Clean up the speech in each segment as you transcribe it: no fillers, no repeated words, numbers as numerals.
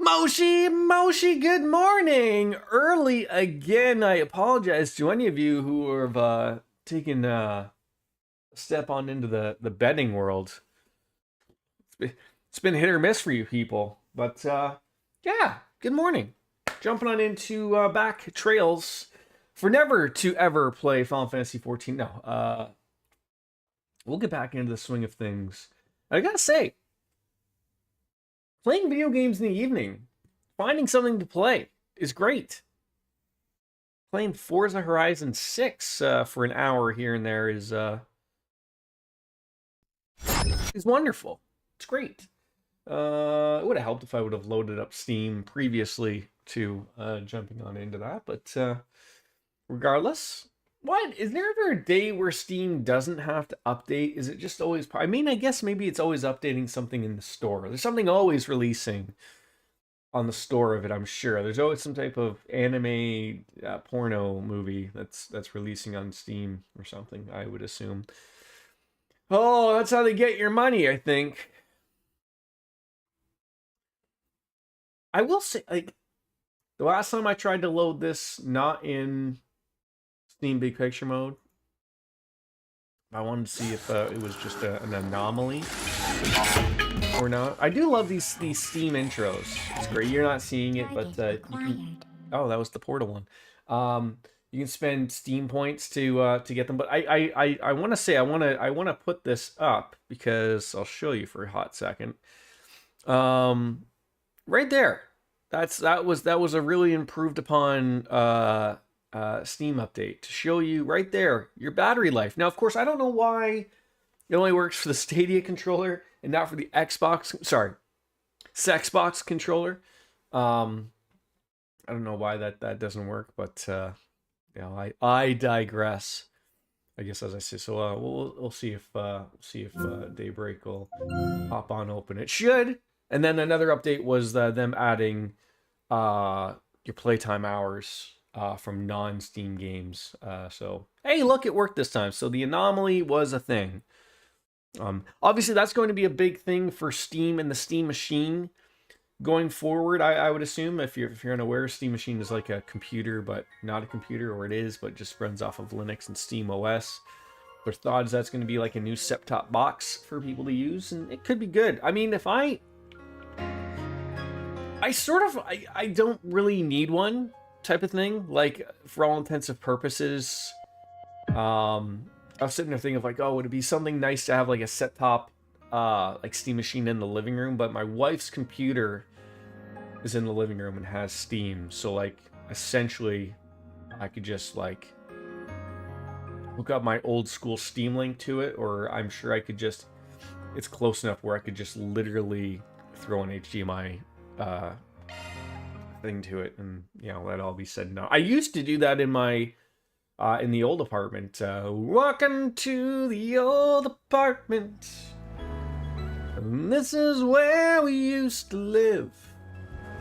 Moshi, good morning. Early again. I apologize to any of you who have taken a step on into the betting world. It's been hit or miss for you people. But yeah, good morning. Jumping on into back trails for never to ever play Final Fantasy 14. No, we'll get back into the swing of things. I gotta say, playing video games in the evening, finding something to play is great. Playing Forza Horizon 6 for an hour here and there is wonderful. It's great. It would have helped if I would have loaded up Steam previously to jumping on into that, but regardless, what is there ever a day where Steam doesn't have to update? Is it just always? I mean, I guess maybe it's always updating something in the store. There's something always releasing on the store of it. I'm sure there's always some type of anime porno movie that's releasing on Steam or something. I would assume. Oh, that's how they get your money, I think. I will say, like, the last time I tried to load this, not in Steam Big Picture mode, I wanted to see if it was just an anomaly or not. I do love these Steam intros. It's great. You're not seeing it, but you can. Oh, that was the Portal one. You can spend Steam points to get them. But I want to say I want to put this up because I'll show you for a hot second. Right there. That was a really improved upon Steam update to show you right there your battery life. Now, of course, I don't know why it only works for the Stadia controller and not for the Xbox controller. I don't know why that doesn't work, but I digress. I guess, as I say, so we'll see if Daybreak will hop on open. It should. And then another update was them adding your playtime hours from non-Steam games. So, hey, look, it worked this time. So the anomaly was a thing. Obviously, that's going to be a big thing for Steam and the Steam Machine going forward, I would assume. If you're unaware, Steam Machine is like a computer, but not a computer, or it is, but just runs off of Linux and Steam OS. There's thoughts that's going to be like a new set-top box for people to use, and it could be good. I mean, if I don't really need one type of thing. Like, for all intents and purposes, I was sitting there thinking of like, oh, would it be something nice to have like a set-top like Steam Machine in the living room? But my wife's computer is in the living room and has Steam, so like essentially I could just like hook up my old school Steam Link to it, or I'm sure I could just, it's close enough where I could just literally throw an HDMI thing to it, and let all be said and done. I used to do that in my in the old apartment. Welcome to the old apartment. And this is where we used to live.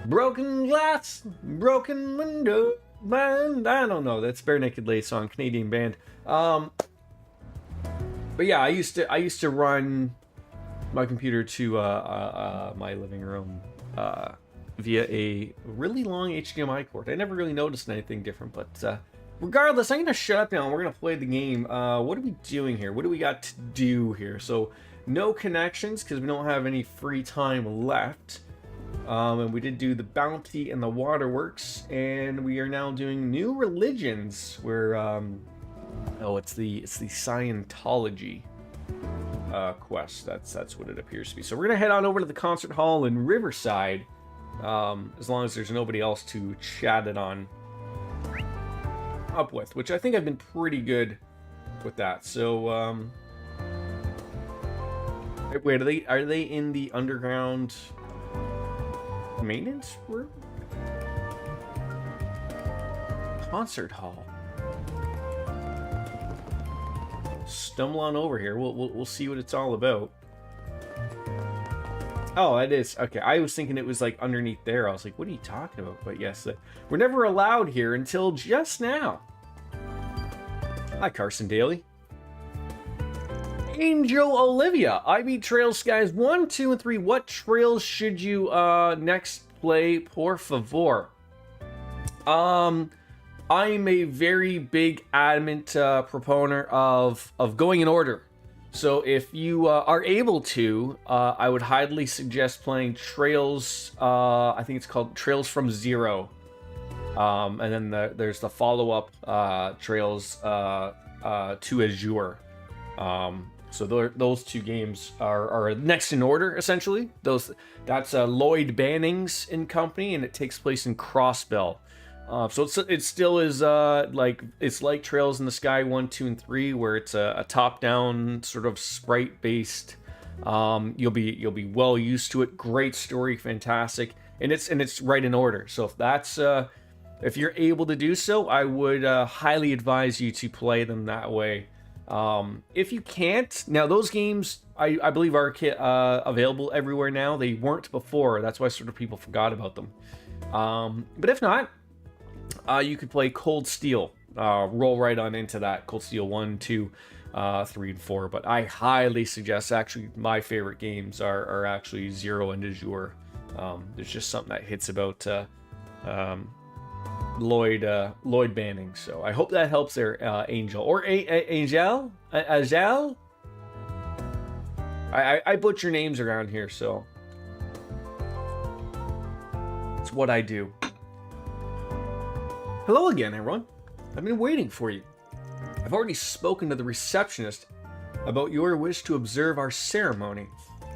Broken glass, broken window. Band. I don't know. That's Bare Naked Ladies song, Canadian band. But yeah, I used to run my computer to my living room via a really long HDMI cord. I never really noticed anything different, but regardless, I'm gonna shut up now and we're gonna play the game. What are we doing here? What do we got to do here? So, no connections because we don't have any free time left. And we did do the bounty and the waterworks, and we are now doing new religions. Where it's the Scientology quest. That's what it appears to be. So we're gonna head on over to the concert hall in Riverside, as long as there's nobody else to chat it on up with, which I think I've been pretty good with that. So wait, are they in the underground maintenance room? Concert hall. Stumble on over here. We'll see what it's all about. Oh, it is. Okay, I was thinking it was like underneath there. I was like, what are you talking about? But yes, we're never allowed here until just now. Hi, Carson Daly. Angel Olivia. I beat Trails Skies 1, 2, and 3. What trails should you next play, por favor. I'm a very big adamant proponent of going in order. So if you are able to, I would highly suggest playing Trails. I think it's called Trails from Zero. And then there's the follow-up Trails to Azure. So those two games are next in order, essentially. That's Lloyd Bannings and Company, and it takes place in Crossbell. So it still is it's like Trails in the Sky 1, 2, and 3, where it's a top-down sort of sprite-based. You'll be well used to it. Great story, fantastic, and it's right in order. So if you're able to do so, I would highly advise you to play them that way. If you can't, now those games I believe are available everywhere now. They weren't before. That's why sort of people forgot about them. But if not, you could play Cold Steel. Roll right on into that. Cold Steel 1, 2, 3, and 4. But I highly suggest, actually, my favorite games are actually Zero and Azure. There's just something that hits about Lloyd Banning. So I hope that helps there, Angel. Or Angel? Azal? I butcher names around here, so it's what I do. Hello again, everyone. I've been waiting for you. I've already spoken to the receptionist about your wish to observe our ceremony.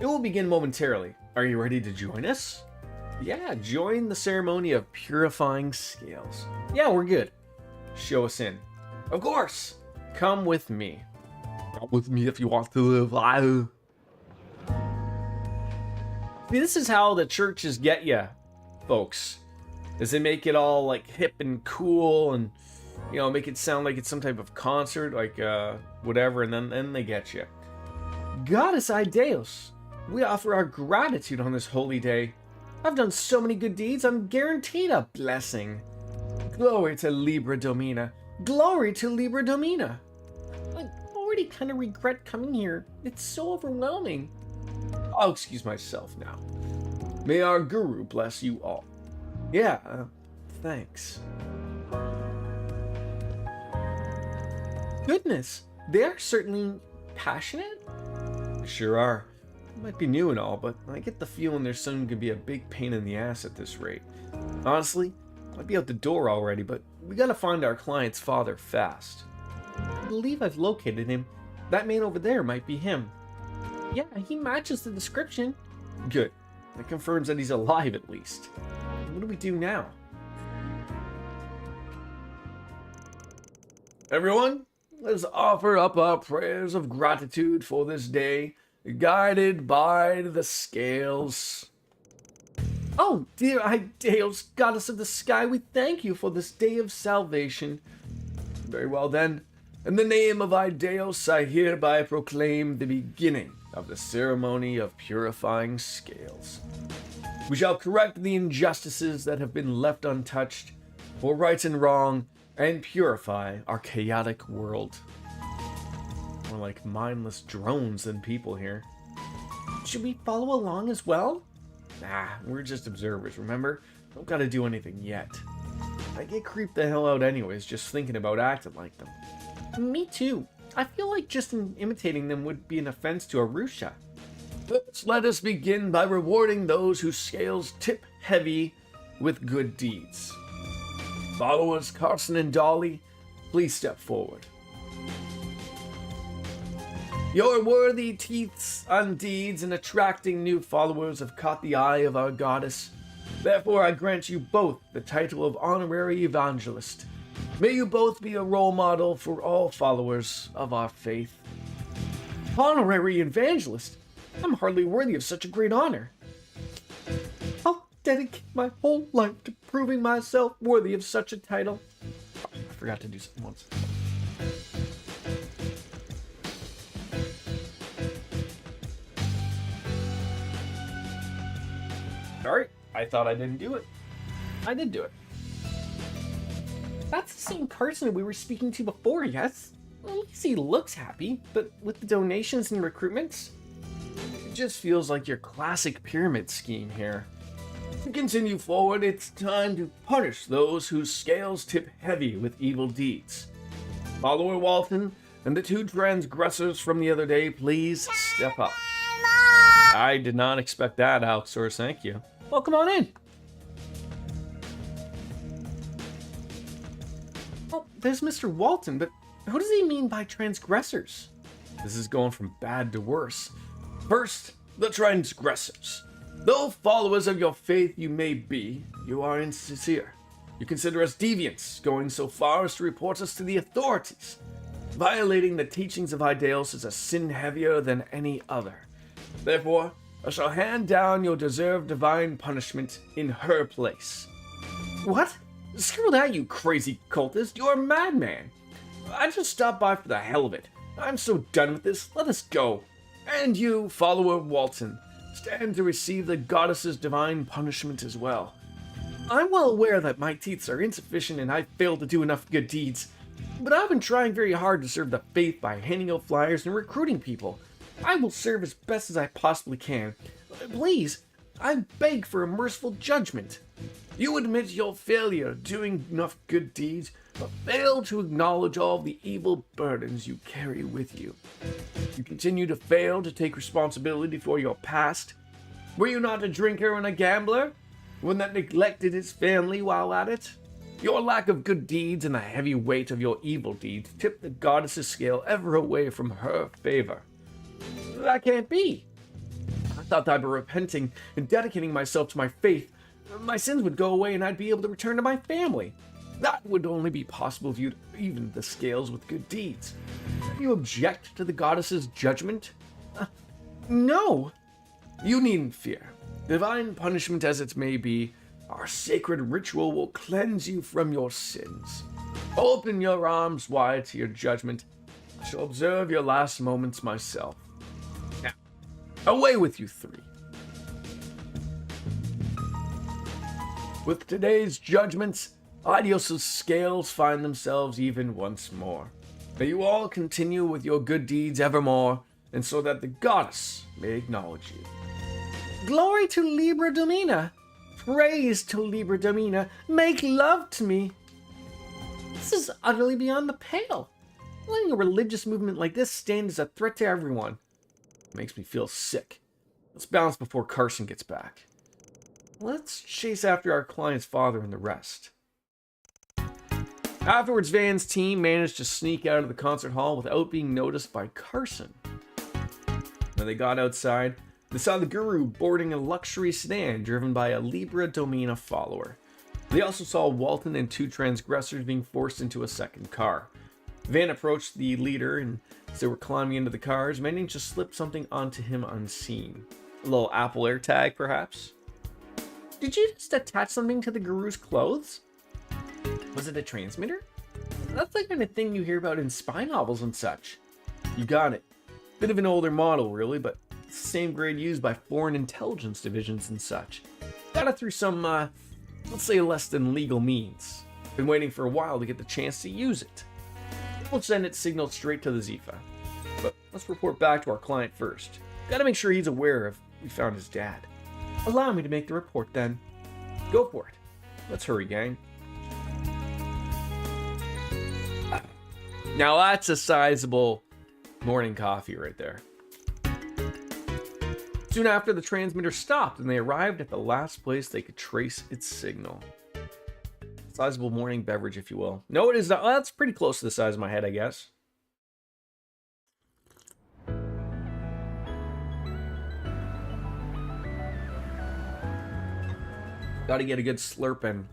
It will begin momentarily. Are you ready to join us? Yeah, join the ceremony of purifying scales. Yeah, we're good. Show us in. Of course. Come with me. Come with me if you want to live. See, this is how the churches get you, folks. Is they make it all like hip and cool, and make it sound like it's some type of concert, like whatever, and then they get you. Goddess Idaeus, we offer our gratitude on this holy day. I've done so many good deeds, I'm guaranteed a blessing. Glory to Libra Domina. Glory to Libra Domina. I already kind of regret coming here. It's so overwhelming. I'll excuse myself now. May our guru bless you all. Yeah, thanks. Goodness, they are certainly passionate. Sure are. Might be new and all, but I get the feeling their son could be a big pain in the ass at this rate. Honestly, I'd be out the door already, but we gotta find our client's father fast. I believe I've located him. That man over there might be him. Yeah, he matches the description. Good. That confirms that he's alive at least. What do we do now? Everyone, let's offer up our prayers of gratitude for this day, guided by the scales. Oh, dear Idaeus, goddess of the sky, we thank you for this day of salvation. Very well then. In the name of Idaeus, I hereby proclaim the beginning of the ceremony of purifying scales. We shall correct the injustices that have been left untouched, for right and wrong, and purify our chaotic world. More like mindless drones than people here. Should we follow along as well? Nah, we're just observers, remember? Don't gotta do anything yet. I get creeped the hell out anyways, just thinking about acting like them. Me too. I feel like just imitating them would be an offense to Arusha. First, let us begin by rewarding those whose scales tip heavy with good deeds. Followers Carson and Dolly, please step forward. Your worthy teeths and deeds in attracting new followers have caught the eye of our goddess. Therefore, I grant you both the title of honorary evangelist. May you both be a role model for all followers of our faith. Honorary evangelist? I'm hardly worthy of such a great honor. I'll dedicate my whole life to proving myself worthy of such a title. Oh, I forgot to do something once. Sorry, I thought I didn't do it. I did do it. That's the same person we were speaking to before, yes? At least he looks happy, but with the donations and recruitments, it just feels like your classic pyramid scheme here. To continue forward, it's time to punish those whose scales tip heavy with evil deeds. Follower Walton and the two transgressors from the other day, please step up. I did not expect that, Outsource. Thank you. Well, come on in. Oh, there's Mr. Walton, but what does he mean by transgressors? This is going from bad to worse. First, the transgressors. Though followers of your faith you may be, you are insincere. You consider us deviants, going so far as to report us to the authorities. Violating the teachings of Hydeos is a sin heavier than any other. Therefore, I shall hand down your deserved divine punishment in her place. What? Screw that, you crazy cultist. You're a madman. I just stopped by for the hell of it. I'm so done with this. Let us go. And you, follower Walton, stand to receive the goddess's divine punishment as well. I'm well aware that my teeth are insufficient and I've failed to do enough good deeds, but I've been trying very hard to serve the faith by handing out flyers and recruiting people. I will serve as best as I possibly can. Please, I beg for a merciful judgment. You admit your failure doing enough good deeds, but fail to acknowledge all the evil burdens you carry with you. You continue to fail to take responsibility for your past. Were you not a drinker and a gambler? One that neglected his family while at it? Your lack of good deeds and the heavy weight of your evil deeds tip the goddess's scale ever away from her favor. That can't be. I thought that by repenting and dedicating myself to my faith, my sins would go away and I'd be able to return to my family. That would only be possible if you'd even the scales with good deeds. You object to the goddess's judgment? No. You needn't fear. Divine punishment as it may be, our sacred ritual will cleanse you from your sins. Open your arms wide to your judgment. I shall observe your last moments myself. Now, away with you three. With today's judgments, Hydeos' scales find themselves even once more. May you all continue with your good deeds evermore, and so that the goddess may acknowledge you. Glory to Libra Domina. Praise to Libra Domina. Make love to me. This is utterly beyond the pale. Letting a religious movement like this stand as a threat to everyone. It makes me feel sick. Let's bounce before Carson gets back. Let's chase after our client's father and the rest. Afterwards, Van's team managed to sneak out of the concert hall without being noticed by Carson. When they got outside, they saw the guru boarding a luxury sedan driven by a Libra Domina follower. They also saw Walton and two transgressors being forced into a second car. Van approached the leader, and as they were climbing into the cars, managed to slip something onto him unseen. A little Apple AirTag, perhaps? Did you just attach something to the guru's clothes? Was it a transmitter? That's the kind of thing you hear about in spy novels and such. You got it. Bit of an older model, really, but it's the same grade used by foreign intelligence divisions and such. Got it through some, let's say less than legal means. Been waiting for a while to get the chance to use it. We'll send it signaled straight to the Zifa. But let's report back to our client first. Gotta make sure he's aware of we found his dad. Allow me to make the report then. Go for it. Let's hurry, gang. Now that's a sizable morning coffee right there. Soon after, the transmitter stopped and they arrived at the last place they could trace its signal. Sizable morning beverage, if you will. No, it is not. Well, that's pretty close to the size of my head, I guess. Gotta get a good slurp in.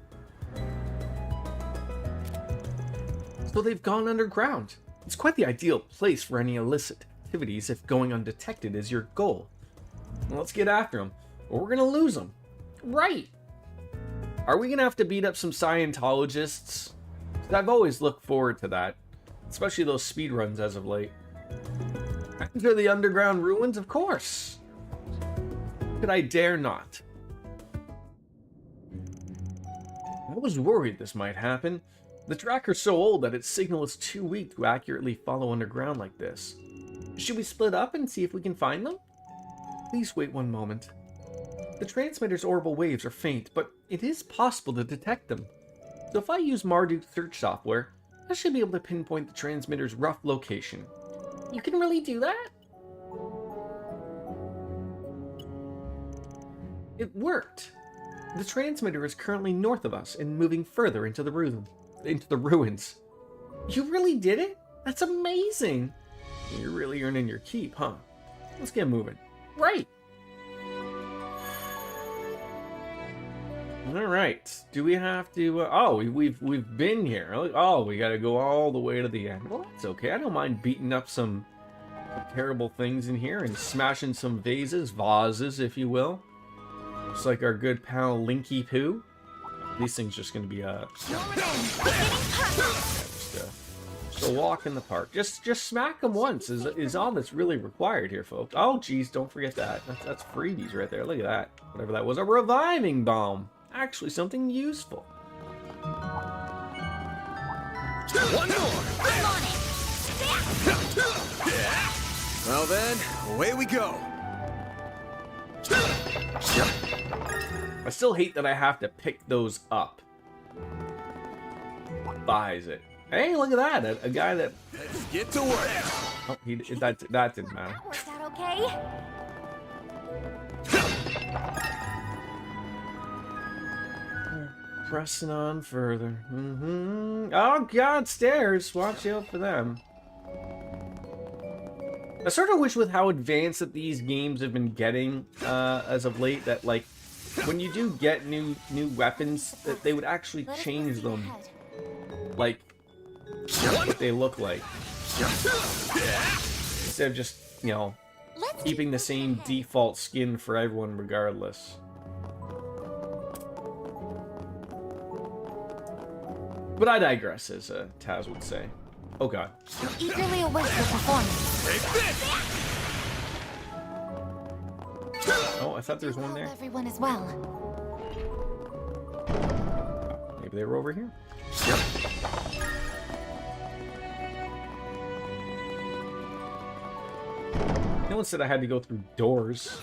So they've gone underground. It's quite the ideal place for any illicit activities if going undetected is your goal. Well, let's get after them, or we're gonna lose them. Right. Are we gonna have to beat up some Scientologists? 'Cause I've always looked forward to that, especially those speedruns as of late. Enter the underground ruins, of course. Could I dare not? I was worried this might happen. The tracker's so old that its signal is too weak to accurately follow underground like this. Should we split up and see if we can find them? Please wait one moment. The transmitter's orbital waves are faint, but it is possible to detect them. So if I use Marduk's search software, I should be able to pinpoint the transmitter's rough location. You can really do that? It worked. The transmitter is currently north of us and moving further into the ruins. You really did it? That's amazing. You're really earning your keep, huh? Let's get moving. Right. All right. Do we have to? Oh, we've been here. Oh, we got to go all the way to the end. Well, that's okay. I don't mind beating up some terrible things in here and smashing some vases, if you will. Just like our good pal Linky Poo. These things just gonna be just a walk in the park. Just smack them once is all that's really required here, folks. Oh, geez, don't forget that. That's freebies right there. Look at that. Whatever that was, a reviving bomb. Actually, something useful. One more. I'm on it. Well then, away we go. I still hate that I have to pick those up. Buys it. Hey, look at that! A guy that. Let's get to work. Oh, that didn't matter. That worked out okay. Pressing on further. Oh God, stairs! Watch out for them. I sort of wish, with how advanced that these games have been getting as of late, that like when you do get new weapons, that they would actually change them, like what they look like, instead of just, you know, keeping the same default skin for everyone regardless. But I digress, as Taz would say. Oh God. You eagerly await your performance. Take this. Oh, I thought there was one there. Everyone as well. Maybe they were over here. No one said I had to go through doors.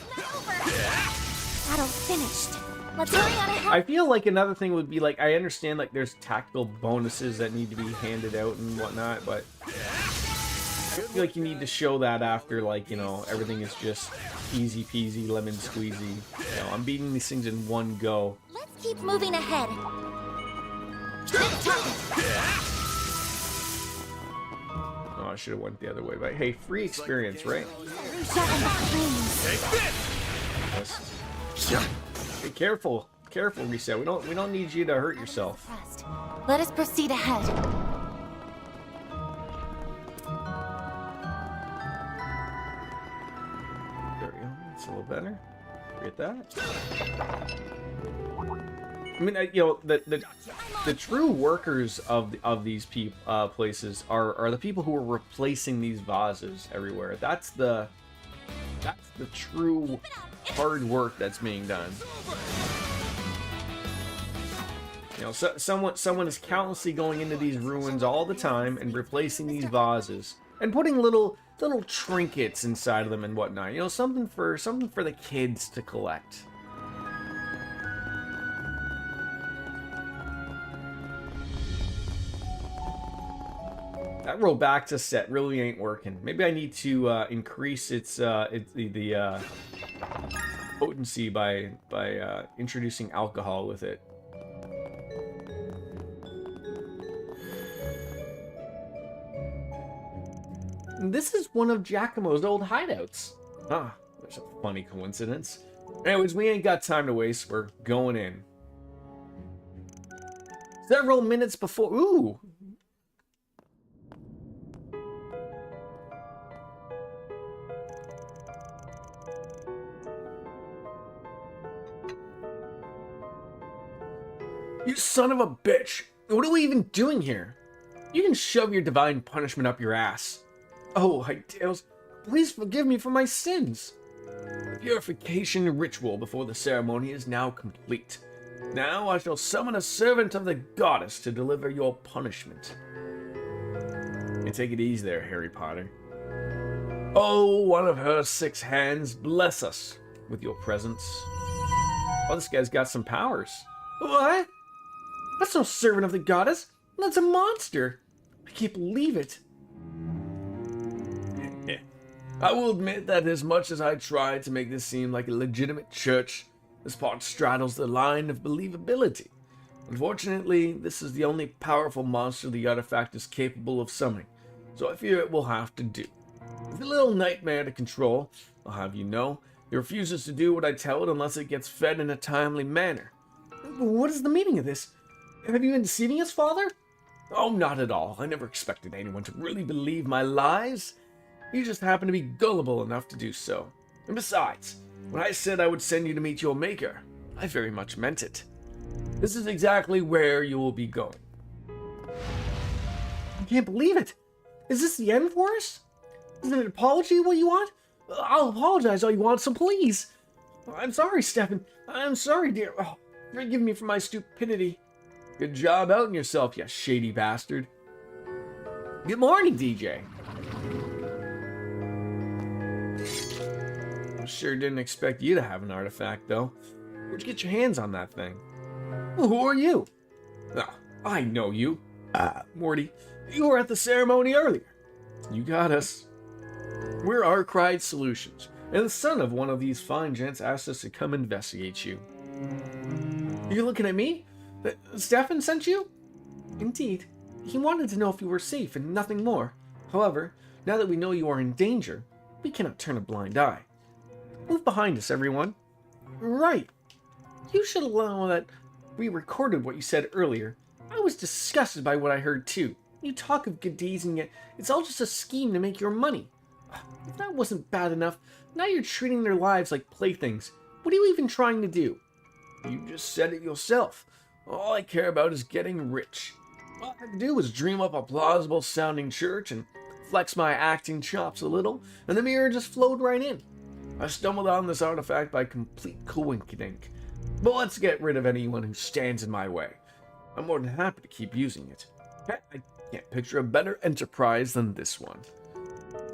Battle finished. Let's hurry on ahead. I feel like another thing would be, like, I understand like there's tactical bonuses that need to be handed out and whatnot, but I feel like you need to show that after, like, you know, everything is just easy peasy lemon squeezy. You know, I'm beating these things in one go. Let's keep moving ahead. This target. Oh, I should have went the other way, but hey, free experience, right? Reach out and flames. Take this. Yes. Be careful, Reset. We don't need you to hurt yourself. First, let us proceed ahead. There we go. It's a little better. Forget that. I mean, you know, the true workers of these places are the people who are replacing these vases everywhere. That's the true hard work that's being done. You know, someone is countlessly going into these ruins all the time and replacing these vases and putting little trinkets inside of them and whatnot. You know, something for the kids to collect. That Robaxa set really ain't working. Maybe I need to increase its potency by introducing alcohol with it. This is one of Giacomo's old hideouts. Ah, there's a funny coincidence. Anyways, we ain't got time to waste. We're going in. Several minutes before... Ooh! You son of a bitch! What are we even doing here? You can shove your divine punishment up your ass. Oh, Hytales, please forgive me for my sins. The purification ritual before the ceremony is now complete. Now I shall summon a servant of the goddess to deliver your punishment. You take it easy there, Harry Potter. Oh, one of her 6 hands, bless us with your presence. Oh, this guy's got some powers. What? That's no servant of the goddess. That's a monster. I can't believe it. I will admit that as much as I tried to make this seem like a legitimate church, this part straddles the line of believability. Unfortunately, this is the only powerful monster the artifact is capable of summoning, so I fear it will have to do. It's a little nightmare to control, I'll have you know. It refuses to do what I tell it unless it gets fed in a timely manner. What is the meaning of this? Have you been deceiving us, Father? Oh, not at all. I never expected anyone to really believe my lies. You just happen to be gullible enough to do so. And besides, when I said I would send you to meet your maker, I very much meant it. This is exactly where you will be going. I can't believe it. Is this the end for us? Is it an apology what you want? I'll apologize all you want, so please. I'm sorry, Stefan. I'm sorry, dear. Oh, forgive me for my stupidity. Good job outing yourself, you shady bastard. Good morning, DJ. I sure didn't expect you to have an artifact, though. Where'd you get your hands on that thing? Well, who are you? Oh, I know you. Morty, you were at the ceremony earlier. You got us. We're Arcride Solutions, and the son of one of these fine gents asked us to come investigate you. You're looking at me? Stefan sent you? Indeed. He wanted to know if you were safe and nothing more. However, now that we know you are in danger, we cannot turn a blind eye. Move behind us, everyone. Right. You should allow that we recorded what you said earlier. I was disgusted by what I heard too. You talk of good deeds and yet it's all just a scheme to make your money. If that wasn't bad enough, now you're treating their lives like playthings. What are you even trying to do? You just said it yourself. All I care about is getting rich. All I had to do was dream up a plausible sounding church and flex my acting chops a little, and the mirror just flowed right in. I stumbled on this artifact by complete coinkydink. But let's get rid of anyone who stands in my way. I'm more than happy to keep using it. I can't picture a better enterprise than this one.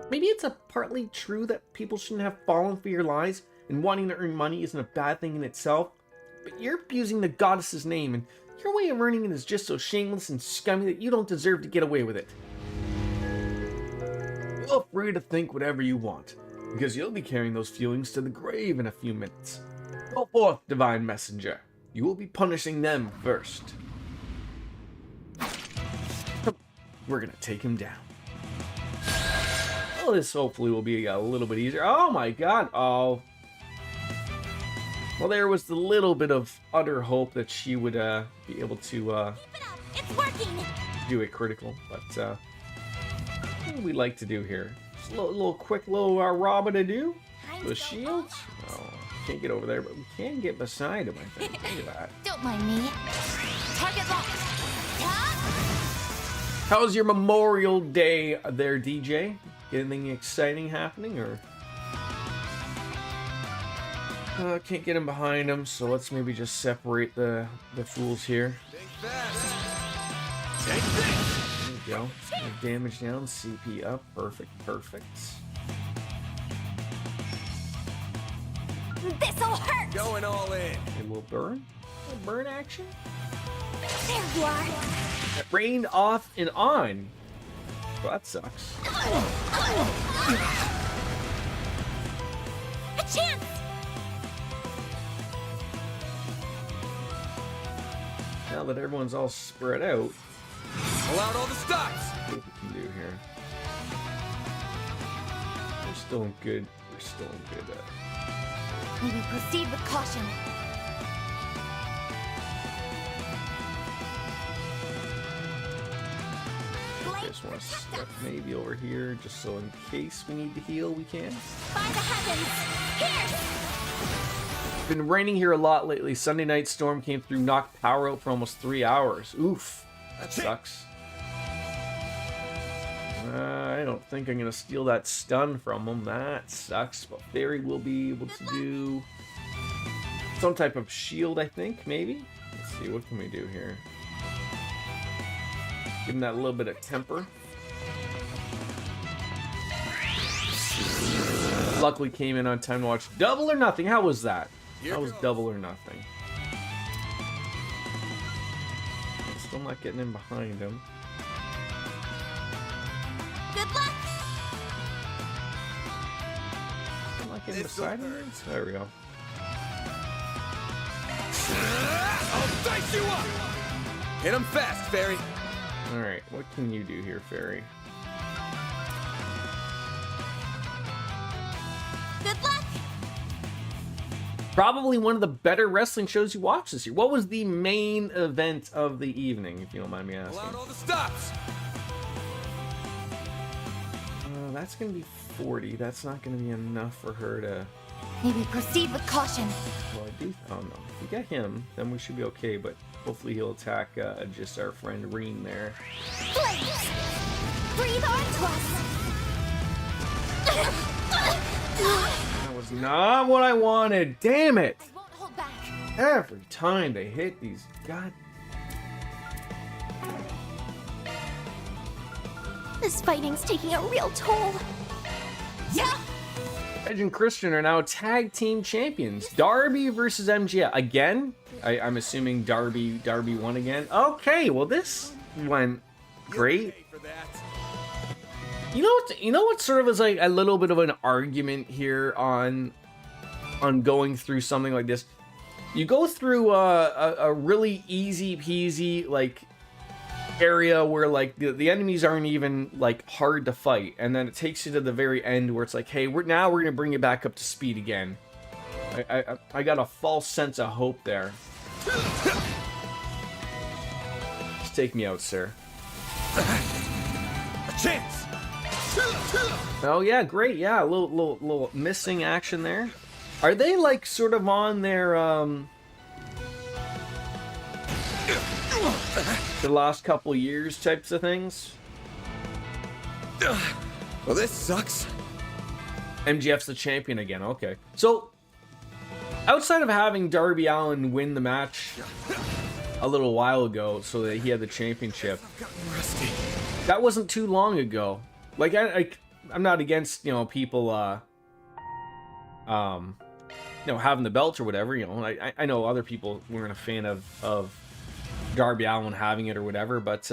Maybe it's partly true that people shouldn't have fallen for your lies, and wanting to earn money isn't a bad thing in itself. But you're abusing the goddess's name, and your way of earning it is just so shameless and scummy that you don't deserve to get away with it. Feel free to think whatever you want, because you'll be carrying those feelings to the grave in a few minutes. Go forth, divine messenger. You will be punishing them first. We're gonna take him down. Well, this hopefully will be a little bit easier. Oh my god. Oh. Well, there was the little bit of utter hope that she would be able to It's working. do a critical, but what do we like to do here? Just a little quick little robber to do. The shields? Oh, can't get over there, but we can get beside him, I think. Look at that. Don't mind me. Target locked. How's your Memorial Day there, DJ? Anything exciting happening, or? Can't get him behind him, so let's maybe just separate the fools here. Think fast. There we go. Damage down, CP up. Perfect, perfect. This'll hurt. Going all in. A little burn. A little burn action. There you are. It rained off and on. Well, that sucks. A chance. Now that everyone's all spread out, Pull out all the stops. what we can do here. We're still in good. We're still in good. Maybe proceed with caution. Just want to step maybe over here, just so in case we need to heal, we can. By the heavens. Here. Been raining here a lot lately. Sunday night storm came through, knocked power out for almost 3 hours. Oof, that sucks. I don't think I'm gonna steal that stun from him. That sucks. But Fairy will be able to do some type of shield, I think, maybe. Let's see, what can we do here? Give him that little bit of temper. Luckily came in on time to watch Double or Nothing. How was that? Here That was goes. double or nothing. Still not getting in behind him. Good luck! Still not getting This will beside him. hurt. There we go. I'll dice you up! Hit him fast, Fairy. Alright, what can you do here, Fairy? Good luck! Probably one of the better wrestling shows you watched this year. What was the main event of the evening, if you don't mind me Pull asking? out all the stops. That's going to be 40. That's not going to be enough for her to... Maybe proceed with caution. Well, I do... Oh, no. If we get him, then we should be okay, but hopefully he'll attack just our friend Reen there. Flames! Breathe onto us! That was not what I wanted. Damn it! I won't hold back. Every time they hit these... God... This fighting's taking a real toll. Yeah! Edge and Christian are now tag team champions. Darby versus MGF. Again? I'm assuming Darby won again. Okay, well this went great. Pay for that. You know what sort of is like a little bit of an argument here on going through something like this? You go through a really easy peasy like area where like the enemies aren't even like hard to fight, and then it takes you to the very end where it's like, hey, we're gonna bring you back up to speed again. I got a false sense of hope there. Just take me out, sir. A chance. Oh yeah, great. Yeah, a little missing action there. Are they like sort of on their the last couple years types of things? Well, this sucks. MGF's the champion again. Okay. So, outside of having Darby Allin win the match a little while ago so that he had the championship, Gotten rusty. that wasn't too long ago. Like, I'm not against, people, having the belt or whatever, I know other people weren't a fan of Darby Allin having it or whatever, but,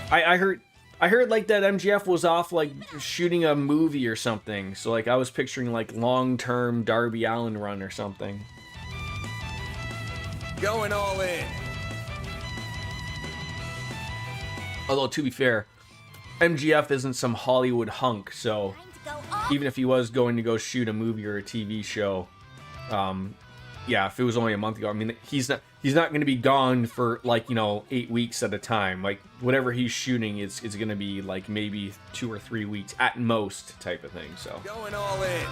I heard like that MGF was off like shooting a movie or something. So like I was picturing like long-term Darby Allin run or something. Going all in. Although to be fair, MGF isn't some Hollywood hunk, so Time to go all even if he was going to go shoot a movie or a TV show, yeah, if it was only a month ago, I mean, he's not going to be gone for like 8 weeks at a time. Like whatever he's shooting is going to be like maybe 2 or 3 weeks at most type of thing. So Going all in.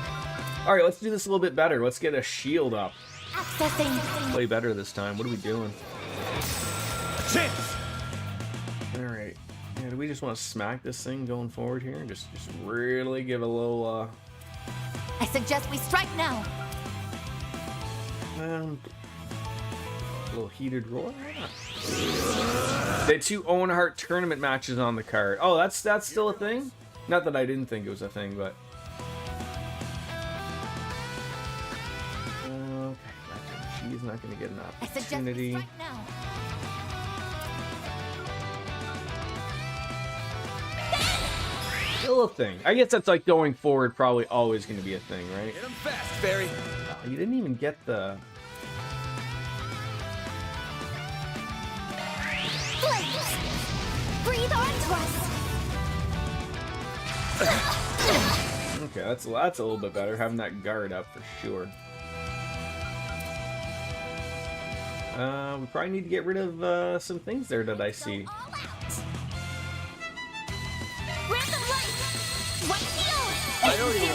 all right, let's do this a little bit better. Let's get a shield up. accessing. Play better this time. What are we doing? A chance. All right. Yeah, do we just want to smack this thing going forward here? Just really give a little I suggest we strike now. a little heated roar. The 2 Owen Hart tournament matches on the card. Oh, that's still a thing? Not that I didn't think it was a thing, but okay, gotcha. She's not going to get an I suggest we opportunity. strike now. Still a thing. I guess that's like going forward, probably always going to be a thing, right? Hit him fast, Fairy. Oh, you didn't even get the. Flames! Breathe onto us! Okay, that's a little bit better. Having that guard up for sure. We probably need to get rid of some things there that I see. Go all out. Random light! White heal! I already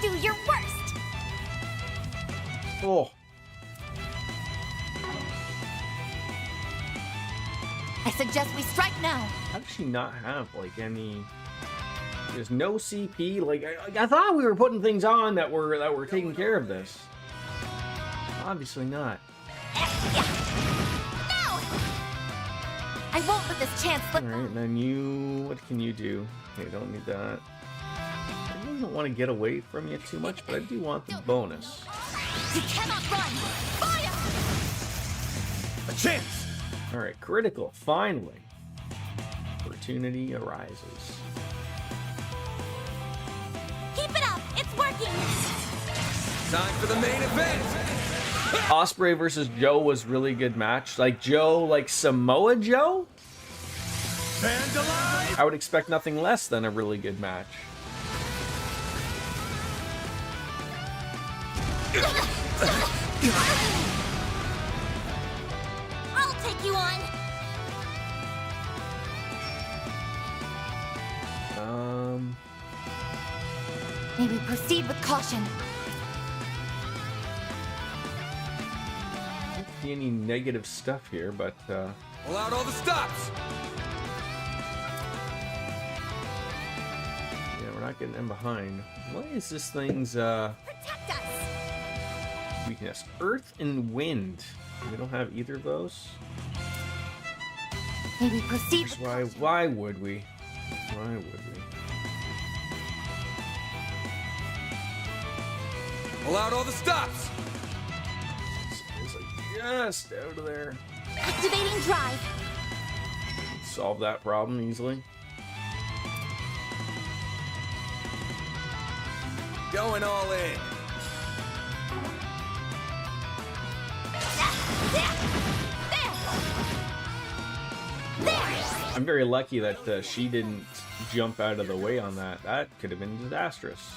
Do your worst! Oh, I suggest we strike now. how does she not have like any? There's no CP. Like I thought we were putting things on that were taking care of this. Obviously not. Now! I won't let this chance slip. Alright, then you... What can you do? Okay, don't need that. I really don't want to get away from you too much, but I do want the bonus. You cannot run. Fire! A chance! Alright, critical. Finally. Opportunity arises. Keep it up. It's working. Time for the main event! Osprey versus Joe was really good match. Like Joe, like Samoa Joe? Vandalize! I would expect nothing less than a really good match. I'll take you on. May we proceed with caution. I don't see any negative stuff here, but Pull out all the stops! yeah, we're not getting in behind. What is this thing's Protect us. weakness? Earth and wind. We don't have either of those. May we proceed with Why would we? Why would we? Pull out all the stops! It's like just out of there. activating drive. Solve that problem easily. Going all in. I'm very lucky that she didn't jump out of the way on that. That could have been disastrous.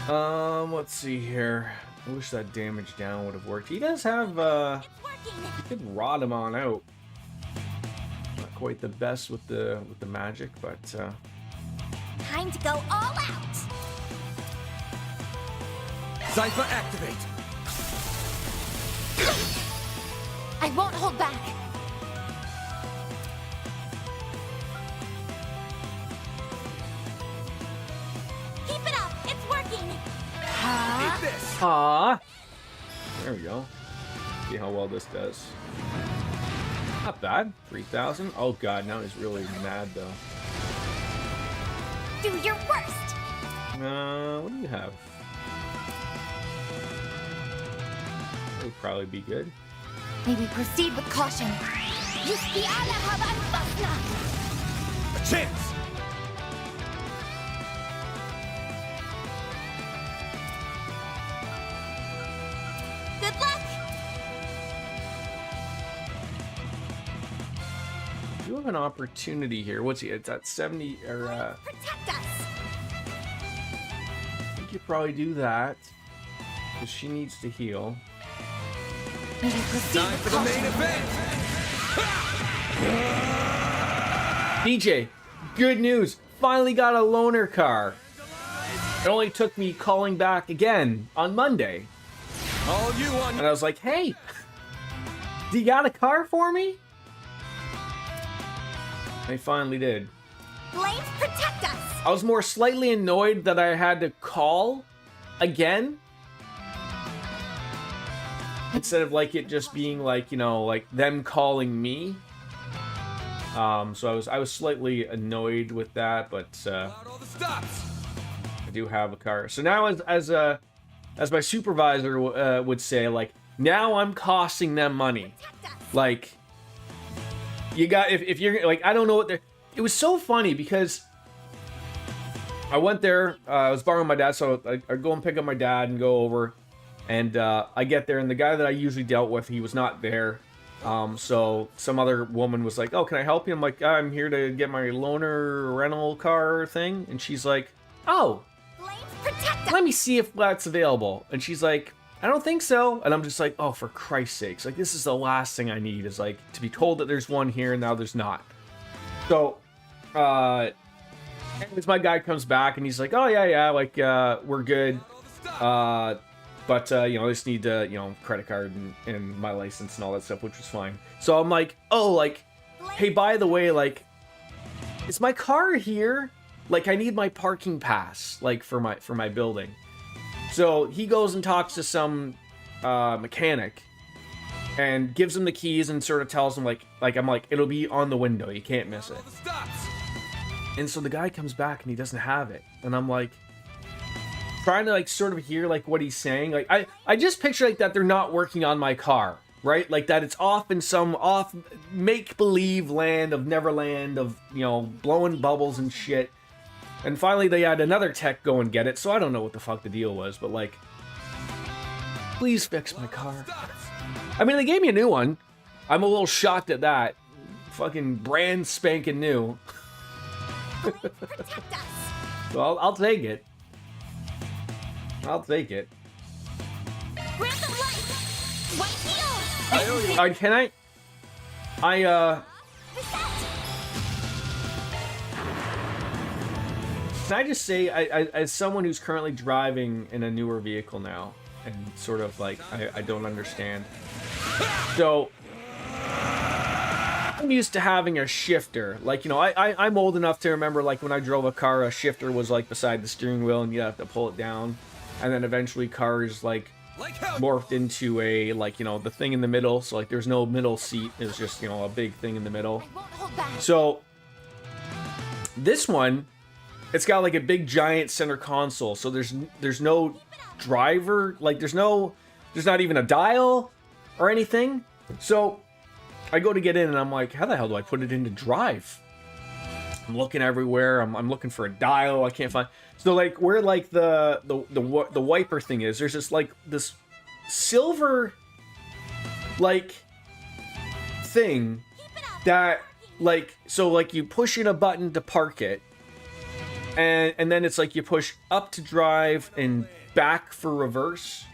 Let's see here. I wish that damage down would have worked. He does have, It's working. you could rot him on out. Not quite the best with the magic, but Time to go all out. Cypher activate. I won't hold back. Keep it up. It's working. Eat this. ah, there we go. See how well this does. Not bad. 3,000. Oh god, now he's really mad though. Do your worst. What do you have? That would probably be good. May we proceed with caution. Yuski ala haban basna. A chance. Good luck. You have an opportunity here. What's he? It's at 70 or Protect us. I think you probably do that because she needs to heal. May we proceed Time with for the caution. main event. BJ, good news. Finally got a loaner car. It only took me calling back again on Monday. All you on. And I was like, hey, do you got a car for me? They finally did. Flames protect us. I was more slightly annoyed that I had to call again. Instead of like it just being like, you know, like them calling me. So I was slightly annoyed with that, but Pull out all the stops. I do have a car. So now as my supervisor would say, like, now I'm costing them money. Protect us. Like, you got, if you're, like, I don't know what they're, it was so funny because I went there, I was borrowing my dad, so I go and pick up my dad and go over, and I get there, and the guy that I usually dealt with, he was not there. So some other woman was like, oh, can I help you? I'm like, I'm here to get my loaner rental car thing. And she's like, oh, Flames protect us. let me see if that's available. And she's like, I don't think so. And I'm just like, oh, for Christ's sakes. Like, this is the last thing I need is like to be told that there's one here and now there's not. So, anyways, my guy comes back and he's like, oh, yeah, like, we're good. But, you know, I just need, you know, credit card and my license and all that stuff, which was fine. So I'm like, oh, like, hey, by the way, like, is my car here? Like, I need my parking pass, like, for my building. So he goes and talks to some mechanic, and gives him the keys and sort of tells him like I'm like, it'll be on the window, you can't miss it. All the stops. And so the guy comes back and he doesn't have it, and I'm like trying to like sort of hear like what he's saying. Like I just picture like that they're not working on my car, right? Like that it's off in some off make-believe land of Neverland of, you know, blowing bubbles and shit. And finally they had another tech go and get it, so I don't know what the fuck the deal was, but like, please fix my car. Stops. I mean, they gave me a new one. I'm a little shocked at that. Fucking brand spanking new. Protect us. Well, I'll take it. I'll take it. Grant them life. White heel. I owe you. Can I? Reset. Can I just say, as someone who's currently driving in a newer vehicle now, and sort of like, I don't understand. So, I'm used to having a shifter. Like, you know, I'm old enough to remember, like, when I drove a car, a shifter was, like, beside the steering wheel, and you have to pull it down. And then eventually cars, like, Like hell. morphed into a, like, you know, the thing in the middle. So, like, there's no middle seat. It's just, you know, a big thing in the middle. I won't hold back. So, this one, it's got like a big giant center console. So there's no driver, like there's not even a dial or anything. So I go to get in and I'm like, how the hell do I put it into drive? I'm looking everywhere. I'm looking for a dial. I can't find. So like where like the wiper thing is, there's this like this silver like thing that like, so like you push in a button to park it, and then it's like you push up to drive and back for reverse.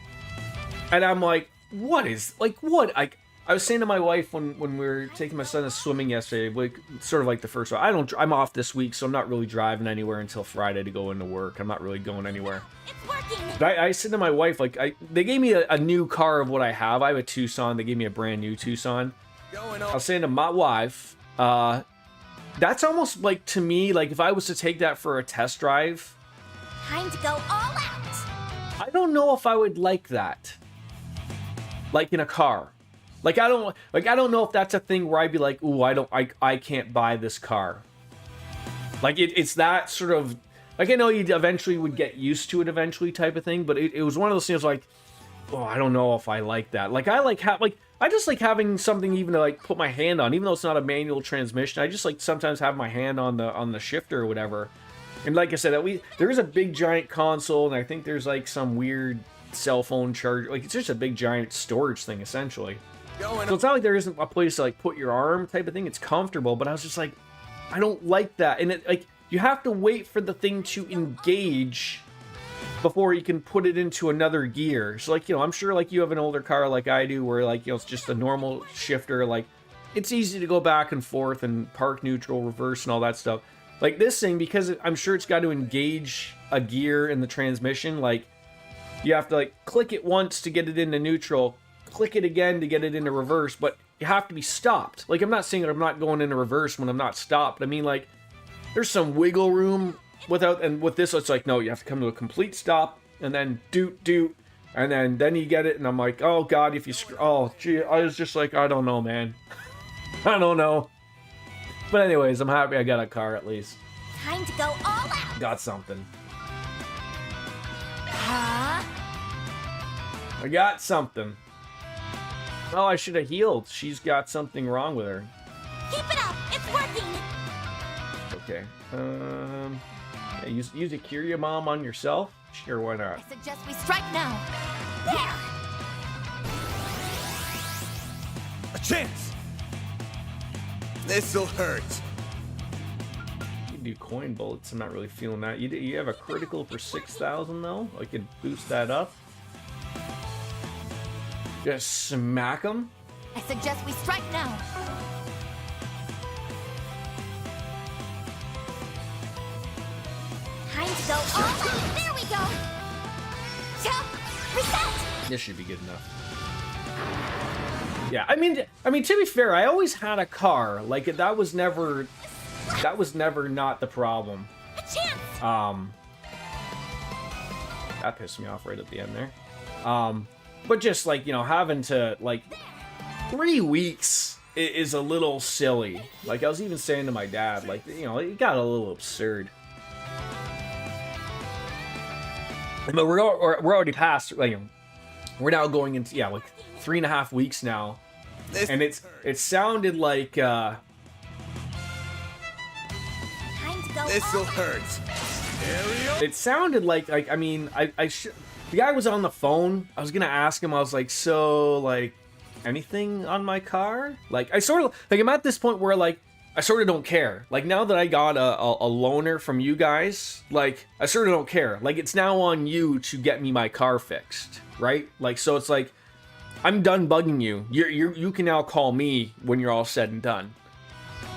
And I'm like, what is, like, what? I was saying to my wife when we were taking my son to swimming yesterday, like sort of like the first one. I'm off this week, so I'm not really driving anywhere until Friday to go into work. I'm not really going anywhere. It's working. But I said to my wife, like, they gave me a new car of what I have. I have a Tucson. They gave me a brand new Tucson. Going I on. was saying to my wife, that's almost like, to me, like if I was to take that for a test drive, Time to go all out. I don't know if I would like that. Like in a car. Like I don't know if that's a thing where I'd be like, ooh, I can't buy this car. Like it's that sort of, like, I know you eventually would get used to it eventually type of thing, but it was one of those things like, oh, I don't know if I like that. Like I just like having something even to like put my hand on, even though it's not a manual transmission. I just like sometimes have my hand on the shifter or whatever. And like I said, there is a big giant console, and I think there's like some weird cell phone charger. Like it's just a big giant storage thing essentially. Going So on. it's not like there isn't a place to like put your arm type of thing. It's comfortable, but I was just like, I don't like that. And it like you have to wait for the thing to engage before you can put it into another gear. So like, you know, I'm sure like you have an older car like I do where like, you know, it's just a normal shifter. Like it's easy to go back and forth and park, neutral, reverse, and all that stuff. Like this thing, because I'm sure it's got to engage a gear in the transmission. Like you have to like click it once to get it into neutral, click it again to get it into reverse, but you have to be stopped. Like I'm not saying that I'm not going into reverse when I'm not stopped. I mean, like there's some wiggle room without, and with this it's like, no, you have to come to a complete stop and then doot, and then you get it. And I'm like, oh god, if you oh gee, I was just like, I don't know, man. I don't know. But anyways, I'm happy I got a car at least. Time to go all out. Got something. Huh? I got something. Oh, I should have healed. She's got something wrong with her. Keep it up. It's working. Okay. Yeah, use a Curia Bomb on yourself? Sure, why not? I suggest we strike now. There. A chance. This'll hurt. You can do coin bullets. I'm not really feeling that. You have a critical for 6,000 though? I could boost that up. Just smack them. I suggest we strike now. Time to go all out. There we go. Jump. Reset. This should be good enough. Yeah, I mean, to be fair, I always had a car. Like that was never not the problem. A chance. That pissed me off right at the end there. But just like, you know, having to like 3 weeks is a little silly. Like, I was even saying to my dad, like, you know, it got a little absurd. But we're already past, like, you know, we're now going into, yeah, like 3.5 weeks now. And it sounded like, Time to go This'll all hurt. Stereo. it sounded like, I mean, the guy was on the phone. I was gonna ask him, I was like, so, like, anything on my car? Like, I sort of, like, I'm at this point where, like, I sort of don't care. Like, now that I got a loaner from you guys, like, I sort of don't care. Like, it's now on you to get me my car fixed, right? Like, so it's like, I'm done bugging you. You can now call me when you're all said and done.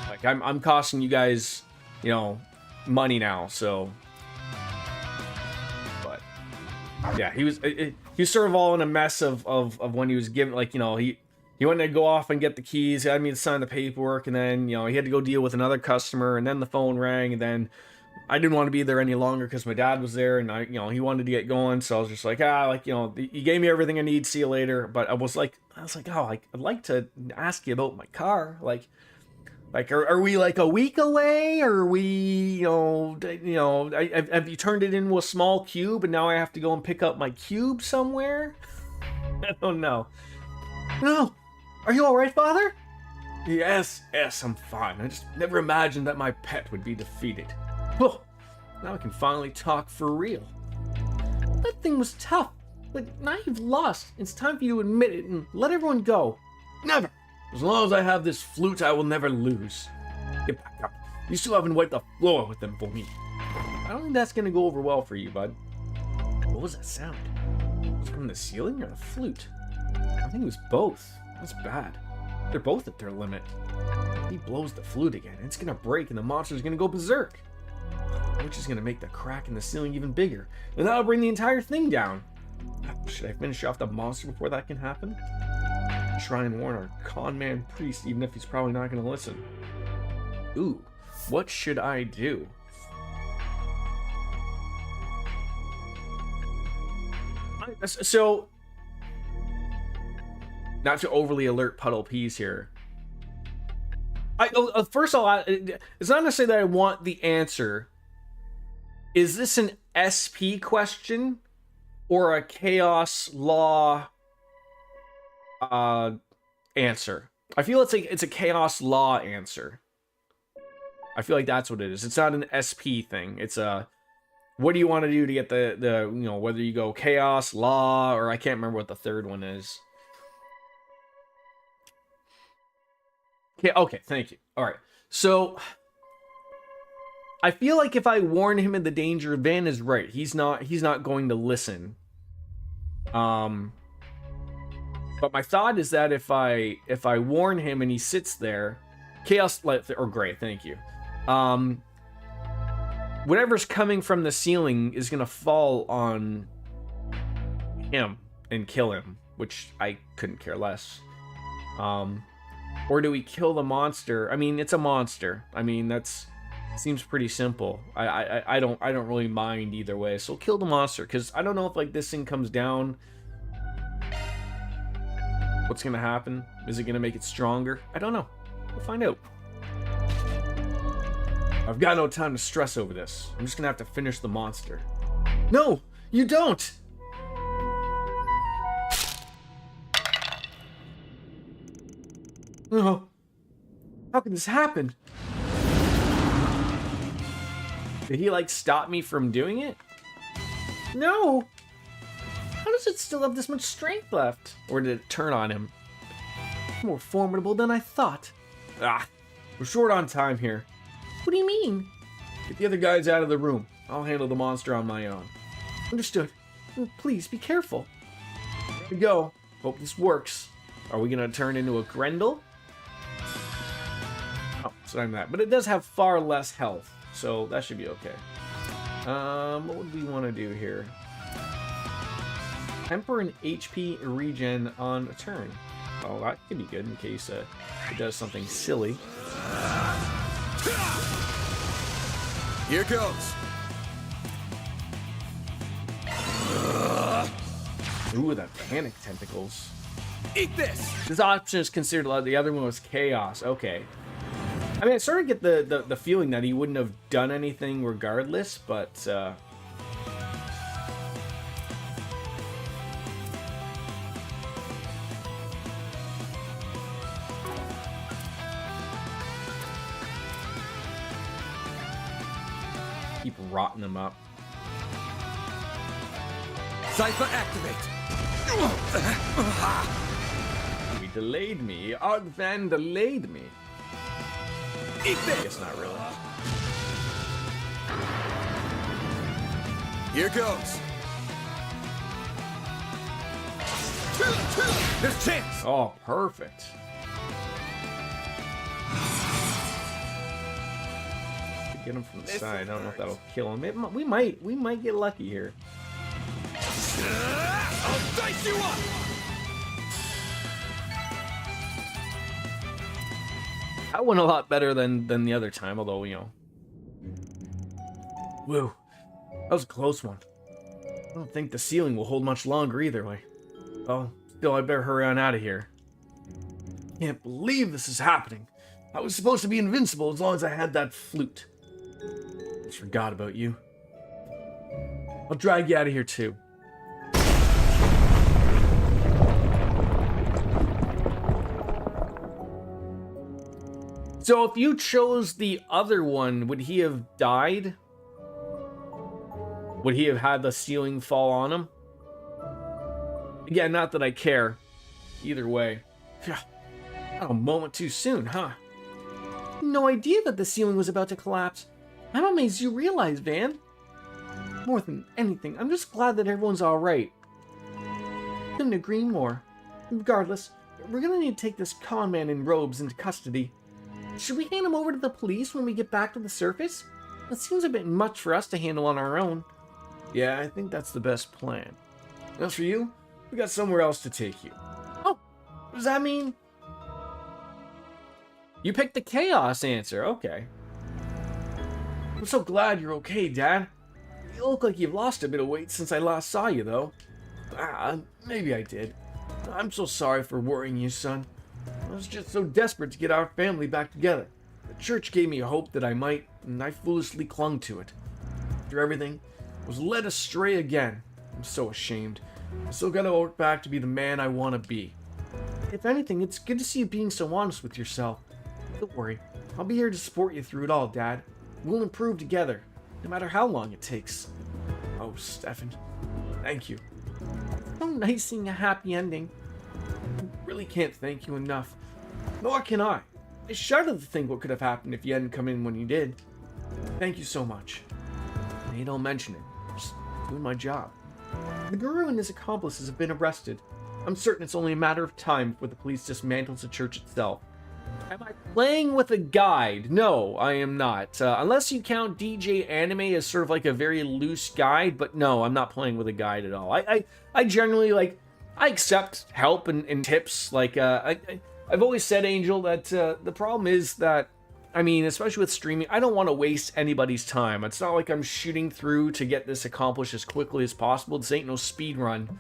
Like, I'm costing you guys, you know, money now, so. But yeah, he was sort of all in a mess of when he was giving, like, you know, he wanted to go off and get the keys, he had me to sign the paperwork, and then, you know, he had to go deal with another customer, and then the phone rang, and then I didn't want to be there any longer because my dad was there, and you know, he wanted to get going, so I was just like, like, you know, you gave me everything I need, see you later. But I was like, oh, like, I'd like to ask you about my car, like, are we like a week away, or are we, you know, have you turned it into a small cube, and now I have to go and pick up my cube somewhere? I don't know. No, are you all right, Father? Yes, I'm fine. I just never imagined that my pet would be defeated. Oh, now I can finally talk for real. That thing was tough, but now you've lost. It's time for you to admit it and let everyone go. Never. As long as I have this flute, I will never lose. Get back up. You still haven't wiped the floor with them for me. I don't think that's gonna go over well for you, bud. What was that sound? Was it from the ceiling or the flute? I think it was both. That's bad. They're both at their limit. If he blows the flute again, it's gonna break and the monster's gonna go berserk. Which is gonna make the crack in the ceiling even bigger. And that'll bring the entire thing down. Should I finish off the monster before that can happen? Try and warn our con man priest, even if he's probably not gonna listen. Ooh, what should I do? So, not to overly alert Puddle Peas here. First of all, it's not to say that I want the answer. Is this an SP question or a chaos law answer? I feel it's a chaos law answer. I feel like that's what it is. It's not an SP thing. It's a, what do you want to do to get the you know, whether you go chaos, law, or I can't remember what the third one is. Okay, thank you. All right. So I feel like if I warn him of the danger, Van is right. He's not going to listen. But my thought is that if I warn him and he sits there, chaos or gray, thank you. Whatever's coming from the ceiling is gonna fall on him and kill him, which I couldn't care less. Or do we kill the monster? I mean, it's a monster. I mean, that's seems pretty simple. I don't really mind either way. So kill the monster, because I don't know if like this thing comes down, what's gonna happen? Is it gonna make it stronger? I don't know. We'll find out. I've got no time to stress over this. I'm just gonna have to finish the monster. No, you don't! No. How can this happen? Did he like stop me from doing it? No! How does it still have this much strength left? Or did it turn on him? More formidable than I thought. Ah, we're short on time here. What do you mean? Get the other guys out of the room. I'll handle the monster on my own. Understood. Please be careful. There we go. Hope this works. Are we gonna turn into a Grendel? Oh, so I'm that. But it does have far less health, so that should be okay. What would we want to do here? Temper an HP regen on a turn. Oh, that could be good in case it does something silly. Here goes. Ooh, the panic tentacles. Eat this! This option is considered allowed. The other one was chaos. Okay. I mean, I sort of get the feeling that he wouldn't have done anything regardless, but keep rotting them up. Cypher activate! He delayed me. Art Van delayed me. Eat I this! guess not really. Here goes! There's a chance! Oh, perfect. Get him from the side. I don't know if that'll kill him. We might get lucky here. I'll dice you up! That went a lot better than the other time, although, you know. Woo. That was a close one. I don't think the ceiling will hold much longer either way. Oh, still, I better hurry on out of here. Can't believe this is happening. I was supposed to be invincible as long as I had that flute. Just forgot about you. I'll drag you out of here too. So if you chose the other one, would he have died? Would he have had the ceiling fall on him? Again, not that I care. Either way. Not a moment too soon, huh? No idea that the ceiling was about to collapse. I'm amazed you realized, Van. More than anything, I'm just glad that everyone's alright. Couldn't agree more. Regardless, we're gonna need to take this con man in robes into custody. Should we hand him over to the police when we get back to the surface? That seems a bit much for us to handle on our own. Yeah, I think that's the best plan. As for you, we got somewhere else to take you. Oh, what does that mean? You picked the chaos answer, okay. I'm so glad you're okay, Dad. You look like you've lost a bit of weight since I last saw you, though. Maybe I did. I'm so sorry for worrying you, son. I was just so desperate to get our family back together. The church gave me a hope that I might, and I foolishly clung to it. After everything, I was led astray again. I'm so ashamed. I still gotta work back to be the man I want to be. If anything, it's good to see you being so honest with yourself. Don't worry, I'll be here to support you through it all, Dad. We'll improve together, no matter how long it takes. Oh, Stefan, thank you. It's so nice seeing a happy ending. I really can't thank you enough. Nor can I. I shudder to think what could have happened if you hadn't come in when you did. Thank you so much. Hey, don't mention it. Just doing my job. The guru and his accomplices have been arrested. I'm certain it's only a matter of time before the police dismantles the church itself. Am I playing with a guide? No, I am not. Unless you count DJ Anime as sort of like a very loose guide, but no, I'm not playing with a guide at all. I generally, like, I accept help and tips. Like, I've always said, Angel, that the problem is that, I mean, especially with streaming, I don't want to waste anybody's time. It's not like I'm shooting through to get this accomplished as quickly as possible. This ain't no speed run.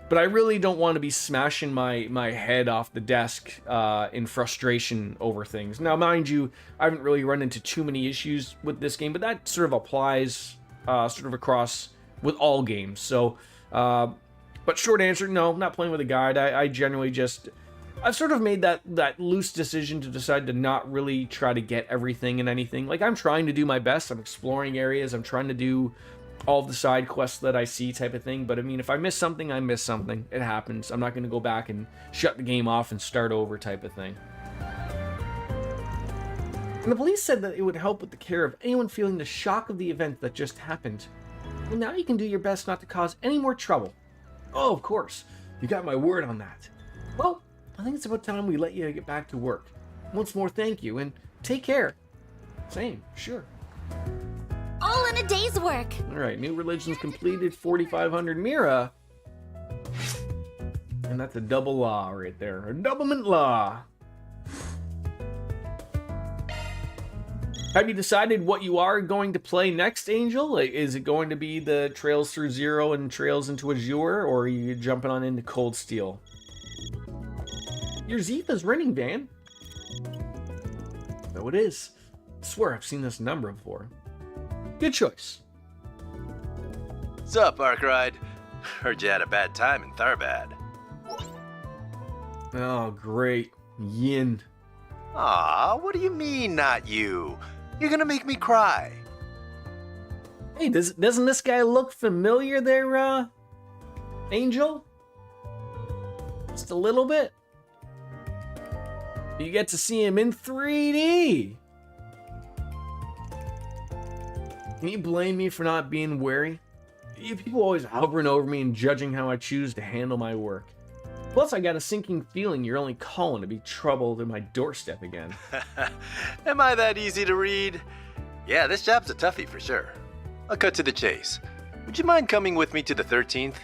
But I really don't want to be smashing my head off the desk in frustration over things. Now, mind you, I haven't really run into too many issues with this game, but that sort of applies sort of across with all games. So, but short answer, no, I'm not playing with a guide. I generally just... I've sort of made that loose decision to decide to not really try to get everything and anything. Like, I'm trying to do my best. I'm exploring areas. I'm trying to do all of the side quests that I see type of thing. But I mean, if I miss something, I miss something. It happens. I'm not going to go back and shut the game off and start over type of thing. And the police said that it would help with the care of anyone feeling the shock of the event that just happened. Well, now you can do your best not to cause any more trouble. Oh, of course. You got my word on that. Well, I think it's about time we let you get back to work. Once more, thank you, and take care. Same, sure. All in a day's work. Alright, new religions completed, 4,500 Mira. And that's a double law right there. A doublemint law. Have you decided what you are going to play next, Angel? Like, is it going to be the Trails Through Zero and Trails into Azure, or are you jumping on into Cold Steel? Your Zifa's renting van. So it is. I swear I've seen this number before. Good choice. Sup, Arkride? Heard you had a bad time in Tharbad. Oh, great. Yin. Aw, what do you mean, not you? You're gonna make me cry. Hey, doesn't this guy look familiar there, Angel? Just a little bit. You get to see him in 3D. Can you blame me for not being wary? You people always hovering over me and judging how I choose to handle my work. Plus, I got a sinking feeling you're only calling to be troubled at my doorstep again. Am I that easy to read? Yeah, this job's a toughie for sure. I'll cut to the chase. Would you mind coming with me to the 13th?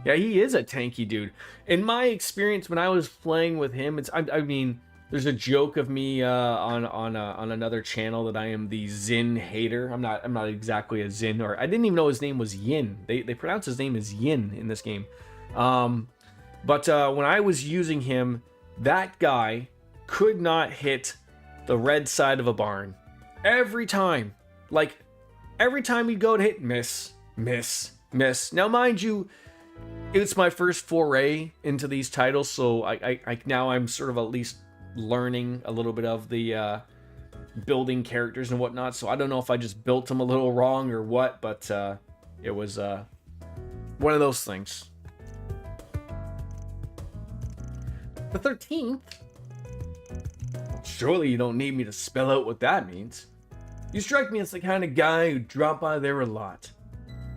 Yeah, he is a tanky dude. In my experience, when I was playing with him, I mean, there's a joke of me on another channel that I am the Zin hater. I'm not exactly a Zin, or I didn't even know his name was Yin. They pronounce his name as Yin in this game. But when I was using him, that guy could not hit the red side of a barn. Every time. Like, every time he'd go to hit, miss, miss, miss. Now, mind you, it's my first foray into these titles, so I now I'm sort of at least learning a little bit of the building characters and whatnot, so I don't know if I just built them a little wrong or what, but it was one of those things. The 13th? Surely you don't need me to spell out what that means. You strike me as the kind of guy who'd drop by there a lot.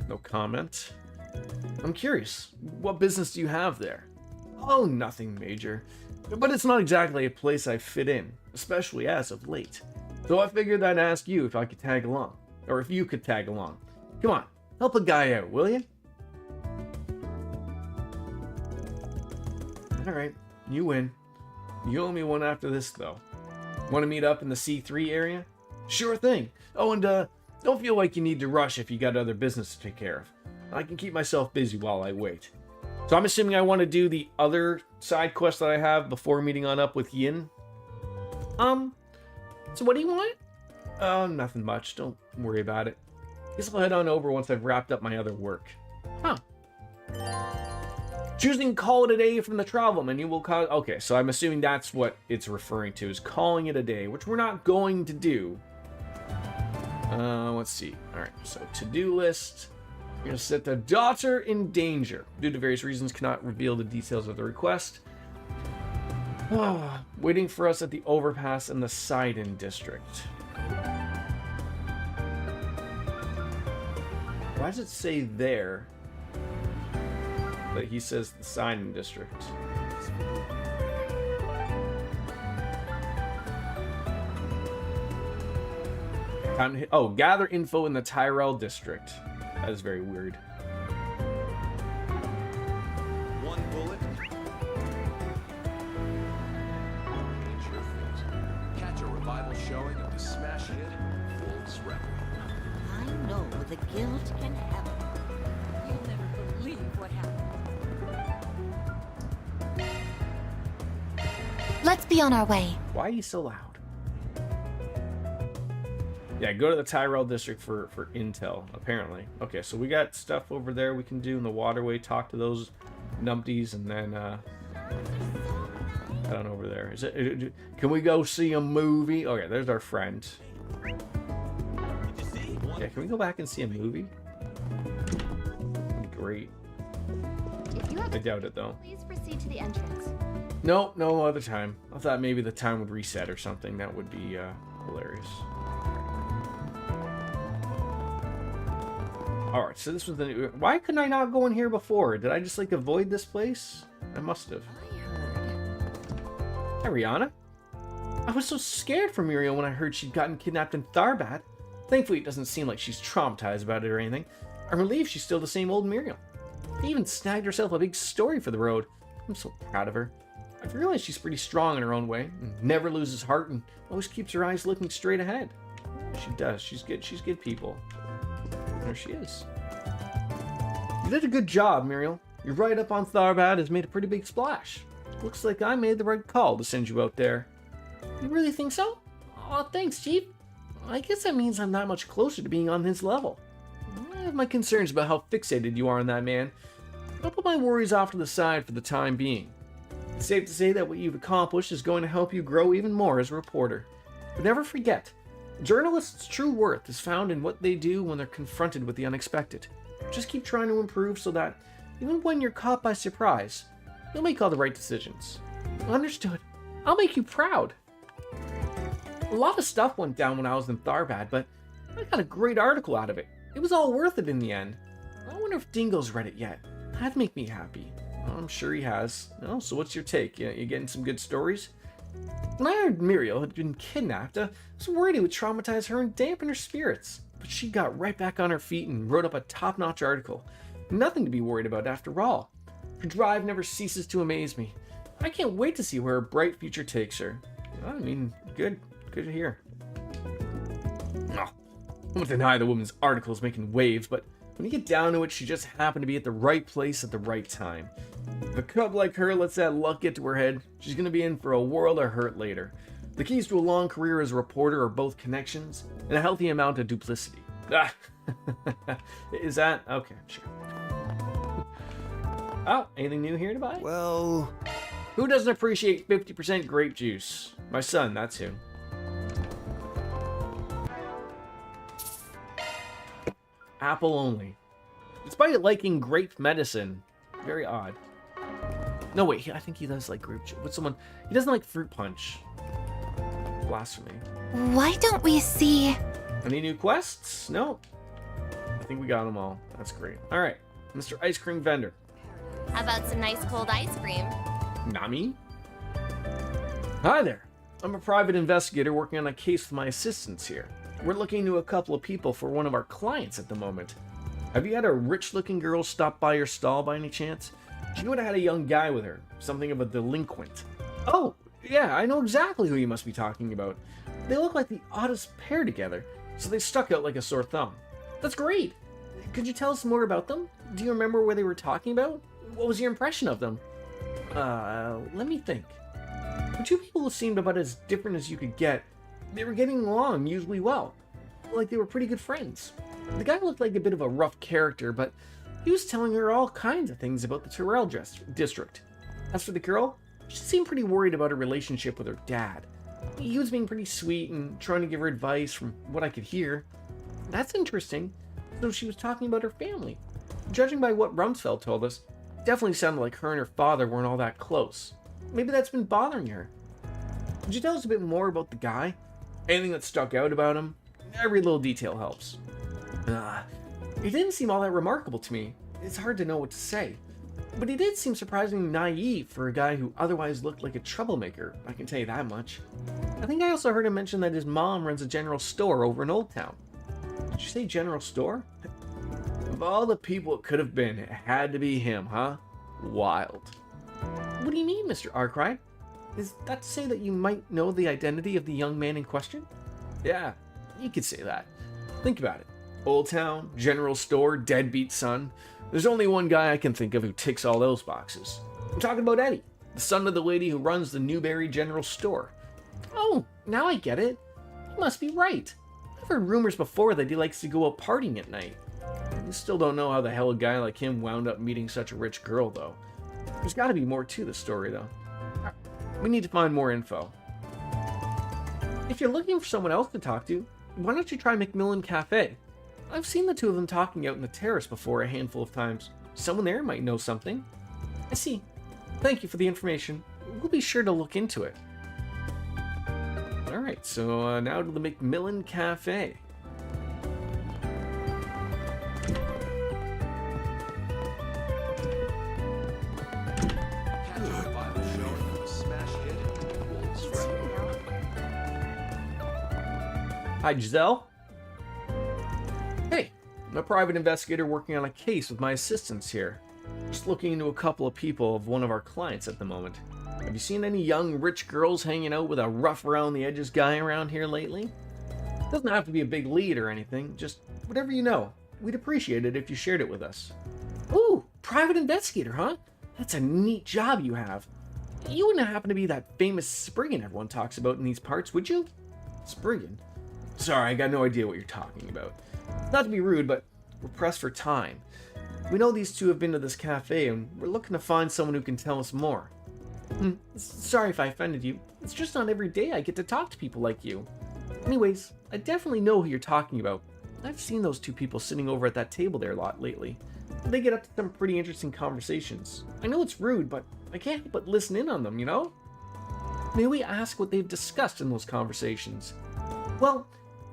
No comment. I'm curious, what business do you have there? Oh, nothing major. But it's not exactly a place I fit in, especially as of late. So I figured I'd ask you if I could tag along. Or if you could tag along. Come on, help a guy out, will you? Alright, you win. You owe me one after this, though. Want to meet up in the C3 area? Sure thing. Oh, and don't feel like you need to rush if you got other business to take care of. I can keep myself busy while I wait. So I'm assuming I want to do the other side quest that I have before meeting on up with Yin. So what do you want? Nothing much. Don't worry about it. Guess I'll head on over once I've wrapped up my other work. Huh. Choosing call it a day from the travel menu will cause... Okay, so I'm assuming that's what it's referring to, is calling it a day, which we're not going to do. Let's see. Alright, so to-do list. We're going to set the daughter in danger. Due to various reasons, cannot reveal the details of the request. Waiting for us at the overpass in the Sidon district. Why does it say there? But he says the Sidon district. Time to hit, oh, gather info in the Tyrell district. That is very weird. One bullet. Change your fate. Catch a revival showing of the smash hit Wolves Requiem. I know the guild can help. You'll never believe what happened. Let's be on our way. Why are you so loud? Yeah, go to the Tyrell district for intel, apparently. Okay, so we got stuff over there we can do in the waterway. Talk to those numpties, and then head on over there. Is it? Can we go see a movie? Okay, there's our friend. Yeah, can we go back and see a movie? That'd be great. If you have I doubt it, though. please proceed to the entrance. No, no other time. I thought maybe the time would reset or something. That would be hilarious. Alright, so this was the new... Why couldn't I not go in here before? Did I just, like, avoid this place? I must have. Hi, Rihanna. I was so scared for Muriel when I heard she'd gotten kidnapped in Tharbad. Thankfully, it doesn't seem like she's traumatized about it or anything. I'm relieved she's still the same old Muriel. She even snagged herself a big story for the road. I'm so proud of her. I've realized she's pretty strong in her own way, and never loses heart, and always keeps her eyes looking straight ahead. She does. She's good. She's good people. There she is. You did a good job, Muriel. Your ride up on Tharbad has made a pretty big splash. Looks like I made the right call to send you out there. You really think so? Aw, thanks, Chief. I guess that means I'm not much closer to being on his level. I have my concerns about how fixated you are on that man. I'll put my worries off to the side for the time being. It's safe to say that what you've accomplished is going to help you grow even more as a reporter. But never forget, journalists' true worth is found in what they do when they're confronted with the unexpected. Just keep trying to improve so that, even when you're caught by surprise, you'll make all the right decisions. Understood. I'll make you proud. A lot of stuff went down when I was in Tharbad, but I got a great article out of it. It was all worth it in the end. I wonder if Dingo's read it yet. That'd make me happy. I'm sure he has. Oh, so what's your take? You getting some good stories? When I heard Muriel had been kidnapped, I was worried it would traumatize her and dampen her spirits. But she got right back on her feet and wrote up a top-notch article. Nothing to be worried about after all. Her drive never ceases to amaze me. I can't wait to see where her bright future takes her. I mean, good to hear. No, I won't deny the woman's article is making waves, but when you get down to it, she just happened to be at the right place at the right time. If a cub like her lets that luck get to her head, she's going to be in for a world of hurt later. The keys to a long career as a reporter are both connections and a healthy amount of duplicity. Ah, is that? Okay, sure. Oh, anything new here to buy? Well, Who doesn't appreciate 50% grape juice? My son, that's who. Apple only. Despite liking grape medicine. Very odd. No, wait, I think he does like grape juice. But he doesn't like fruit punch. Blasphemy. Why don't we see... Any new quests? No. I think we got them all. That's great. All right, Mr. Ice Cream Vendor. How about some nice cold ice cream? Nami? Hi there. I'm a private investigator working on a case with my assistants here. We're looking into a couple of people for one of our clients at the moment. Have you had a rich-looking girl stop by your stall by any chance? She would have had a young guy with her, something of a delinquent. Oh, yeah, I know exactly who you must be talking about. They look like the oddest pair together, so they stuck out like a sore thumb. That's great. Could you tell us more about them? Do you remember what they were talking about? What was your impression of them? Let me think. The two people seemed about as different as you could get. They were getting along usually well. Like they were pretty good friends. The guy looked like a bit of a rough character, but he was telling her all kinds of things about the Terrell district. As for the girl, she seemed pretty worried about her relationship with her dad. He was being pretty sweet and trying to give her advice from what I could hear. That's interesting. So she was talking about her family. Judging by what Rumsfeld told us, it definitely sounded like her and her father weren't all that close. Maybe that's been bothering her. Could you tell us a bit more about the guy? Anything that stuck out about him? Every little detail helps. He didn't seem all that remarkable to me. It's hard to know what to say. But he did seem surprisingly naive for a guy who otherwise looked like a troublemaker, I can tell you that much. I think I also heard him mention that his mom runs a general store over in Old Town. Did you say general store? Of all the people it could have been, it had to be him, huh? Wild. What do you mean, Mr. Arkwright? Is that to say that you might know the identity of the young man in question? Yeah, you could say that. Think about it. Old Town, general store, deadbeat son. There's only one guy I can think of who ticks all those boxes. I'm talking about Eddie, the son of the lady who runs the Newberry General Store. Oh, now I get it. You must be right. I've heard rumors before that he likes to go out partying at night. I still don't know how the hell a guy like him wound up meeting such a rich girl, though. There's got to be more to the story, though. We need to find more info. If you're looking for someone else to talk to, why don't you try Macmillan Cafe? I've seen the two of them talking out in the terrace before a handful of times. Someone there might know something. I see. Thank you for the information. We'll be sure to look into it. Alright, so now to the Macmillan Cafe. Catch a revival showing of the smash hit, Wolves Red. Hi, Giselle. Hey, I'm a private investigator working on a case with my assistants here. Just looking into a couple of people of one of our clients at the moment. Have you seen any young rich girls hanging out with a rough around the edges guy around here lately? Doesn't have to be a big lead or anything, just whatever you know. We'd appreciate it if you shared it with us. Ooh, private investigator, huh? That's a neat job you have. You wouldn't happen to be that famous Spriggan everyone talks about in these parts, would you? Spriggan? Sorry, I got no idea what you're talking about. Not to be rude, but we're pressed for time. We know these two have been to this cafe, and we're looking to find someone who can tell us more. Sorry if I offended you. It's just not every day I get to talk to people like you. Anyways, I definitely know who you're talking about. I've seen those two people sitting over at that table there a lot lately. They get up to some pretty interesting conversations. I know it's rude, but I can't help but listen in on them, you know? May we ask what they've discussed in those conversations? Well,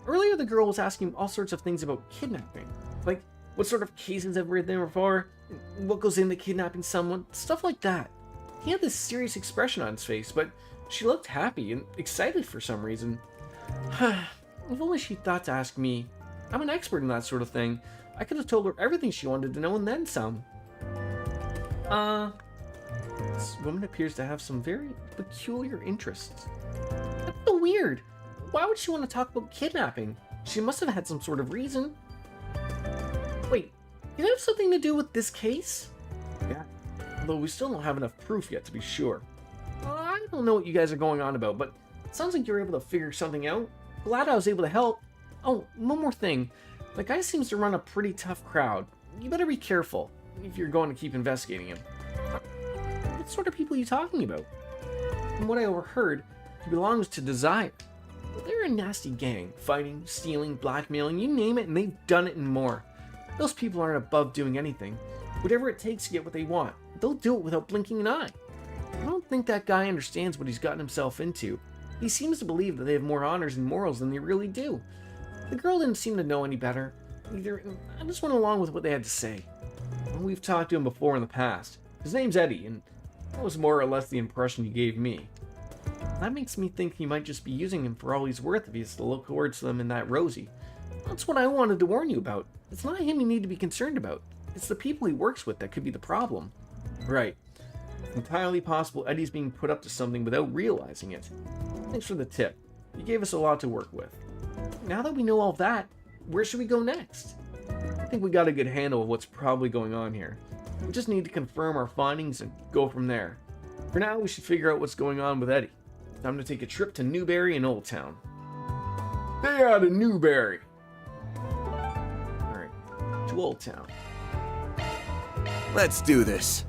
earlier the girl was asking all sorts of things about kidnapping. Like, what sort of cases have we there before? What goes into kidnapping someone? Stuff like that. He had this serious expression on his face, but she looked happy and excited for some reason. If only she thought to ask me. I'm an expert in that sort of thing. I could have told her everything she wanted to know and then some. This woman appears to have some very peculiar interests. That's so weird. Why would she want to talk about kidnapping? She must have had some sort of reason. Wait, did it have something to do with this case? Yeah, Although we still don't have enough proof yet to be sure. I don't know what you guys are going on about, but it sounds like you're able to figure something out. Glad I was able to help. Oh, one more thing. The guy seems to run a pretty tough crowd. You better be careful if you're going to keep investigating him. What sort of people are you talking about? From what I overheard, he belongs to Desire. They're a nasty gang, fighting, stealing, blackmailing, you name it, and they've done it and more. Those people aren't above doing anything. Whatever it takes to get what they want, they'll do it without blinking an eye. I don't think that guy understands what he's gotten himself into. He seems to believe that they have more honors and morals than they really do. The girl didn't seem to know any better either. I just went along with what they had to say. We've talked to him before in the past. His name's Eddie, and that was more or less the impression he gave me. That makes me think he might just be using him for all he's worth if he's to look towards them in that Rosie. That's what I wanted to warn you about. It's not him you need to be concerned about. It's the people he works with that could be the problem. Right. It's entirely possible Eddie's being put up to something without realizing it. Thanks for the tip. You gave us a lot to work with. Now that we know all that, where should we go next? I think we got a good handle of what's probably going on here. We just need to confirm our findings and go from there. For now, we should figure out what's going on with Eddie. Time to take a trip to Newberry and Old Town. Hey, out of Newberry! Alright, to Old Town. Let's do this.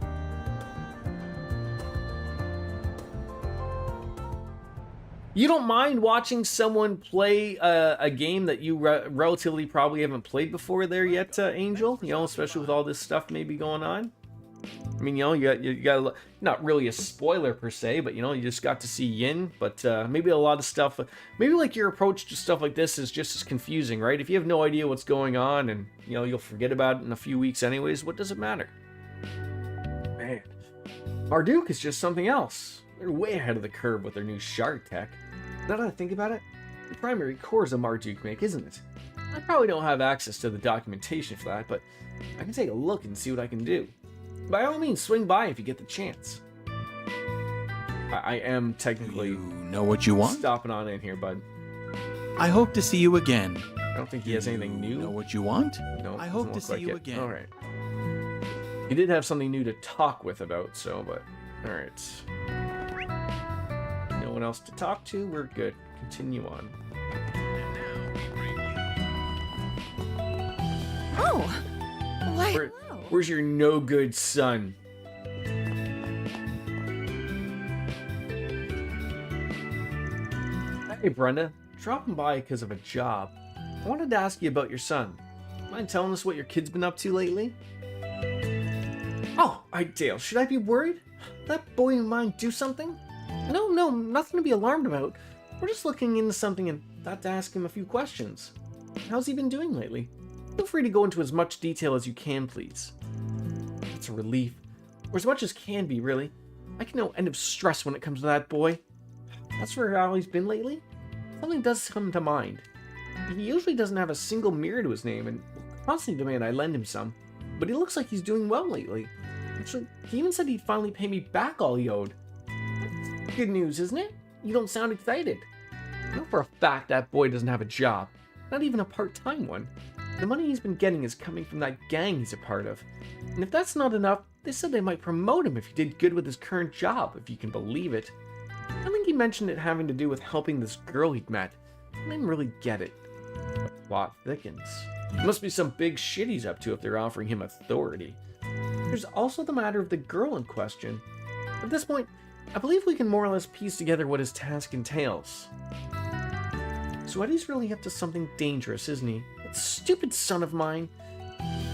You don't mind watching someone play a game that you relatively probably haven't played before there yet, Angel? You know, especially with all this stuff maybe going on? I mean, you know, you got not really a spoiler per se, but you know, you just got to see Yin. But maybe a lot of stuff, maybe like your approach to stuff like this is just as confusing, right? If you have no idea what's going on and you know you'll forget about it in a few weeks anyways, what does it matter? Man, Marduk is just something else. They're way ahead of the curve with their new shard tech. Now that I think about it, the primary core is a Marduk make, isn't it? I probably don't have access to the documentation for that, but I can take a look and see what I can do. By all means, swing by if you get the chance. I am technically You know what you want? stopping on in here, bud. I hope to see you again. I don't think he has anything new. Know what you want? No, I hope doesn't to look see like you it. again. All right. He did have something new to talk with about, so, but all right. No one else to talk to. We're good. Continue on. Oh, why, Where, hello. where's your no good son? Hey, Brenda. Dropping by because of a job. I wanted to ask you about your son. Mind telling us what your kid's been up to lately? Oh, Dale, should I be worried? That boy of mine do something? No, nothing to be alarmed about. We're just looking into something and thought to ask him a few questions. How's he been doing lately? Feel free to go into as much detail as you can, please. That's a relief. Or as much as can be, really. I get no end of stress when it comes to that boy. That's where how he's been lately? Something does come to mind. He usually doesn't have a single mirror to his name and constantly demand I lend him some. But he looks like he's doing well lately. Actually, he even said he'd finally pay me back all he owed. That's good news, isn't it? You don't sound excited. I know for a fact that boy doesn't have a job. Not even a part-time one. The money he's been getting is coming from that gang he's a part of. And if that's not enough, they said they might promote him if he did good with his current job, if you can believe it. I think he mentioned it having to do with helping this girl he'd met. I didn't really get it. The plot thickens. It must be some big shit he's up to if they're offering him authority. There's also the matter of the girl in question. At this point, I believe we can more or less piece together what his task entails. So Eddie's really up to something dangerous, isn't he? That stupid son of mine.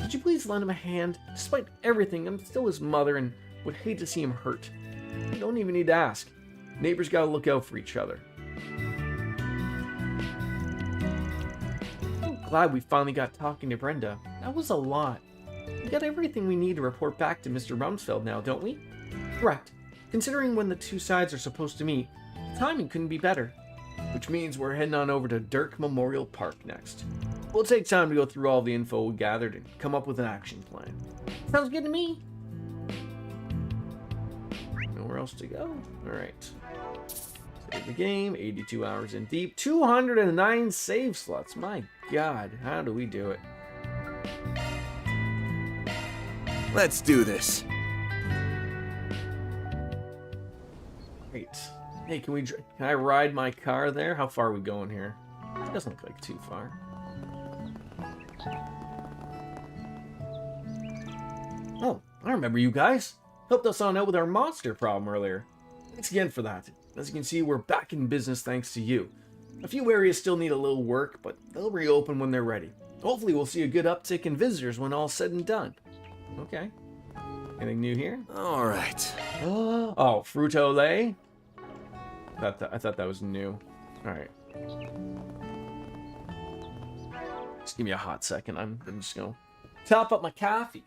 Could you please lend him a hand? Despite everything, I'm still his mother and would hate to see him hurt. You don't even need to ask. Neighbors gotta look out for each other. I'm glad we finally got talking to Brenda. That was a lot. We got everything we need to report back to Mr. Rumsfeld now, don't we? Correct. Considering when the two sides are supposed to meet, the timing couldn't be better. Which means we're heading on over to Dirk Memorial Park next. We'll take time to go through all the info we gathered and come up with an action plan. Sounds good to me. Nowhere else to go? Alright. Save the game, 82 hours in deep, 209 save slots. My god, how do we do it? Let's do this. Great. Hey, can I ride my car there? How far are we going here? It doesn't look like too far. Oh, I remember you guys. Helped us on out with our monster problem earlier. Thanks again for that. As you can see, we're back in business thanks to you. A few areas still need a little work, but they'll reopen when they're ready. Hopefully we'll see a good uptick in visitors when all's said and done. Okay. Anything new here? All right. Oh, Fruit-o-lay? I thought that was new. Alright. Just give me a hot second. I'm just gonna top up my coffee.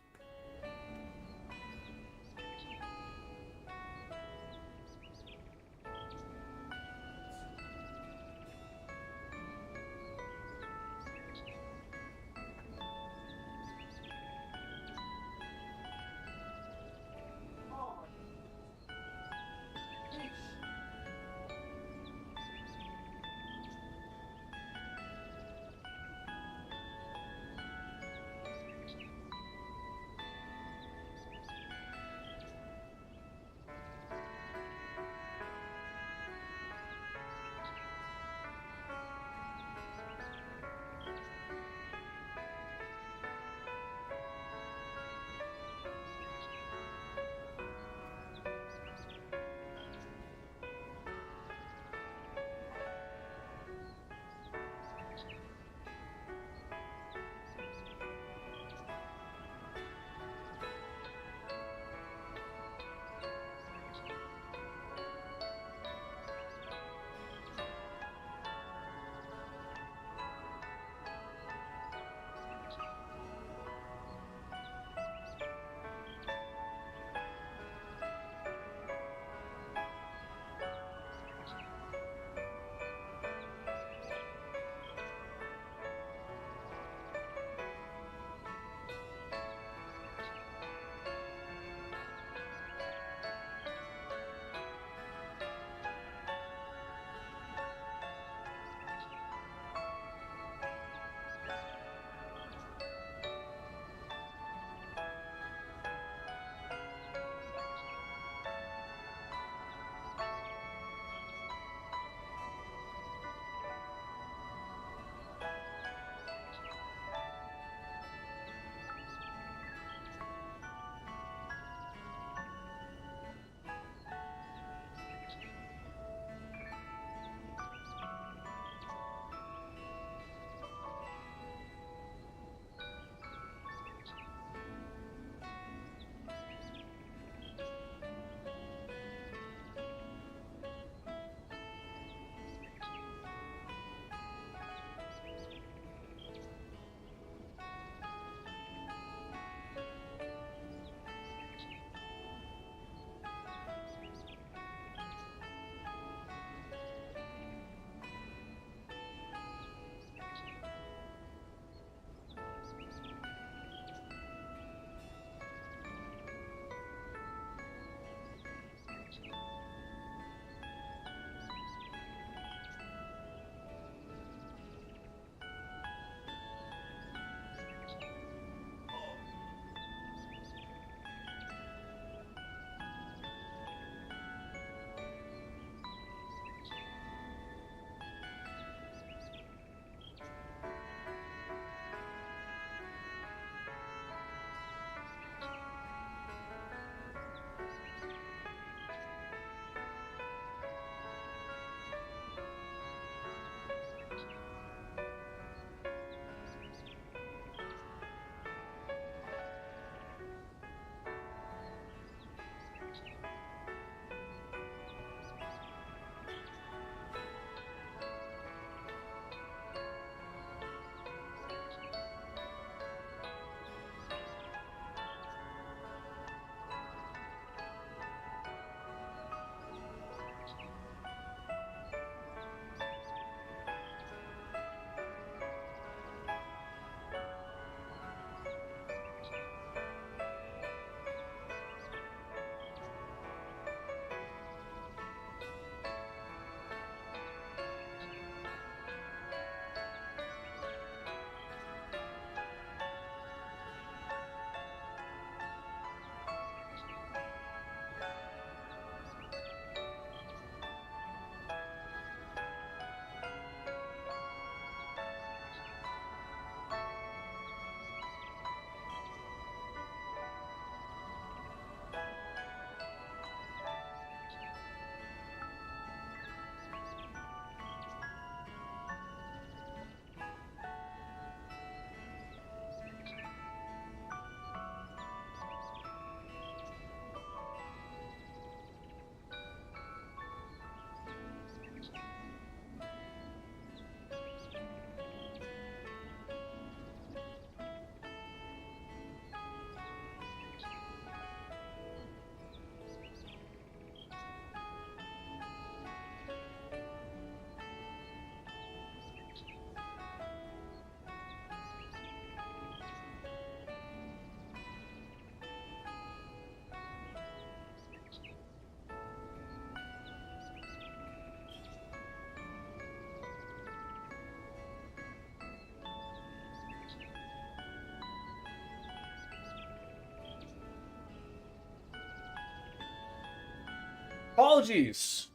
Apologies.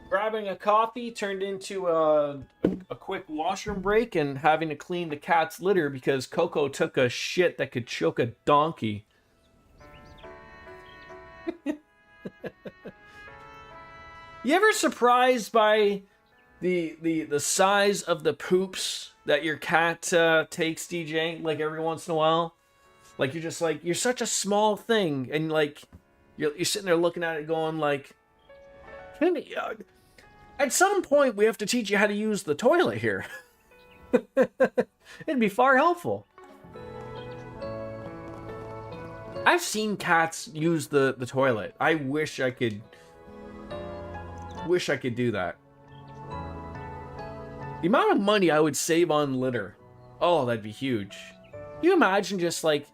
Grabbing a coffee turned into a quick washroom break and having to clean the cat's litter because Coco took a shit that could choke a donkey. You ever surprised by the size of the poops that your cat takes, DJ? Like every once in a while, like you're just like, you're such a small thing, and like you're sitting there looking at it, going like, at some point we have to teach you how to use the toilet here. It'd be far helpful. I've seen cats use the toilet. I wish I could do that. The amount of money I would save on litter. Oh, that'd be huge. Can you imagine just like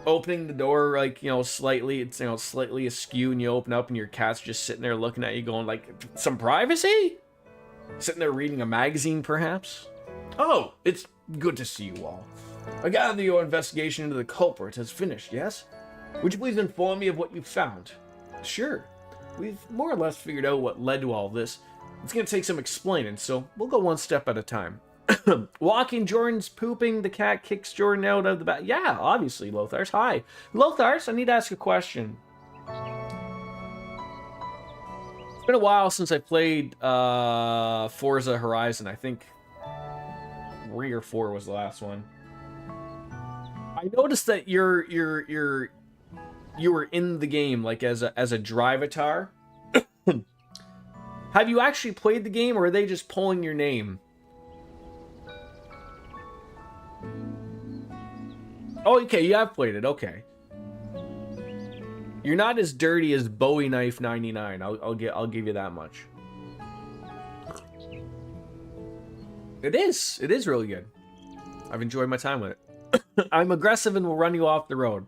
opening the door, like, slightly, it's, slightly askew, and you open up and your cat's just sitting there looking at you going like, some privacy? Sitting there reading a magazine, perhaps? Oh, it's good to see you all. I gather your investigation into the culprit has finished, yes? Would you please inform me of what you found? Sure. We've more or less figured out what led to all this. It's going to take some explaining, so we'll go one step at a time. Walking, Jordan's pooping, the cat kicks Jordan out of the back. Yeah, obviously, Lothars. Hi. Lothars, I need to ask a question. It's been a while since I played Forza Horizon. I think 3 or 4 was the last one. I noticed that you were in the game like as a drivatar. Have you actually played the game, or are they just pulling your name? Oh, okay, you have played it. Okay. You're not as dirty as Bowie Knife 99. I'll give you that much. It is really good. I've enjoyed my time with it. I'm aggressive and will run you off the road.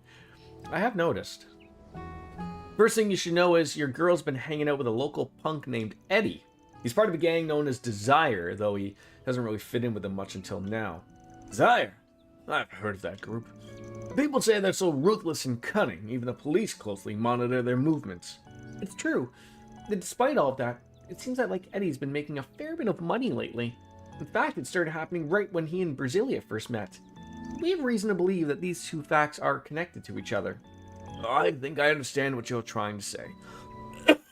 I have noticed. First thing you should know is your girl's been hanging out with a local punk named Eddie. He's part of a gang known as Desire, though he hasn't really fit in with them much until now. Desire? I've heard of that group. People say they're so ruthless and cunning, even the police closely monitor their movements. It's true. Despite all of that, it seems that Eddie's been making a fair bit of money lately. In fact, it started happening right when he and Brasilia first met. We have reason to believe that these two facts are connected to each other. I think I understand what you're trying to say.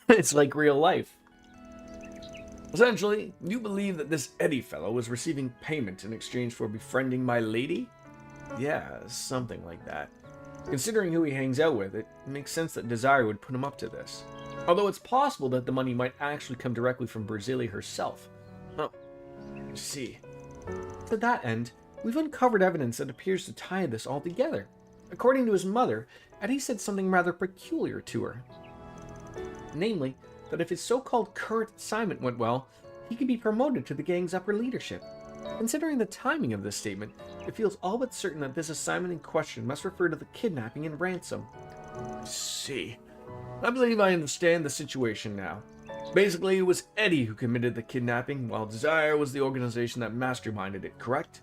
It's like real life. Essentially, you believe that this Eddie fellow was receiving payment in exchange for befriending my lady? Yeah, something like that. Considering who he hangs out with, it makes sense that Desire would put him up to this. Although it's possible that the money might actually come directly from Brasilia herself. Oh, I see. To that end, we've uncovered evidence that appears to tie this all together. According to his mother, Eddie said something rather peculiar to her. Namely, that if his so-called current assignment went well, he could be promoted to the gang's upper leadership. Considering the timing of this statement, it feels all but certain that this assignment in question must refer to the kidnapping and ransom. I see. I believe I understand the situation now. Basically, it was Eddie who committed the kidnapping, while Desire was the organization that masterminded it, correct?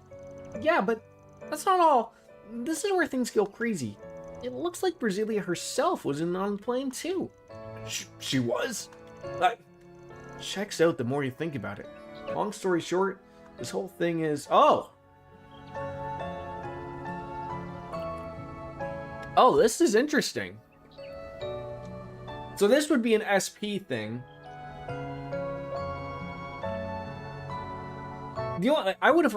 Yeah, but that's not all. This is where things go crazy. It looks like Brasilia herself was in on the plane too. She was? Checks out the more you think about it. Long story short, this whole thing is... Oh, this is interesting. So this would be an SP thing. You know, I would have...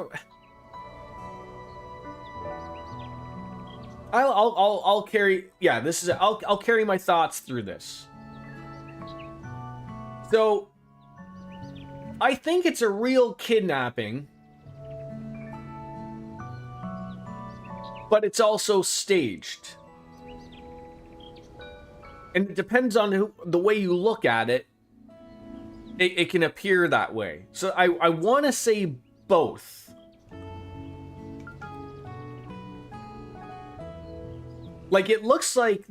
I'll carry... Yeah, this is... I'll carry my thoughts through this. So, I think it's a real kidnapping, but it's also staged. And it depends on the way you look at it, it can appear that way. So I want to say both. Like, it looks like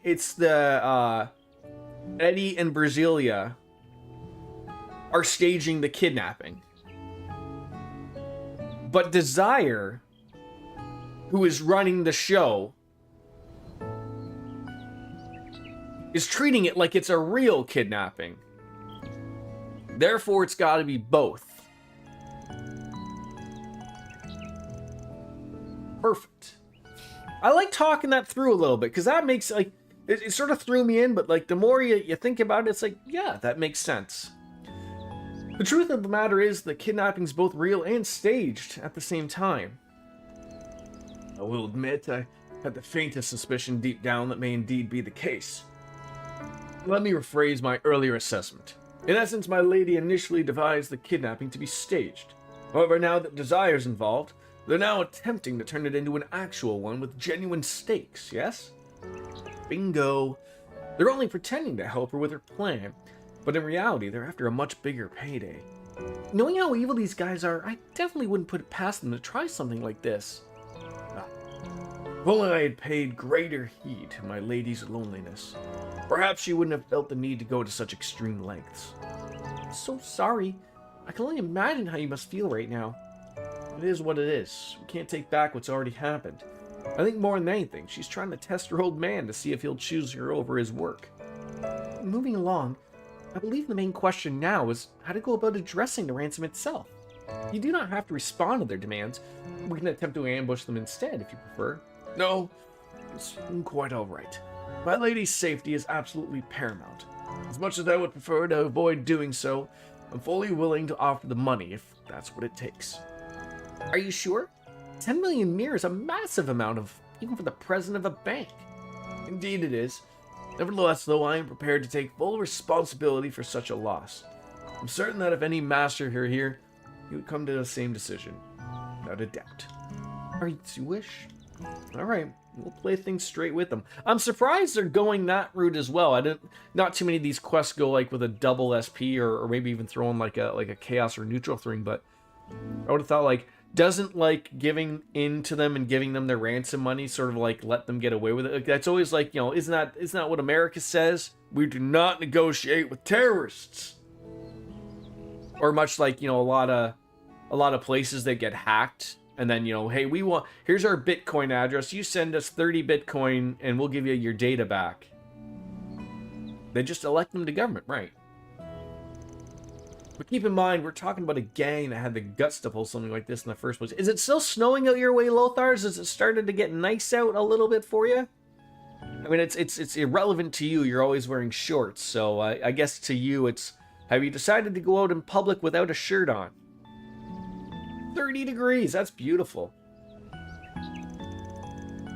it's the Eddie and Brasilia are staging the kidnapping. But Desire, who is running the show, is treating it like it's a real kidnapping. Therefore, it's got to be both. Perfect. I like talking that through a little bit, because that makes, like, it sort of threw me in, but, like, the more you think about it, it's like, yeah, that makes sense. The truth of the matter is that kidnapping's both real and staged at the same time. I will admit, I had the faintest suspicion deep down that may indeed be the case. Let me rephrase my earlier assessment. In essence, my lady initially devised the kidnapping to be staged. However, now that Desire's involved, they're now attempting to turn it into an actual one with genuine stakes, yes? Bingo. They're only pretending to help her with her plan, but in reality, they're after a much bigger payday. Knowing how evil these guys are, I definitely wouldn't put it past them to try something like this. If only I had paid greater heed to my lady's loneliness. Perhaps she wouldn't have felt the need to go to such extreme lengths. I'm so sorry. I can only imagine how you must feel right now. It is what it is. We can't take back what's already happened. I think more than anything, she's trying to test her old man to see if he'll choose her over his work. Moving along, I believe the main question now is how to go about addressing the ransom itself. You do not have to respond to their demands. We can attempt to ambush them instead, if you prefer. No, it's quite alright. My lady's safety is absolutely paramount. As much as I would prefer to avoid doing so, I'm fully willing to offer the money if that's what it takes. Are you sure? 10 million mir is a massive amount of, even for the president of a bank. Indeed it is. Nevertheless, though, I am prepared to take full responsibility for such a loss. I'm certain that if any master here, he would come to the same decision. Without a doubt. Are you to wish? Alright, we'll play things straight with them. I'm surprised they're going that route as well. Not too many of these quests go like with a double SP or maybe even throwing like a chaos or neutral thing, but I would have thought like, doesn't like giving in to them and giving them their ransom money sort of like let them get away with it? Like, that's always like, you know, isn't that what America says? We do not negotiate with terrorists. Or much like, you know, a lot of places that get hacked. And then, you know, hey, here's our Bitcoin address. You send us 30 Bitcoin and we'll give you your data back. They just elect them to government, right? But keep in mind, we're talking about a gang that had the guts to pull something like this in the first place. Is it still snowing out your way, Lothars? Has it started to get nice out a little bit for you? I mean, it's irrelevant to you. You're always wearing shorts. So I guess to you, have you decided to go out in public without a shirt on? 30 degrees, that's beautiful.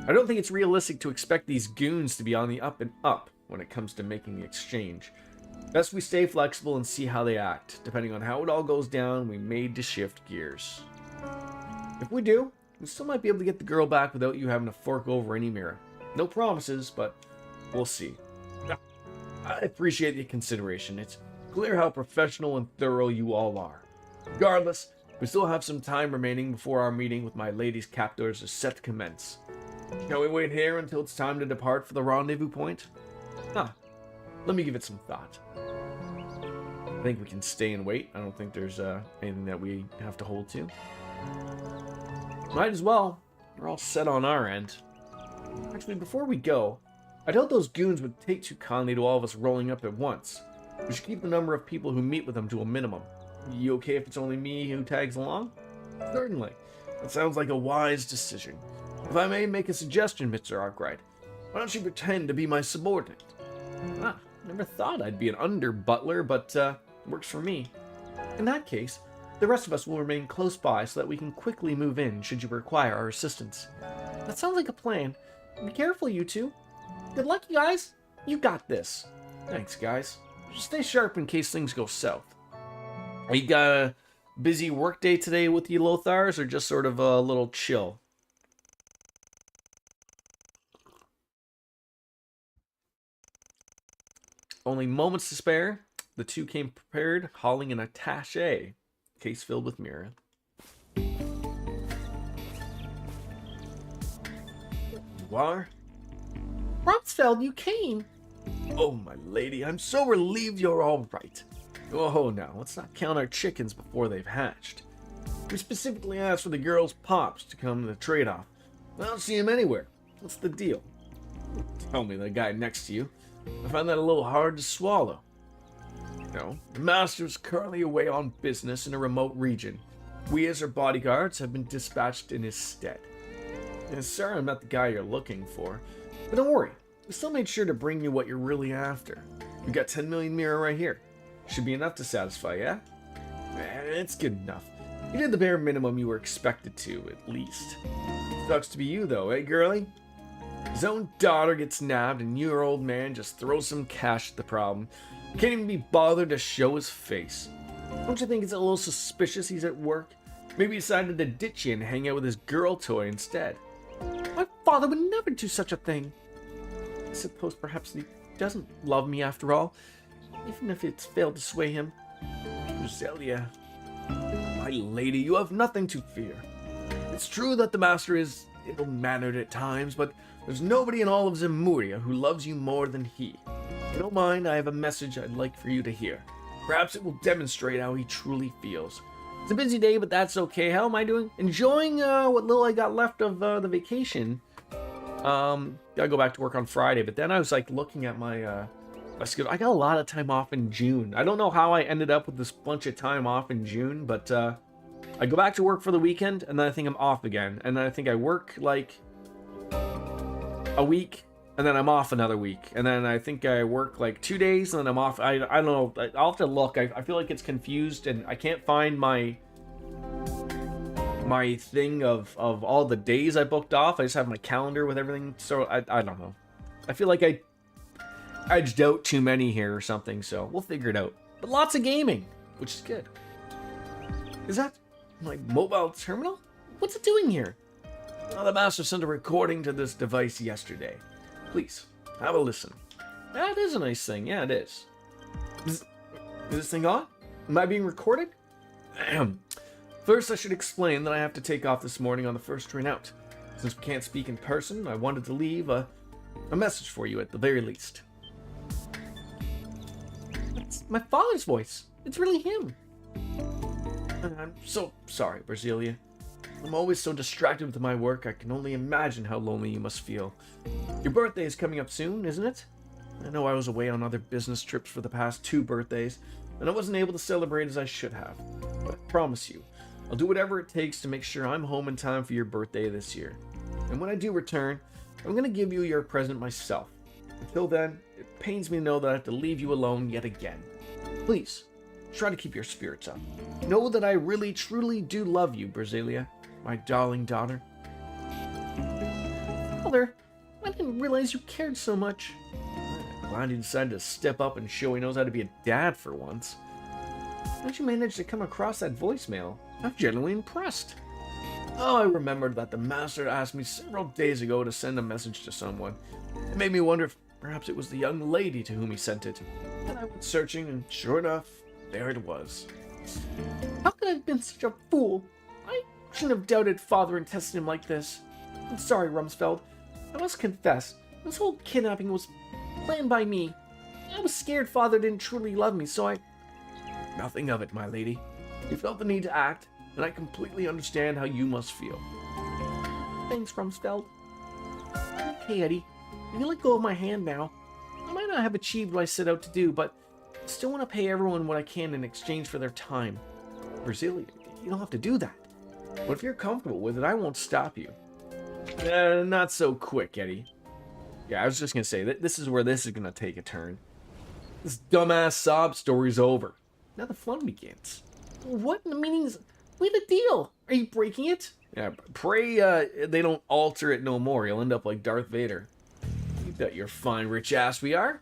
I don't think it's realistic to expect these goons to be on the up and up when it comes to making the exchange. Best we stay flexible and see how they act. Depending on how it all goes down, we may to shift gears. If we do, we still might be able to get the girl back without you having to fork over any mirror. No promises, but we'll see. I appreciate the consideration. It's clear how professional and thorough you all are. Regardless, we still have some time remaining before our meeting with my lady's captors is set to commence. Shall we wait here until it's time to depart for the rendezvous point? Let me give it some thought. I think we can stay and wait. I don't think there's anything that we have to hold to. Might as well. We're all set on our end. Actually, before we go, I doubt those goons would take too kindly to all of us rolling up at once. We should keep the number of people who meet with them to a minimum. You okay if it's only me who tags along? Certainly. That sounds like a wise decision. If I may make a suggestion, Mr. Arkwright, why don't you pretend to be my subordinate? Never thought I'd be an under-butler, but works for me. In that case, the rest of us will remain close by so that we can quickly move in should you require our assistance. That sounds like a plan. Be careful, you two. Good luck, you guys. You got this. Thanks, guys. Just stay sharp in case things go south. You got a busy work day today with you Lothars, or just sort of a little chill? Only moments to spare. The two came prepared, hauling an attaché, case filled with mirror. You are? Rumsfeld, you came! Oh, my lady, I'm so relieved you're all right. Oh, now, let's not count our chickens before they've hatched. We specifically asked for the girl's pops to come to the trade-off. I don't see him anywhere. What's the deal? Tell me, the guy next to you. I find that a little hard to swallow. The master is currently away on business in a remote region. We as her bodyguards have been dispatched in his stead. And sir, I'm not the guy you're looking for. But don't worry, we still made sure to bring you what you're really after. We got 10 million mirror right here. Should be enough to satisfy, yeah? It's good enough. You did the bare minimum you were expected to, at least. Sucks to be you though, eh, girlie? His own daughter gets nabbed and your old man just throws some cash at the problem. Can't even be bothered to show his face. Don't you think it's a little suspicious he's at work? Maybe he decided to ditch you and hang out with his girl toy instead. My father would never do such a thing. I suppose perhaps he doesn't love me after all, even if it's failed to sway him. Roselia, my lady, you have nothing to fear. It's true that the master is ill-mannered at times, but there's nobody in all of Zemuria who loves you more than he. If you don't mind, I have a message I'd like for you to hear. Perhaps it will demonstrate how he truly feels. It's a busy day, but that's okay. How am I doing? Enjoying what little I got left of the vacation. Gotta go back to work on Friday, but then I was like looking at my schedule. I got a lot of time off in June. I don't know how I ended up with this bunch of time off in June, but I go back to work for the weekend, and then I think I'm off again. And then I think I work like a week, and then I'm off another week. And then I think I work like 2 days, and then I'm off. I don't know. I'll have to look. I feel like it's confused, and I can't find my thing of all the days I booked off. I just have my calendar with everything. So I don't know. I feel like I edged out too many here or something, so we'll figure it out. But lots of gaming, which is good. Is that my mobile terminal? What's it doing here? Well, the master sent a recording to this device yesterday. Please, have a listen. That is a nice thing. Yeah, it is. Is this thing on? Am I being recorded? Ahem. First, I should explain that I have to take off this morning on the first train out. Since we can't speak in person, I wanted to leave a message for you at the very least. It's my father's voice. It's really him. I'm so sorry, Brasilia. I'm always so distracted with my work, I can only imagine how lonely you must feel. Your birthday is coming up soon, isn't it? I know I was away on other business trips for the past 2 birthdays, and I wasn't able to celebrate as I should have. But I promise you, I'll do whatever it takes to make sure I'm home in time for your birthday this year. And when I do return, I'm going to give you your present myself. Until then, it pains me to know that I have to leave you alone yet again. Please, try to keep your spirits up. Know that I really, truly do love you, Brasilia, my darling daughter. Father, I didn't realize you cared so much. Glad he decided to step up and show he knows how to be a dad for once. How'd you manage to come across that voicemail? I'm genuinely impressed. Oh, I remembered that the master asked me several days ago to send a message to someone. It made me wonder if perhaps it was the young lady to whom he sent it. And I went searching, and sure enough, there it was. How could I have been such a fool? I shouldn't have doubted Father and tested him like this. I'm sorry, Rumsfeld. I must confess, this whole kidnapping was planned by me. I was scared Father didn't truly love me, so I... Nothing of it, my lady. You felt the need to act, and I completely understand how you must feel. Thanks, Rumsfeld. Okay, Eddie. You can let go of my hand now. I might not have achieved what I set out to do, but I still want to pay everyone what I can in exchange for their time. Brasilia, you don't have to do that. But if you're comfortable with it, I won't stop you. Not so quick, Eddie. Yeah, I was just going to say, that this is where this is going to take a turn. This dumbass sob story's over. Now the fun begins. What in the meanings? Wait, a deal. Are you breaking it? Yeah, pray they don't alter it no more. You'll end up like Darth Vader. You bet your fine rich ass we are.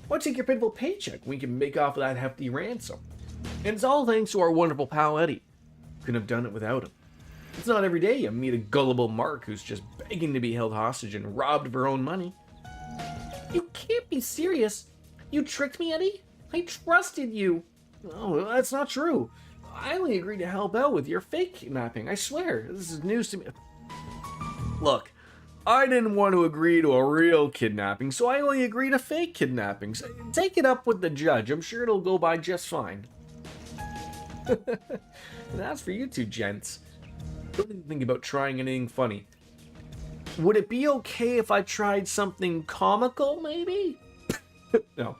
Why take your pitiful paycheck? We can make off with that hefty ransom. And it's all thanks to our wonderful pal Eddie. Couldn't have done it without him. It's not every day you meet a gullible mark who's just begging to be held hostage and robbed of her own money. You can't be serious. You tricked me, Eddie? I trusted you. Oh, that's not true. I only agreed to help out with your fake kidnapping. I swear, this is news to me. Look, I didn't want to agree to a real kidnapping, so I only agreed to fake kidnappings. Take it up with the judge. I'm sure it'll go by just fine. And as for you two gents, don't even think about trying anything funny. Would it be okay if I tried something comical, maybe? No.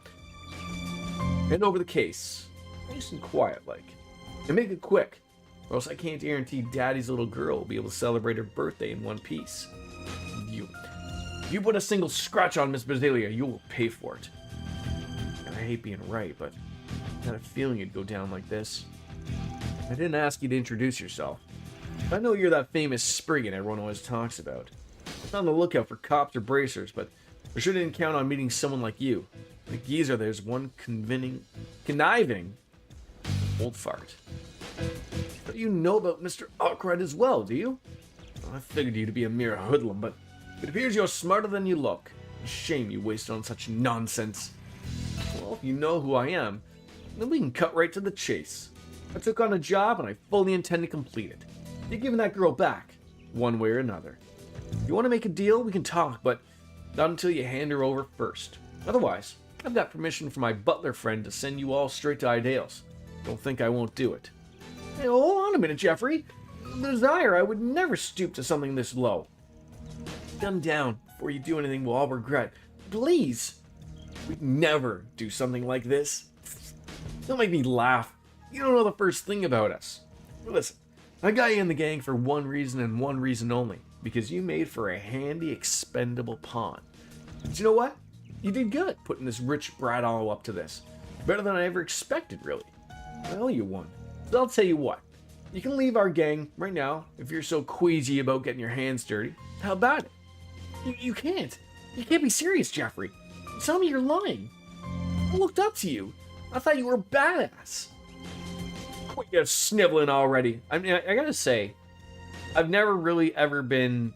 Hand over the case. Nice and quiet, like. And make it quick, or else I can't guarantee Daddy's little girl will be able to celebrate her birthday in one piece. If you put a single scratch on Miss Bedelia, you will pay for it. And I hate being right, but I had a feeling it'd go down like this. I didn't ask you to introduce yourself. I know you're that famous Spriggan everyone always talks about. I'm on the lookout for cops or bracers, but I sure didn't count on meeting someone like you. The geezer there's one conniving old fart. But you know about Mr. Arkwright as well, do you? Well, I figured you to be a mere hoodlum, but it appears you're smarter than you look. Shame you wasted on such nonsense. Well, if you know who I am, then we can cut right to the chase. I took on a job and I fully intend to complete it. You're giving that girl back, one way or another. If you want to make a deal, we can talk, but not until you hand her over first. Otherwise, I've got permission from my butler friend to send you all straight to Idale's. Don't think I won't do it. Hey, hold on a minute, Jeffrey. The desire, I would never stoop to something this low. Come down before you do anything we'll all regret. Please. We'd never do something like this. Don't make me laugh. You don't know the first thing about us. Listen, I got you in the gang for one reason and one reason only. Because you made for a handy, expendable pawn. But you know what? You did good putting this rich brat all up to this. Better than I ever expected, really. I owe you one. So I'll tell you what. You can leave our gang right now if you're so queasy about getting your hands dirty. How about it? You can't. You can't be serious, Jeffrey. Tell me you're lying. I looked up to you. I thought you were a badass. Quit your sniveling already. I mean, I gotta say, I've never really ever been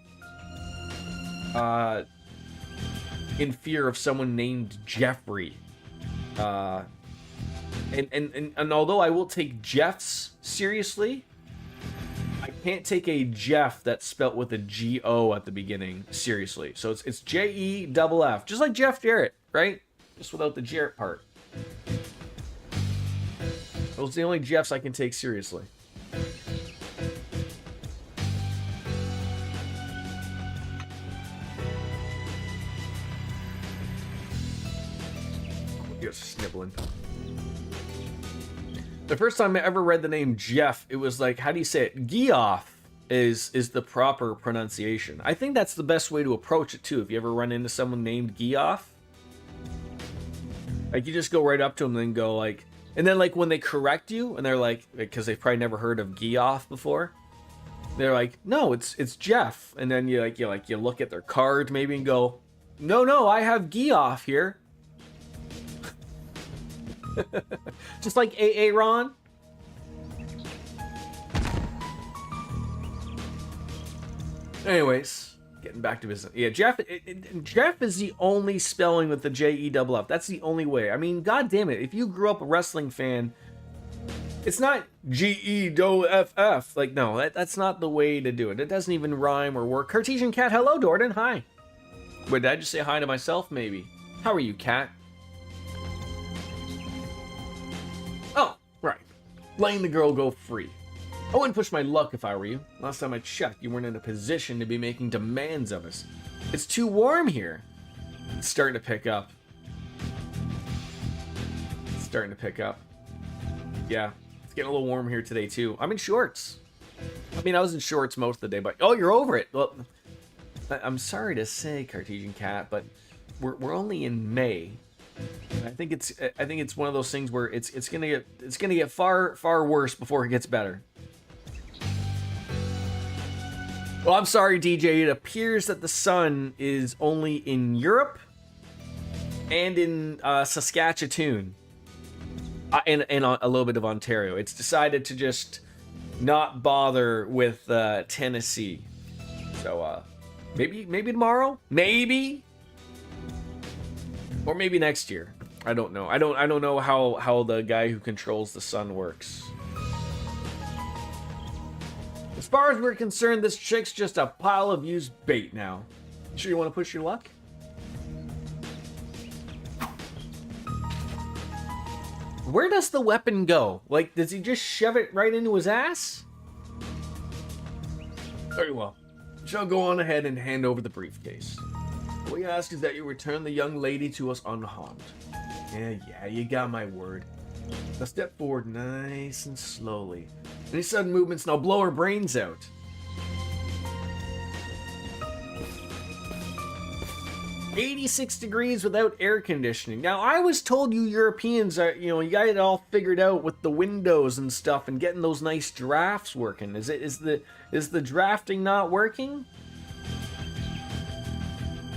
in fear of someone named Jeffrey. And although I will take Jeffs seriously, I can't take a Jeff that's spelt with a G-O at the beginning seriously. So it's J-E-F-F, just like Jeff Jarrett, right? Just without the Jarrett part. Those are the only Jeffs I can take seriously. You're sniveling. The first time I ever read the name Jeff, it was like, how do you say it? Geoff is the proper pronunciation. I think that's the best way to approach it too. If you ever run into someone named Geoff, like you just go right up to them and then go like, and then like when they correct you and they're like, because they've probably never heard of Geoff before, they're like, no, it's Jeff. And then you look at their card maybe and go, no, I have Geoff here. Just like Aaron. Anyways, getting back to business. Yeah, Jeff is the only spelling with the J-E-F-F. That's the only way. I mean, god damn it. If you grew up a wrestling fan, it's not G-E-D-O-F-F. Like, no, that's not the way to do it. It doesn't even rhyme or work. Cartesian Cat, hello, Jordan. Hi. Wait, did I just say hi to myself? Maybe. How are you, Cat? Oh, right. Letting the girl go free. I wouldn't push my luck if I were you. Last time I checked, you weren't in a position to be making demands of us. It's too warm here. It's starting to pick up. Yeah, it's getting a little warm here today, too. I'm in shorts. I mean, I was in shorts most of the day, but... Oh, you're over it. Well, I'm sorry to say, Cartesian Cat, but we're only in May. I think it's one of those things where it's gonna get far worse before it gets better. Well, I'm sorry, DJ. It appears that the sun is only in Europe and in Saskatchewan and a little bit of Ontario. It's decided to just not bother with Tennessee. So maybe tomorrow, maybe. Or maybe next year. I don't know. I don't know how the guy who controls the sun works. As far as we're concerned, this chick's just a pile of used bait now. Sure you want to push your luck? Where does the weapon go? Like, does he just shove it right into his ass? Very well. Shall go on ahead and hand over the briefcase. All we ask is that you return the young lady to us unharmed. Yeah, you got my word. Now step forward nice and slowly. Any sudden movements, and I'll blow her brains out. "86 degrees without air conditioning." Now, I was told you Europeans are, you got it all figured out with the windows and stuff and getting those nice drafts working. Is the drafting not working?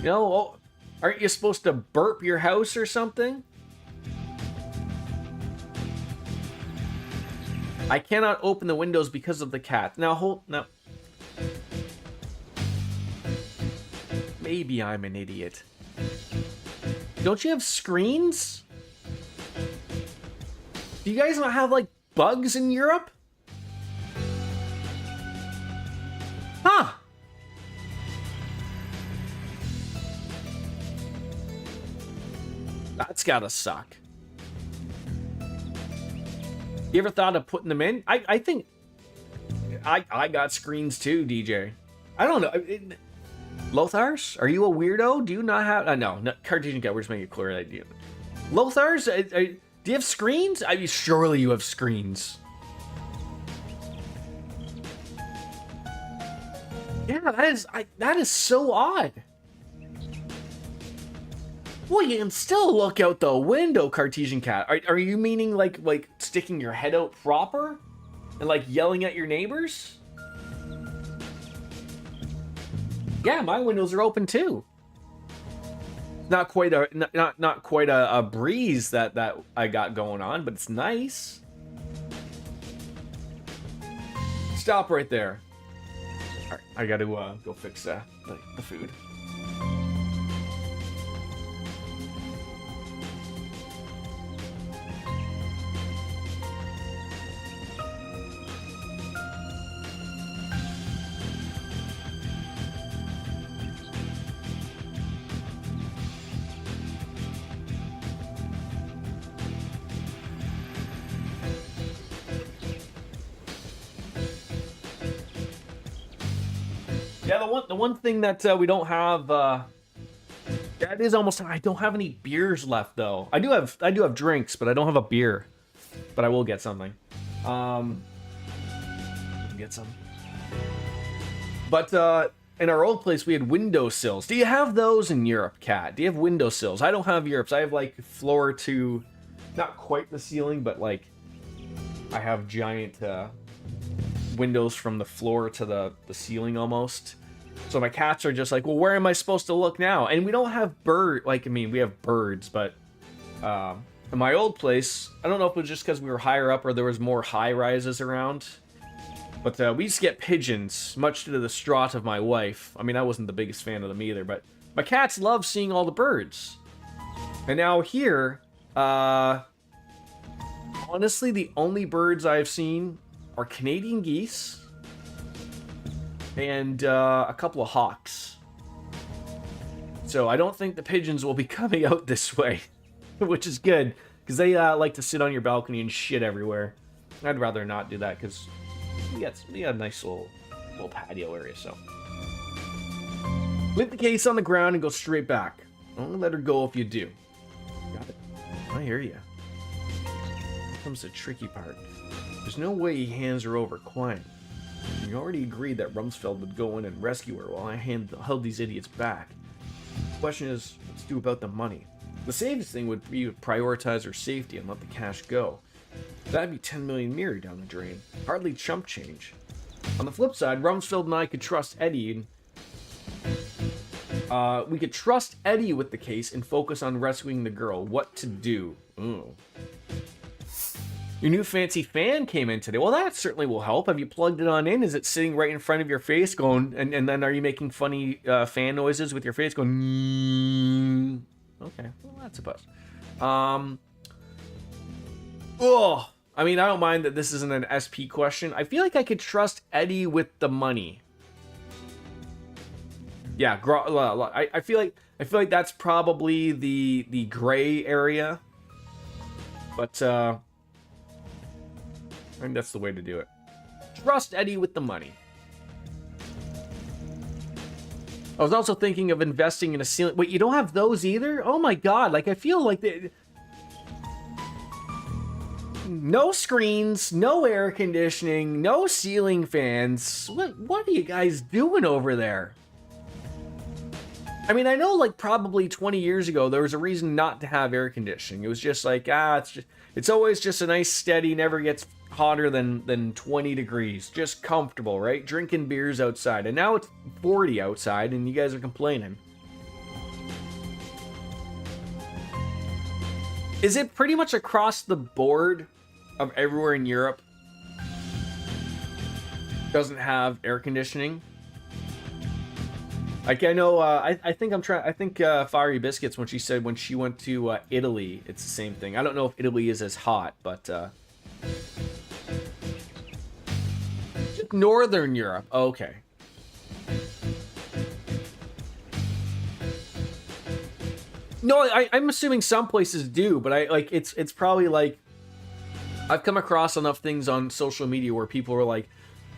Aren't you supposed to burp your house or something? I cannot open the windows because of the cat. Now. Maybe I'm an idiot. Don't you have screens? Do you guys not have, like, bugs in Europe? Huh. That's gotta suck. You ever thought of putting them in? I think I got screens too, DJ. I don't know. Lothars, are you a weirdo? Do you not have? No, Cartesian Cat. We're just making it clear that you. Lothars, do you have screens? I mean, surely you have screens. Yeah, that is so odd. Well, you can still look out the window, Cartesian Cat. Are you meaning like sticking your head out proper and like yelling at your neighbors? Yeah, my windows are open too. Not quite a breeze that I got going on, but it's nice. Stop right there. All right, I got to go fix the food. Yeah, the one thing that we don't have, that is almost. I don't have any beers left though. I do have drinks, but I don't have a beer. But I will get something. Get some. But in our old place, we had windowsills. Do you have those in Europe, Kat? Do you have windowsills? I don't have Europe's. I have like floor to, not quite the ceiling, but like I have giant windows from the floor to the ceiling almost. So my cats are just like, well, where am I supposed to look now? And we don't have we have birds, but in my old place, I don't know if it was just because we were higher up or there was more high rises around, but we used to get pigeons, much to the distraught of my wife. I mean, I wasn't the biggest fan of them either, but my cats love seeing all the birds. And now here, honestly, the only birds I've seen are Canadian geese and a couple of hawks. So I don't think the pigeons will be coming out this way, which is good, because they like to sit on your balcony and shit everywhere. I'd rather not do that, because we got a nice little patio area, so. Leave the case on the ground and go straight back. Don't let her go if you do. Got it. I hear you. Here comes the tricky part. There's no way he hands her over quiet. We already agreed that Rumsfeld would go in and rescue her while I held these idiots back. The question is, what to do about the money? The safest thing would be to prioritize her safety and let the cash go. That'd be 10 million mirror down the drain. Hardly chump change. On the flip side, Rumsfeld and I could trust Eddie. We could trust Eddie with the case and focus on rescuing the girl. What to do? Ooh. Your new fancy fan came in today. Well, that certainly will help. Have you plugged it on in? Is it sitting right in front of your face going, and then are you making funny fan noises with your face going, Okay, well, that's a bust. Oh, I mean, I don't mind that this isn't an SP question. I feel like I could trust Eddie with the money. Yeah, I feel like that's probably the gray area. But I think that's the way to do it. Trust Eddie with the money. I was also thinking of investing in a ceiling. Wait, you don't have those either? Oh my god, like I feel like no screens, no air conditioning, no ceiling fans. What are you guys doing over there? I mean, I know like probably 20 years ago there was a reason not to have air conditioning. It was just like, it's always just a nice steady, never gets hotter than 20 degrees. Just comfortable, right? Drinking beers outside. And now it's 40 outside and you guys are complaining. Is it pretty much across the board of everywhere in Europe doesn't have air conditioning? Like I know, I think Fiery Biscuits when she said when she went to Italy, it's the same thing. I don't know if Italy is as hot, but Northern Europe. Okay. No, I'm assuming some places do, but it's probably like I've come across enough things on social media where people were like,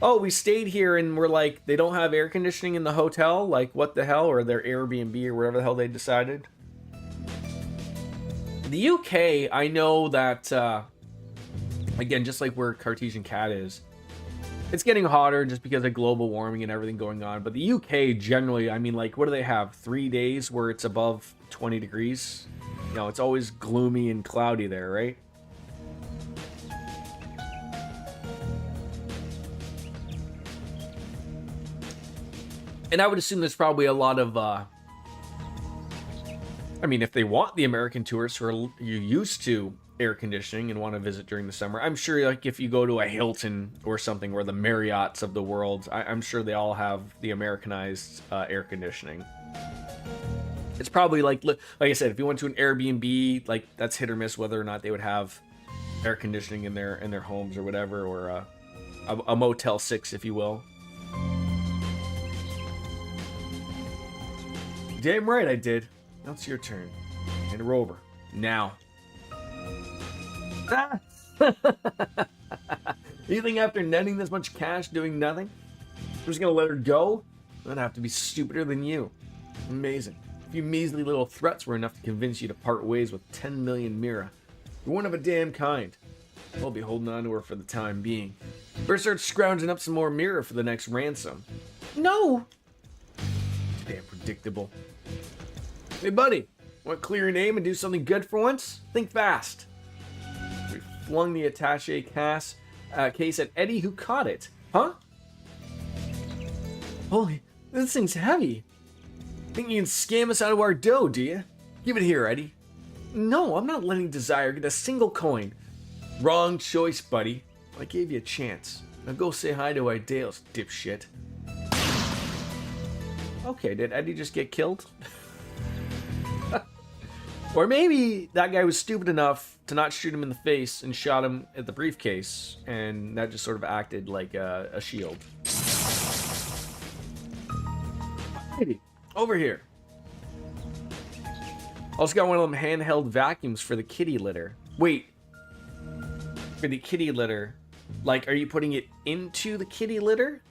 oh, we stayed here and we're like, they don't have air conditioning in the hotel. Like, what the hell? Or their Airbnb or whatever the hell they decided. The UK, I know that, again, just like where Cartesian Cat is, it's getting hotter just because of global warming and everything going on. But the UK generally, I mean, like, what do they have? 3 days where it's above 20 degrees? You know, it's always gloomy and cloudy there, right? And I would assume there's probably a lot of, I mean, if they want the American tourists who are used to air conditioning and want to visit during the summer, I'm sure like if you go to a Hilton or something or the Marriotts of the world, I'm sure they all have the Americanized air conditioning. It's probably like I said, if you went to an Airbnb, like that's hit or miss whether or not they would have air conditioning in their homes or whatever, or a Motel 6, if you will. Damn right I did. Now it's your turn. Hand her over. Now. You think after netting this much cash doing nothing, I'm just gonna let her go? I'd have to be stupider than you. Amazing. A few measly little threats were enough to convince you to part ways with 10 million Mira. You're one of a damn kind. I'll be holding on to her for the time being. Better start scrounging up some more Mira for the next ransom. No! Damn predictable. Hey buddy, want to clear your name and do something good for once? Think fast. We flung the attaché case at Eddie, who caught it. Huh? Holy, this thing's heavy. Think you can scam us out of our dough, do you? Give it here, Eddie. No, I'm not letting Desire get a single coin. Wrong choice, buddy. I gave you a chance. Now go say hi to Idales, dipshit. Okay, did Eddie just get killed? Or maybe that guy was stupid enough to not shoot him in the face and shot him at the briefcase, and that just sort of acted like a shield. Eddie, over here. Also got one of them handheld vacuums for the kitty litter. Wait. For the kitty litter. Like, are you putting it into the kitty litter?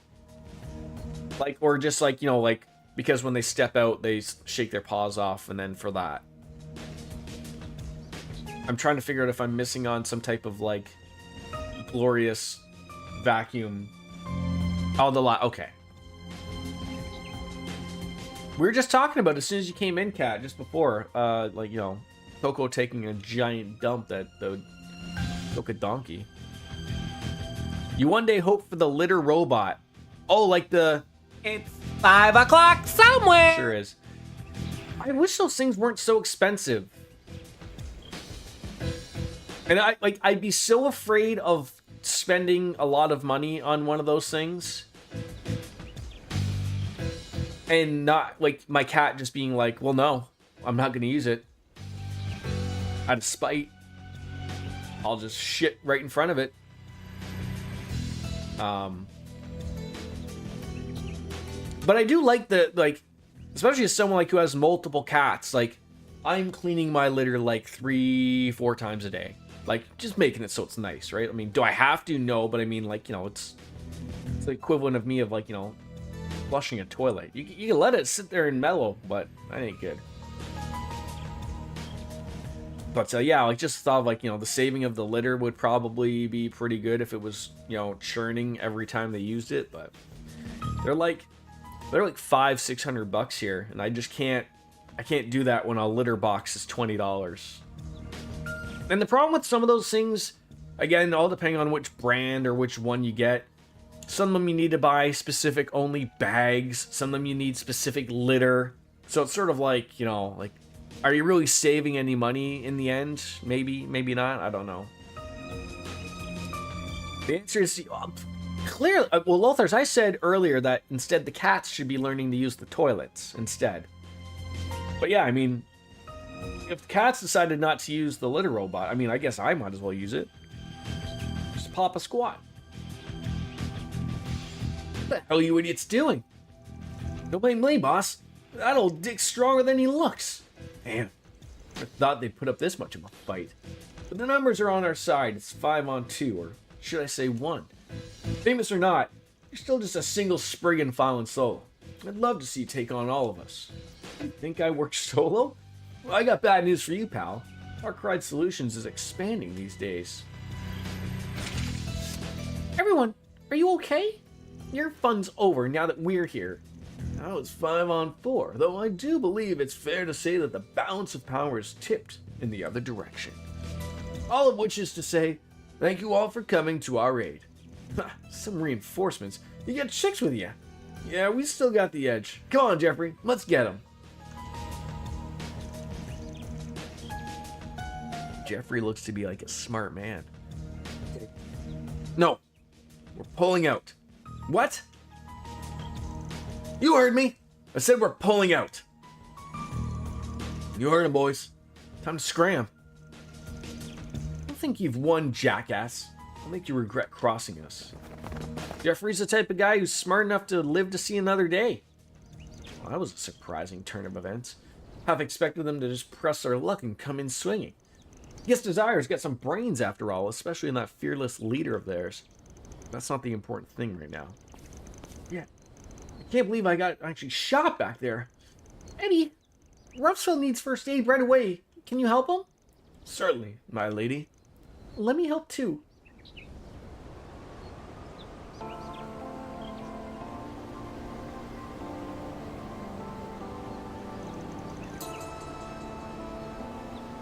Like, or just like, you know, like, because when they step out, they shake their paws off, and then for that. I'm trying to figure out if I'm missing on some type of, like, glorious vacuum. Oh, the lot. Okay. We were just talking about it as soon as you came in, Kat, just before. Like, you know, Coco taking a giant dump that the took a donkey. You one day hope for the litter robot. Oh, like the... It's 5 o'clock somewhere! Sure is. I wish those things weren't so expensive. And I'd be so afraid of spending a lot of money on one of those things. And not, like, my cat just being like, well, no, I'm not going to use it. Out of spite. I'll just shit right in front of it. But I do like the, like, especially as someone like who has multiple cats, like, I'm cleaning my litter like 3-4 times a day. Like, just making it so it's nice, right? I mean, do I have to? No, but I mean, like, you know, it's the equivalent of me of, like, you know, flushing a toilet. You can let it sit there and mellow, but that ain't good. But yeah, like just thought of, like, you know, the saving of the litter would probably be pretty good if it was, you know, churning every time they used it. But they're like $500-600 here, and I can't do that when a litter box is $20. And the problem with some of those things, again, all depending on which brand or which one you get. Some of them you need to buy specific only bags. Some of them you need specific litter. So it's sort of like, you know, like, are you really saving any money in the end? Maybe, maybe not. I don't know. The answer is clearly. Well, Lothars, I said earlier that instead the cats should be learning to use the toilets instead. But yeah, I mean, if the cats decided not to use the litter robot, I mean, I guess I might as well use it. Just pop a squat. What the hell are you idiots doing? Don't blame me, boss. That old dick's stronger than he looks. Damn, I thought they'd put up this much of a fight. But the numbers are on our side. It's 5-on-2, or should I say 1. Famous or not, you're still just a single Spriggan filing solo. I'd love to see you take on all of us. You think I work solo? Well, I got bad news for you, pal. Dark Ride Solutions is expanding these days. Everyone, are you okay? Your fun's over now that we're here. Now it's 5-on-4, though I do believe it's fair to say that the balance of power is tipped in the other direction. All of which is to say, thank you all for coming to our aid. Some reinforcements. You get chicks with you. Yeah, we still got the edge. Come on, Jeffrey, let's get them. Jeffrey looks to be like a smart man. No, we're pulling out. What? You heard me. I said we're pulling out. You heard him, boys. Time to scram. I don't think you've won, jackass. I'll make you regret crossing us. Jeffrey's the type of guy who's smart enough to live to see another day. Well, that was a surprising turn of events. Half expected them to just press their luck and come in swinging. Guess Desire's got some brains after all, especially in that fearless leader of theirs. That's not the important thing right now. Yeah. I can't believe I got actually shot back there. Eddie, Ruffsville needs first aid right away. Can you help him? Certainly, my lady. Let me help too.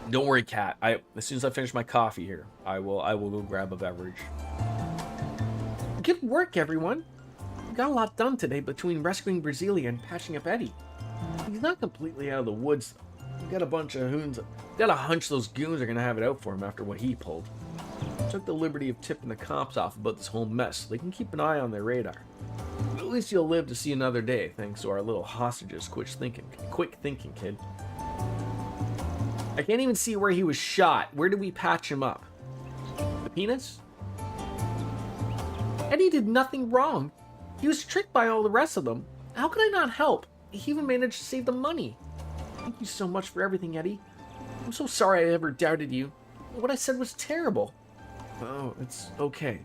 Don't worry, Kat. As soon as I finish my coffee here, I will go grab a beverage. Good work, everyone. We got a lot done today between rescuing Brasilia and patching up Eddie. He's not completely out of the woods, though. We got a bunch of hoons. Got a hunch those goons are gonna have it out for him after what he pulled. Took the liberty of tipping the cops off about this whole mess so they can keep an eye on their radar. But at least you'll live to see another day, thanks to our little hostages. Quick thinking, kid. I can't even see where he was shot. Where did we patch him up? The penis? Eddie did nothing wrong. He was tricked by all the rest of them. How could I not help? He even managed to save the money. Thank you so much for everything, Eddie. I'm so sorry I ever doubted you. What I said was terrible. Oh, it's okay.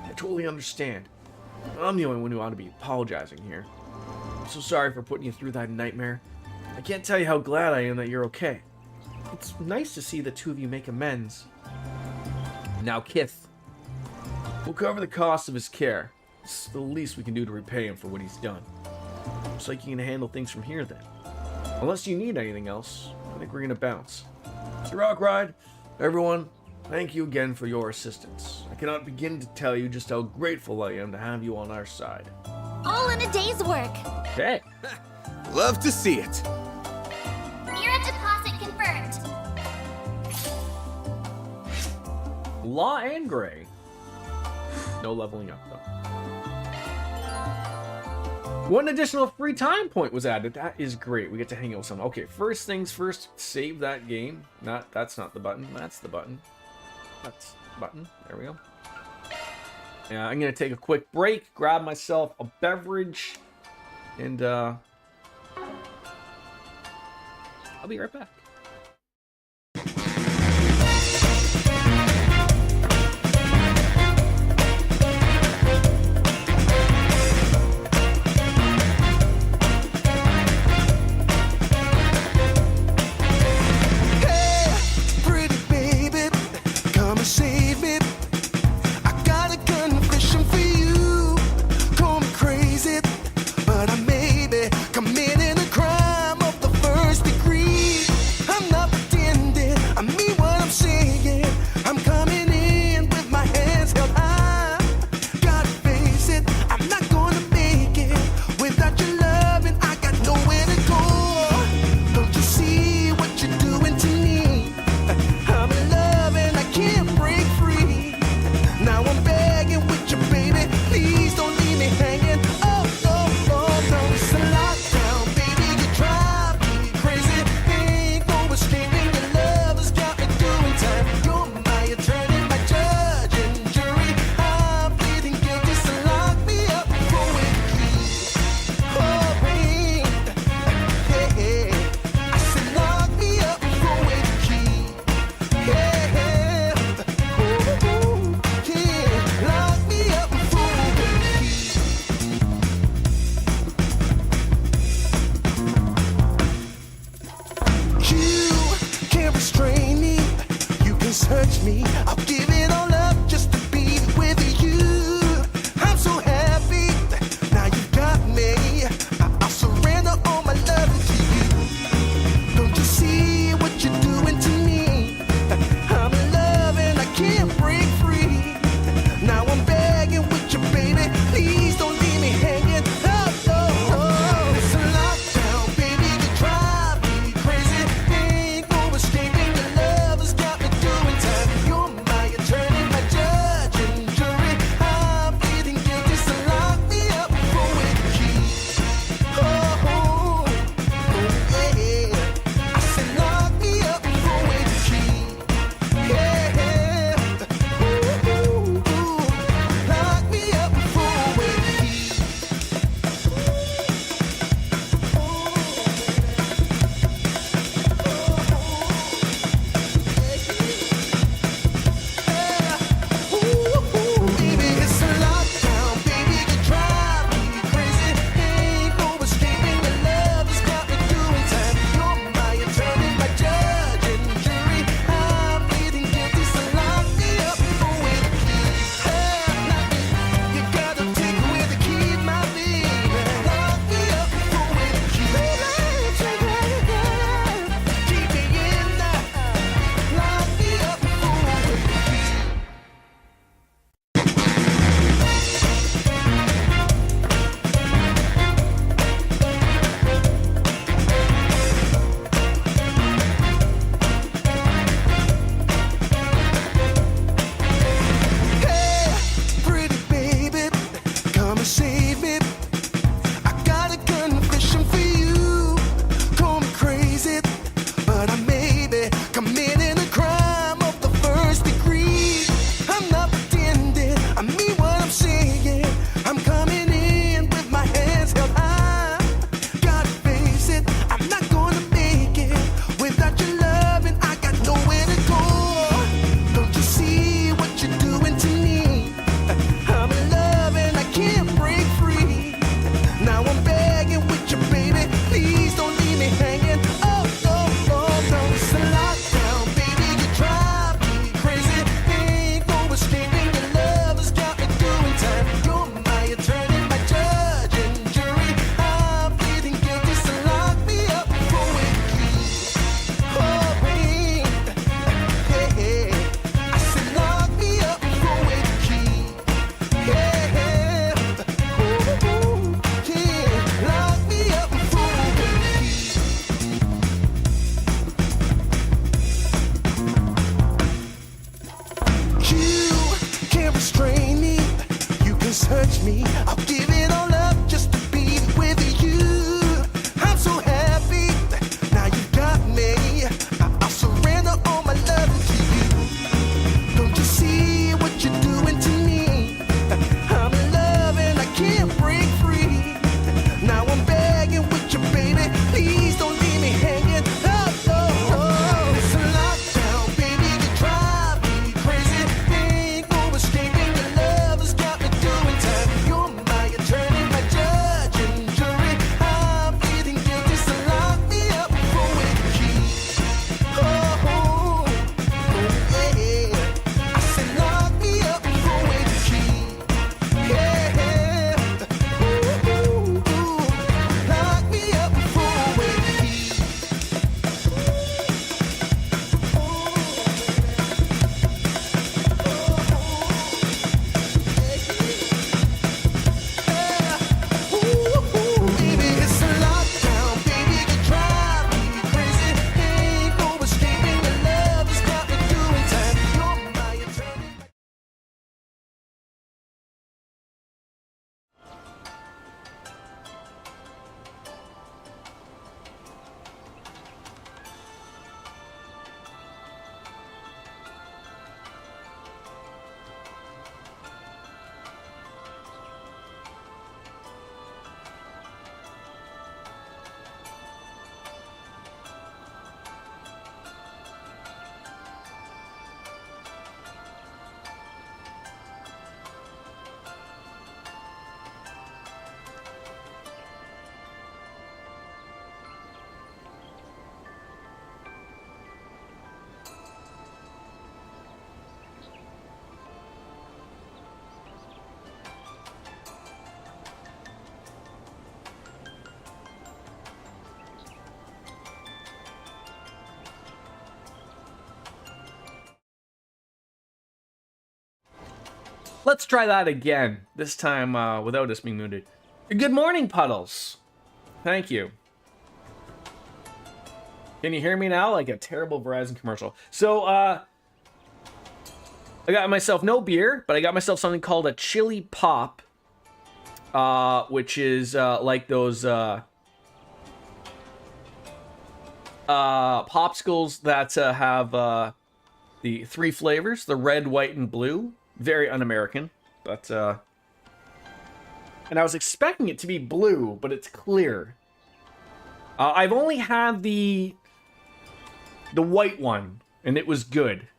I totally understand. I'm the only one who ought to be apologizing here. I'm so sorry for putting you through that nightmare. I can't tell you how glad I am that you're okay. It's nice to see the two of you make amends. Now, Kith. We'll cover the cost of his care. It's the least we can do to repay him for what he's done. Looks like you can handle things from here, then. Unless you need anything else, I think we're gonna bounce. It's a rock ride. Everyone, thank you again for your assistance. I cannot begin to tell you just how grateful I am to have you on our side. All in a day's work. Okay. Love to see it. Mira deposit confirmed. Law and Gray. No leveling up, though. One additional free time point was added. That is great. We get to hang out with someone. Okay, first things first, save that game. That's not the button. That's the button. That's the button. There we go. Yeah, I'm going to take a quick break, grab myself a beverage, and I'll be right back. I'll give it all up just to be with you. I'm so happy, now you got me. I'll surrender all my love to you. Don't you see what you're doing to me? I'm in love and I can't break free. Now I'm begging with you, baby. Please don't leave me hanging. Oh, no. It's a lockdown, baby. You drive me crazy. Ain't no escaping. Your love has got me doing time. You're my attorney, my judge and jury. I'm feeling guilty, so lock me up for a key. Oh, yeah. I said lock me up for a key. Yeah. Ooh, lock me up for a key. Baby, it's a lockdown, baby. You drive me crazy. Ain't no escaping. Your love has got me doing time. You're my attorney. Let's try that again. This time without us being muted. Good morning, Puddles. Thank you. Can you hear me now? Like a terrible Verizon commercial. So, I got myself no beer, but I got myself something called a chili pop, which is like those popsicles that have the 3 flavors: the red, white, and blue. Very un-American, but and I was expecting it to be blue, but it's clear. I've only had the white one, and it was good.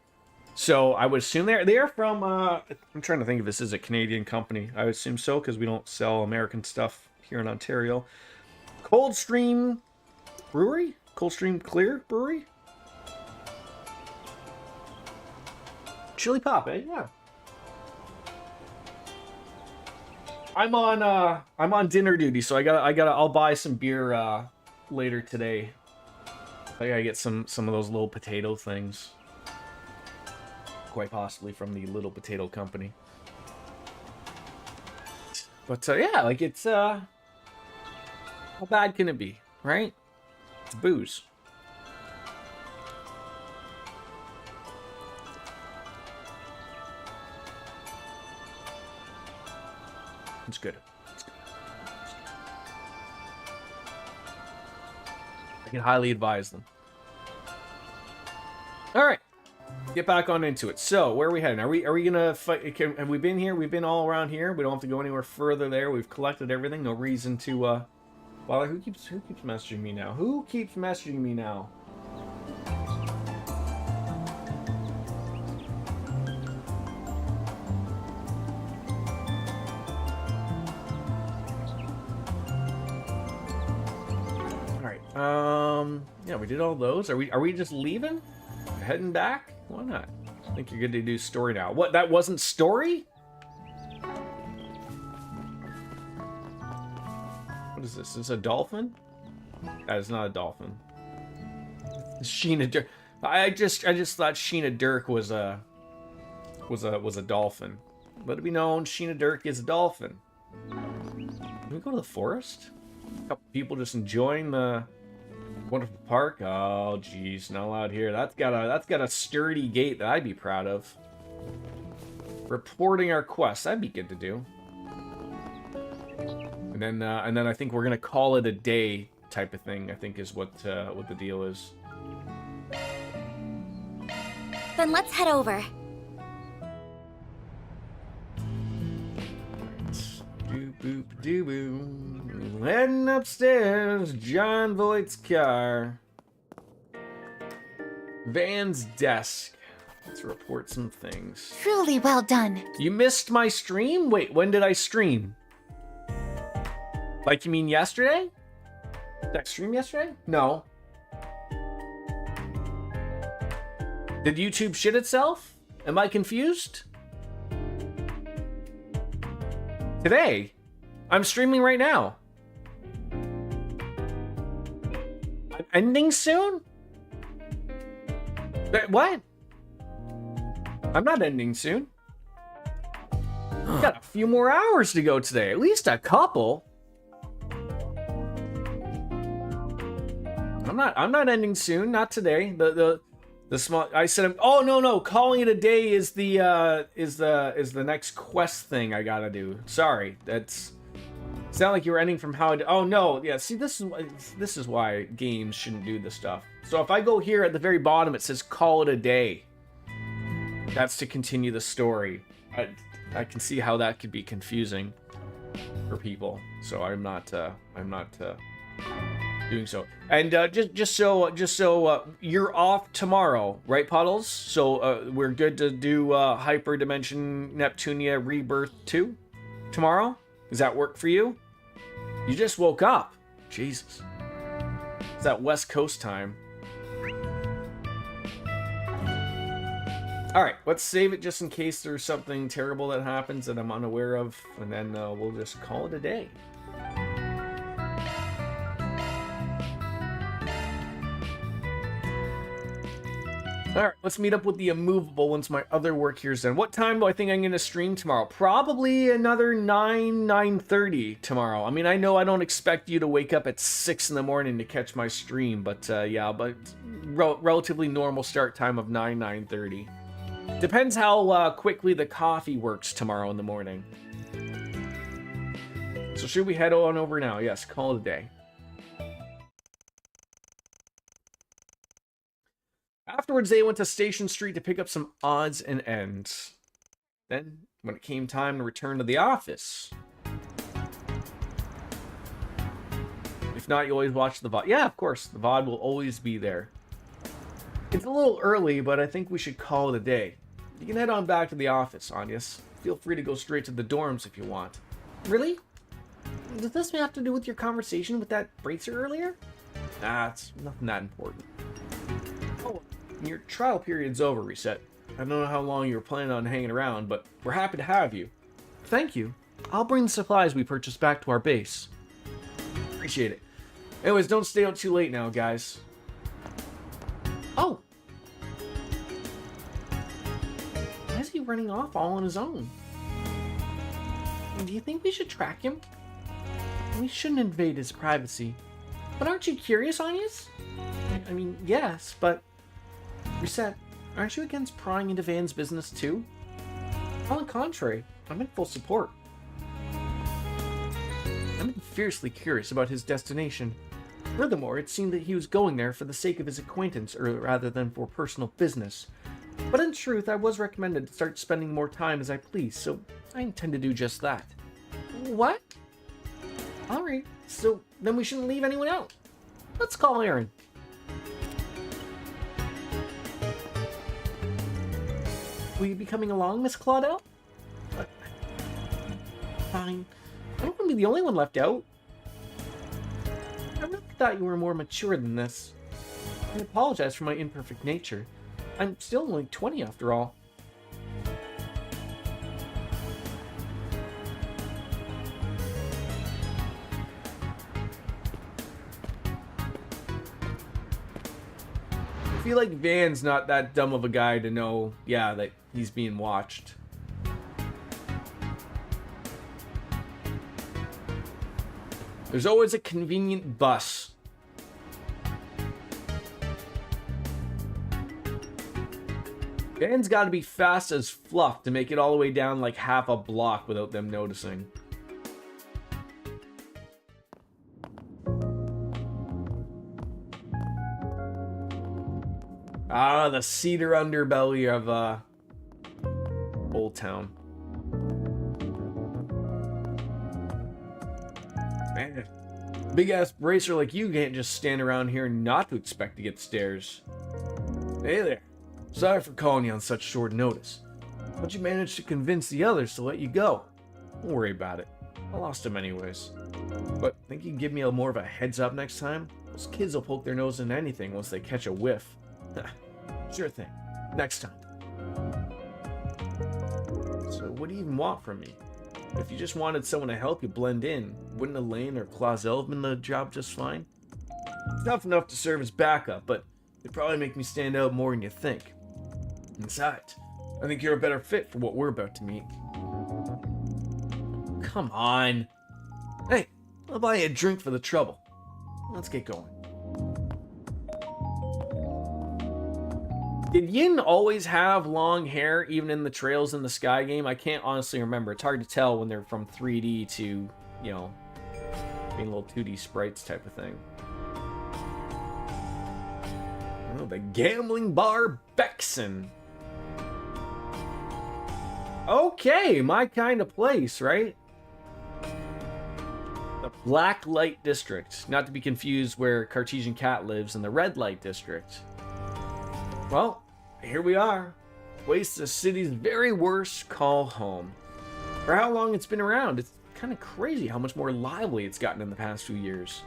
So I would assume they're from. I'm trying to think if this is a Canadian company. I would assume so because we don't sell American stuff here in Ontario. Coldstream Brewery, Coldstream Clear Brewery. Chili pop, eh? Yeah. I'm on dinner duty, so I'll buy some beer later today. I gotta get some of those little potato things. Quite possibly from the Little Potato Company. But yeah, like it's how bad can it be, right? It's booze. It's good. It's good. I can highly advise them. All right, get back on into it. So, where are we heading? Are we gonna fight? Have we been here? We've been all around here. We don't have to go anywhere further. There, we've collected everything. No reason to. Well, who keeps messaging me now? Who keeps messaging me now? Yeah, we did all those. Are we just leaving? Heading back? Why not? I think you're good to do story now. What, that wasn't story? What is this? Is this a dolphin? That is not a dolphin. Sheena Dirk. I just thought Sheena Dirk was a dolphin. Let it be known, Sheena Dirk is a dolphin. Can we go to the forest? A couple people just enjoying the wonderful park. Oh, geez, not allowed here. That's got a sturdy gate that I'd be proud of. Reporting our quest. That'd be good to do. And then I think we're gonna call it a day type of thing. I think is what the deal is. Then let's head over. Doo boop doo boo. Heading upstairs, John Voight's car. Van's desk. Let's report some things. Truly well done. You missed my stream? Wait, when did I stream? Like, you mean yesterday? Did I stream yesterday? No. Did YouTube shit itself? Am I confused? Today? I'm streaming right now. I'm ending soon? What? I'm not ending soon. Got a few more hours to go today. At least a couple. I'm not ending soon. Not today. The small. I said. Oh no. Calling it a day is the next quest thing I gotta do. Sorry. It's not like you were ending from how. Oh no. Yeah. See, this is why games shouldn't do this stuff. So if I go here at the very bottom, it says call it a day. That's to continue the story. I can see how that could be confusing for people. So I'm not doing so. And just so you're off tomorrow, right, Puddles? So we're good to do Hyper Dimension Neptunia Rebirth 2 tomorrow. Does that work for you? You just woke up. Jesus. It's that West Coast time. All right, let's save it just in case there's something terrible that happens that I'm unaware of, and then we'll just call it a day. All right, let's meet up with the immovable once my other work here's done. What time do I think I'm going to stream tomorrow? Probably another 9:30 tomorrow. I mean, I know I don't expect you to wake up at 6 in the morning to catch my stream, but yeah, but relatively normal start time of 9:30. Depends how quickly the coffee works tomorrow in the morning. So should we head on over now? Yes, call it a day. Afterwards, they went to Station Street to pick up some odds and ends. Then, when it came time to return to the office... If not, you always watch the VOD. Yeah, of course, the VOD will always be there. It's a little early, but I think we should call it a day. You can head on back to the office, Anyas. Feel free to go straight to the dorms if you want. Really? Does this have to do with your conversation with that bracer earlier? Nah, it's nothing that important. Oh, your trial period's over, Reset. I don't know how long you were planning on hanging around, but we're happy to have you. Thank you. I'll bring the supplies we purchased back to our base. Appreciate it. Anyways, don't stay out too late now, guys. Oh! Why is he running off all on his own? Do you think we should track him? We shouldn't invade his privacy. But aren't you curious, Anyas? I mean, yes, but... Reset, aren't you against prying into Van's business too? On the contrary, I'm in full support. I'm fiercely curious about his destination. Furthermore, it seemed that he was going there for the sake of his acquaintance rather than for personal business. But in truth, I was recommended to start spending more time as I please, so I intend to do just that. What? Alright, so then we shouldn't leave anyone out. Let's call Aaron. Will you be coming along, Miss Claudel? Fine. I don't want to be the only one left out. I really thought you were more mature than this. I apologize for my imperfect nature. I'm still only 20 after all. I feel like Van's not that dumb of a guy to know, yeah, that he's being watched. There's always a convenient bus. Van's got to be fast as fluff to make it all the way down like half a block without them noticing. Ah, the cedar underbelly of Old Town. Man, big ass bracer like you can't just stand around here and not to expect to get stairs. Hey there. Sorry for calling you on such short notice. But you managed to convince the others to let you go. Don't worry about it. I lost him anyways. But think you can give me more of a heads up next time? Those kids will poke their nose in anything once they catch a whiff. Sure thing. Next time. So what do you even want from me? If you just wanted someone to help you blend in, wouldn't Elaine or Clausel have been the job just fine? It's tough enough to serve as backup, but it'd probably make me stand out more than you think. Besides, I think you're a better fit for what we're about to meet. Come on. Hey, I'll buy you a drink for the trouble. Let's get going. Did Yin always have long hair, even in the Trails in the Sky game? I can't honestly remember. It's hard to tell when they're from 3D to, you know, being little 2D sprites type of thing. Oh, the Gambling Bar Bexon. Okay, my kind of place, right? The Black Light District. Not to be confused where Cartesian Cat lives in the Red Light District. Well, here we are. Place the city's very worst call home. For how long it's been around, it's kind of crazy how much more lively it's gotten in the past few years.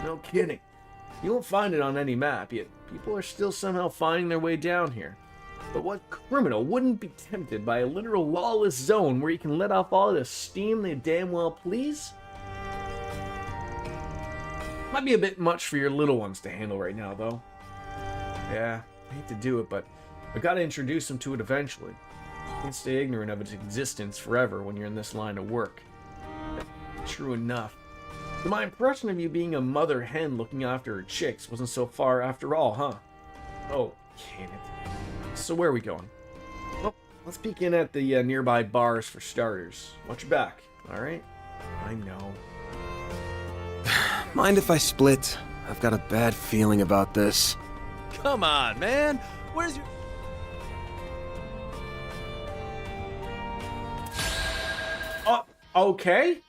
No kidding. You won't find it on any map, yet people are still somehow finding their way down here. But what criminal wouldn't be tempted by a literal lawless zone where you can let off all the steam they damn well please? Might be a bit much for your little ones to handle right now, though. Yeah, I hate to do it, but I gotta introduce them to it eventually. You can't stay ignorant of its existence forever when you're in this line of work. True enough. So my impression of you being a mother hen looking after her chicks wasn't so far after all, huh? Oh, can it. So where are we going? Well, let's peek in at the nearby bars for starters. Watch your back, alright? I know. Mind if I split? I've got a bad feeling about this. Come on, man. Where's your... Okay.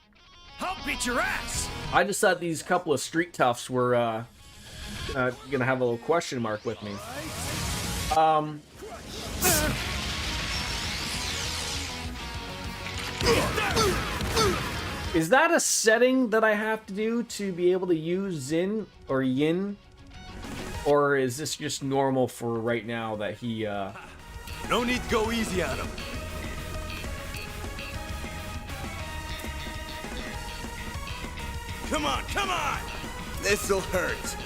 I'll beat your ass! I just thought these couple of street toughs were gonna have a little question mark with me. Is that a setting that I have to do to be able to use Zin or Yin? Or is this just normal for right now that he, No need to go easy on him. Come on, come on! This'll hurt.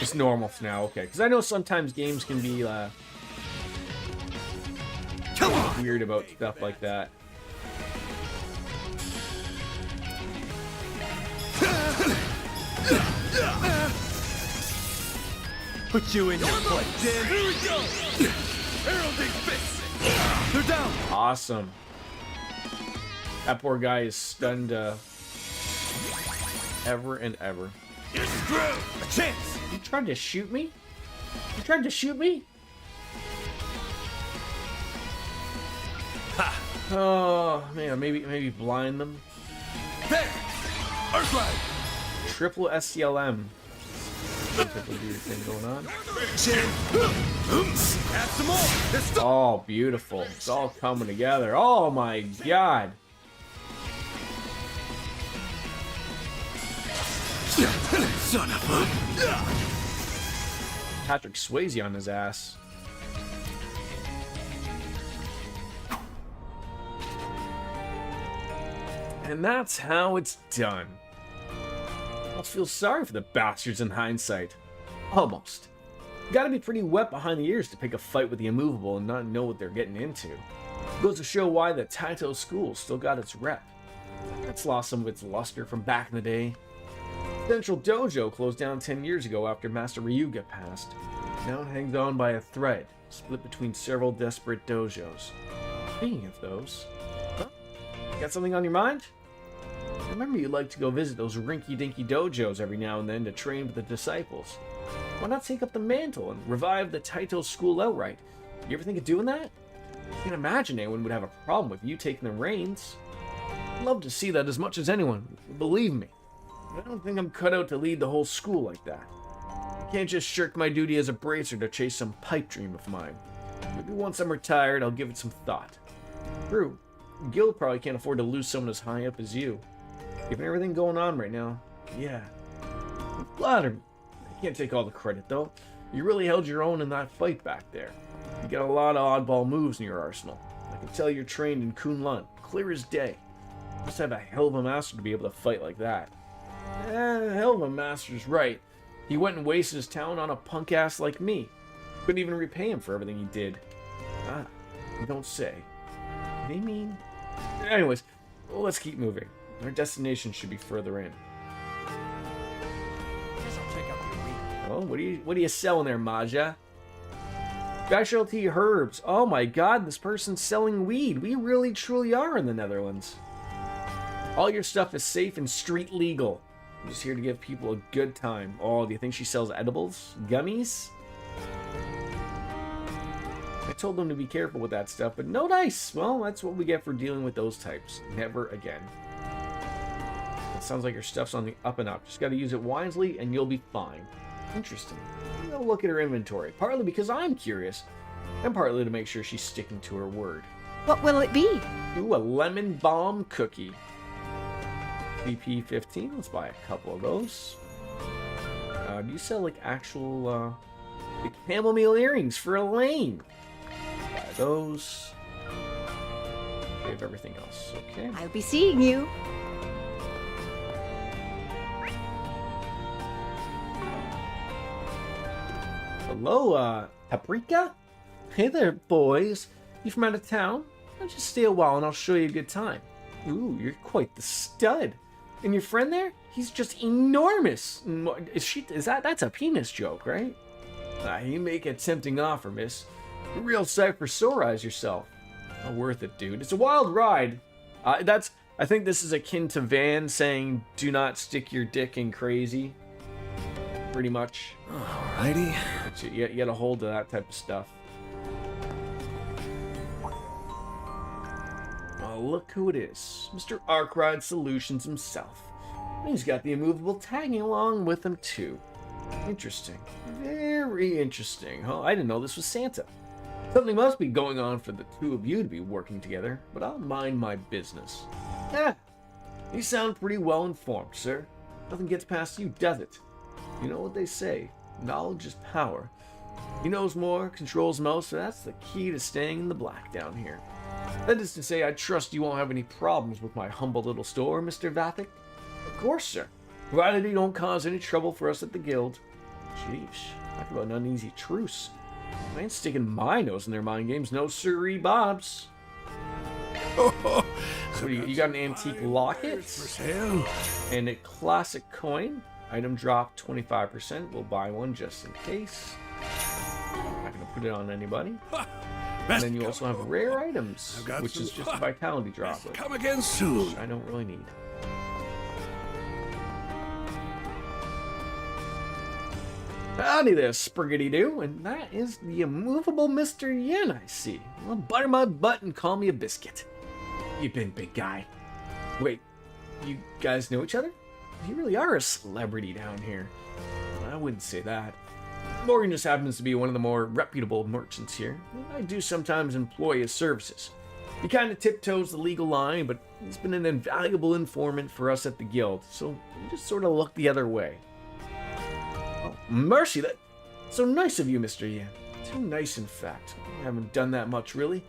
It's normal for now, okay. Because I know sometimes games can be, Come on! weird about stuff like that. Put you in your place. Here we go! Heralding fists! They're down! Awesome. That poor guy is stunned, ever and ever. You're screwed! A chance! You tried to shoot me? You tried to shoot me? Ha! Oh, man, maybe blind them. There! Earthlight! Triple SCLM. Typical weird thing going on. Add some more! Oh, beautiful. It's all coming together. Oh my god. Son of a... Patrick Swayze on his ass. And that's how it's done. I almost feel sorry for the bastards in hindsight. Almost. You gotta be pretty wet behind the ears to pick a fight with the immovable and not know what they're getting into. Goes to show why the Taito school still got its rep. It's lost some of its luster from back in the day. Central Dojo closed down 10 years ago after Master Ryuga passed. Now it hangs on by a thread, split between several desperate dojos. Speaking of those, huh? Got something on your mind? I remember you like to go visit those rinky-dinky dojos every now and then to train with the disciples. Why not take up the mantle and revive the Taito school outright? You ever think of doing that? I can't imagine anyone would have a problem with you taking the reins. I'd love to see that as much as anyone, believe me. I don't think I'm cut out to lead the whole school like that. I can't just shirk my duty as a bracer to chase some pipe dream of mine. Maybe once I'm retired, I'll give it some thought. True, Guild probably can't afford to lose someone as high up as you. Given everything going on right now, yeah. You flatter me. I can't take all the credit, though. You really held your own in that fight back there. You got a lot of oddball moves in your arsenal. I can tell you're trained in Kunlun, clear as day. You must have a hell of a master to be able to fight like that. Hell of a master's right. He went and wasted his talent on a punk ass like me. Couldn't even repay him for everything he did. Ah, you don't say. They mean... Anyways, well, let's keep moving. Our destination should be further in. Guess I'll check out the arena. Oh, what are you selling there, Maja? Specialty herbs. Oh my god, this person's selling weed. We really truly are in the Netherlands. All your stuff is safe and street legal. I'm just here to give people a good time. Oh, do you think she sells edibles? Gummies? I told them to be careful with that stuff, but no dice. Well, that's what we get for dealing with those types. Never again. It sounds like your stuff's on the up and up. Just gotta use it wisely and you'll be fine. Interesting. I'm gonna look at her inventory, partly because I'm curious, and partly to make sure she's sticking to her word. What will it be? Ooh, a lemon bomb cookie. CP 15. Let's buy a couple of those. Do you sell like actual like chamomile earrings for Elaine? Buy those. Save everything else. Okay. I'll be seeing you. Hello, Paprika? Hey there, boys. You from out of town? I'll just stay a while and I'll show you a good time. Ooh, you're quite the stud. And your friend there? He's just enormous. That's a penis joke, right? You make a tempting offer, miss. A real sight for sore eyes yourself. Not worth it, dude. It's a wild ride. I think this is akin to Van saying, do not stick your dick in crazy. Pretty much. Alrighty. You get a hold of that type of stuff. Oh, look who it is. Mr. Arkride Solutions himself. He's got the immovable tagging along with him, too. Interesting. Very interesting. Oh, I didn't know this was Santa. Something must be going on for the two of you to be working together, but I'll mind my business. Ah, you sound pretty well informed, sir. Nothing gets past you, does it? You know what they say, knowledge is power. He knows more, controls most, so that's the key to staying in the black down here. That is to say, I trust you won't have any problems with my humble little store, Mr. Vathek? Of course, sir. Provided you don't cause any trouble for us at the guild. Sheesh, talk about an uneasy truce. I ain't sticking my nose in their mind games, no sirree bobs. So you got an antique locket and a classic coin. Item drop 25%. We'll buy one just in case. I'm not going to put it on anybody. And then you also have rare items, which is just a vitality drop. Come again soon. Which I don't really need. Howdy there, Spriggity-Doo. And that is the immovable Mr. Yin, I see. Well, butter my butt and call me a biscuit. You been, big guy. Wait, you guys know each other? You really are a celebrity down here. I wouldn't say that. Morgan just happens to be one of the more reputable merchants here. I do sometimes employ his services. He kind of tiptoes the legal line, but he's been an invaluable informant for us at the guild, so we just sort of look the other way. Oh, mercy, that's so nice of you, Mr. Yan. Too nice, in fact. I haven't done that much, really.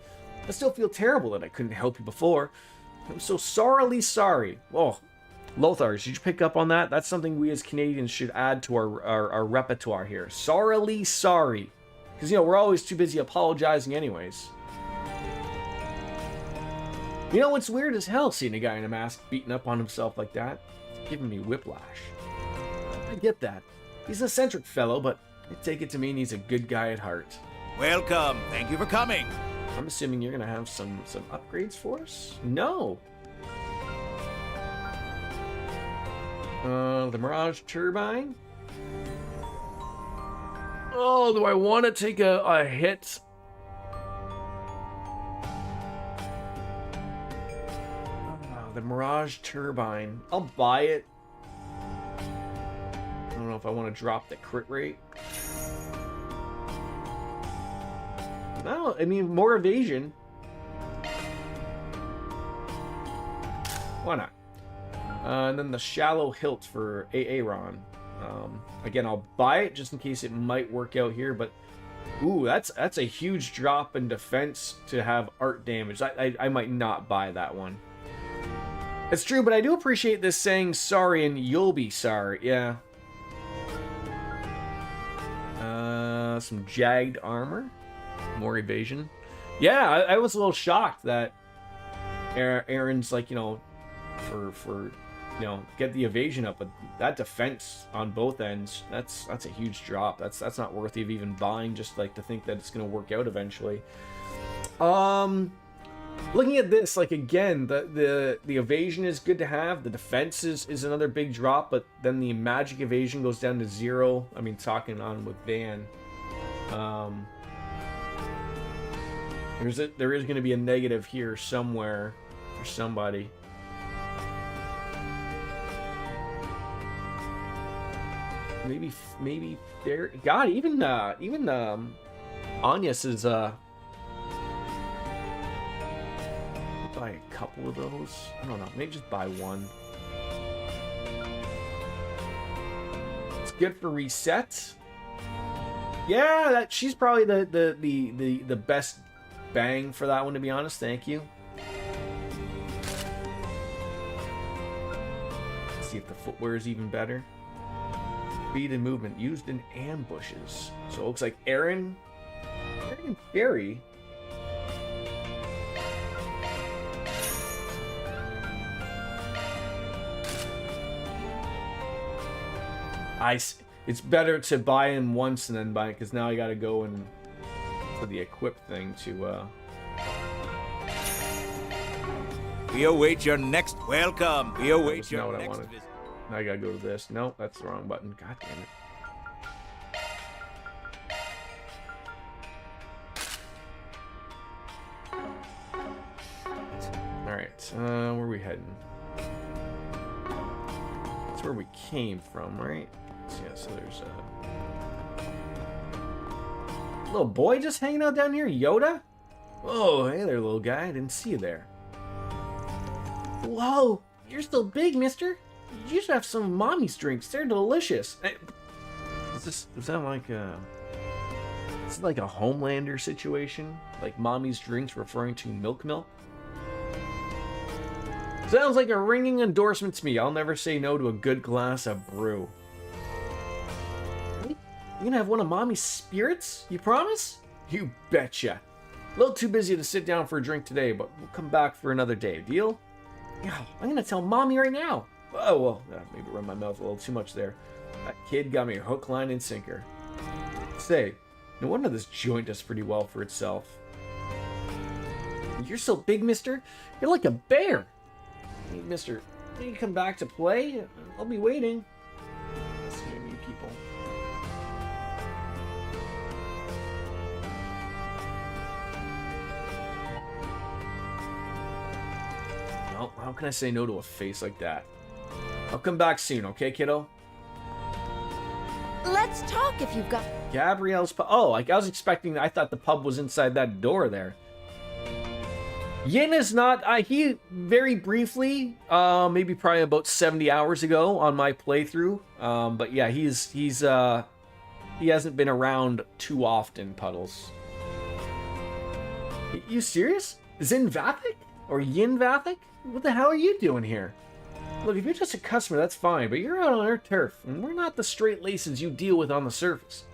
I still feel terrible that I couldn't help you before. I'm so sorrily sorry. Oh, Lothar, did you pick up on that? That's something we as Canadians should add to our repertoire here. Sorrily sorry. Because, you know, we're always too busy apologizing anyways. You know, it's weird as hell seeing a guy in a mask beating up on himself like that. It's giving me whiplash. I get that. He's an eccentric fellow, but I take it to mean he's a good guy at heart. Welcome. Thank you for coming. I'm assuming you're going to have some upgrades for us? No. The Mirage Turbine? Oh, do I want to take a hit? Oh, the Mirage Turbine. I'll buy it. I don't know if I want to drop the crit rate. No, I mean, more evasion. Why not? And then the Shallow Hilt for Aaron. Again, I'll buy it just in case it might work out here, but ooh, that's a huge drop in defense to have art damage. I might not buy that one. It's true, but I do appreciate this saying sorry and you'll be sorry. Yeah. Some jagged armor. More evasion. Yeah, I was a little shocked that Aaron's like, you know, for you know, get the evasion up, but that defense on both ends, that's a huge drop. That's not worthy of even buying, just like to think that it's gonna work out eventually. Looking at this, like, again, the evasion is good to have. The defense is another big drop, but then the magic evasion goes down to 0. I mean, talking on with Van. There is going to be a negative here somewhere for somebody. Maybe there. God, even Agnes is buy a couple of those. I don't know. Maybe just buy one. It's good for reset. Yeah, she's probably the best bang for that one, to be honest. Thank you. Let's see if the footwear is even better. Speed and movement used in ambushes. So it looks like Aaron and Barry. It's better to buy him once and then buy it, because now I gotta go and for the equip thing to We await your next welcome. We await your what I next wanted. visit. Now I gotta go to this. No, that's the wrong button. God damn it. Alright, where are we heading? That's where we came from, right? So, yeah, so there's a little boy just hanging out down here, Yoda? Oh, hey there, little guy. I didn't see you there. Whoa, you're still big, mister. You should have some of Mommy's drinks. They're delicious. Is that like a... Is it like a Homelander situation? Like Mommy's drinks referring to Milk? Sounds like a ringing endorsement to me. I'll never say no to a good glass of brew. Really? You gonna have one of Mommy's spirits? You promise? You betcha. A little too busy to sit down for a drink today, but we'll come back for another day. Deal? Yeah, I'm gonna tell Mommy right now. Oh, well, maybe run my mouth a little too much there. That kid got me hook, line, and sinker. Say, no wonder this joint does pretty well for itself. You're so big, mister. You're like a bear. Hey, mister, can you come back to play? I'll be waiting. Let's see any people. Well, how can I say no to a face like that? I'll come back soon, okay, kiddo? Let's talk if you've got... Gabrielle's pub. Oh, like I was expecting. I thought the pub was inside that door there. Yin is not. He very briefly, maybe probably about 70 hours ago on my playthrough. But yeah, he hasn't been around too often. Puddles. You serious? Zin Vathic or Yin Vathic? What the hell are you doing here? Look, if you're just a customer, that's fine, but you're out on our turf, and we're not the straight laces you deal with on the surface.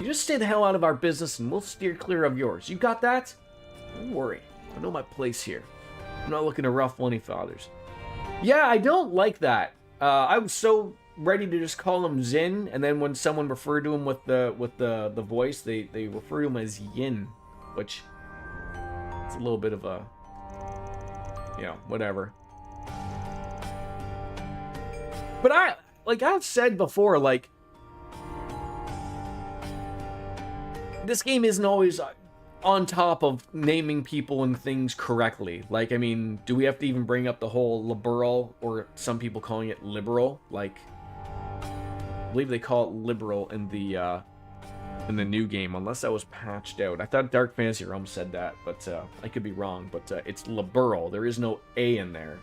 You just stay the hell out of our business, and we'll steer clear of yours. You got that? Don't worry. I know my place here. I'm not looking to ruffle any feathers. Yeah, I don't like that. I was so ready to just call him Zin, and then when someone referred to him with the voice, they refer to him as Yin, which it's a little bit of a, you know, whatever. But I've said before, like, this game isn't always on top of naming people and things correctly. Like, I mean, do we have to even bring up the whole liberal, or some people calling it liberal? Like, I believe they call it liberal in the new game, unless that was patched out. I thought Dark Fantasy Realm said that, but I could be wrong. But it's liberal. There is no A in there.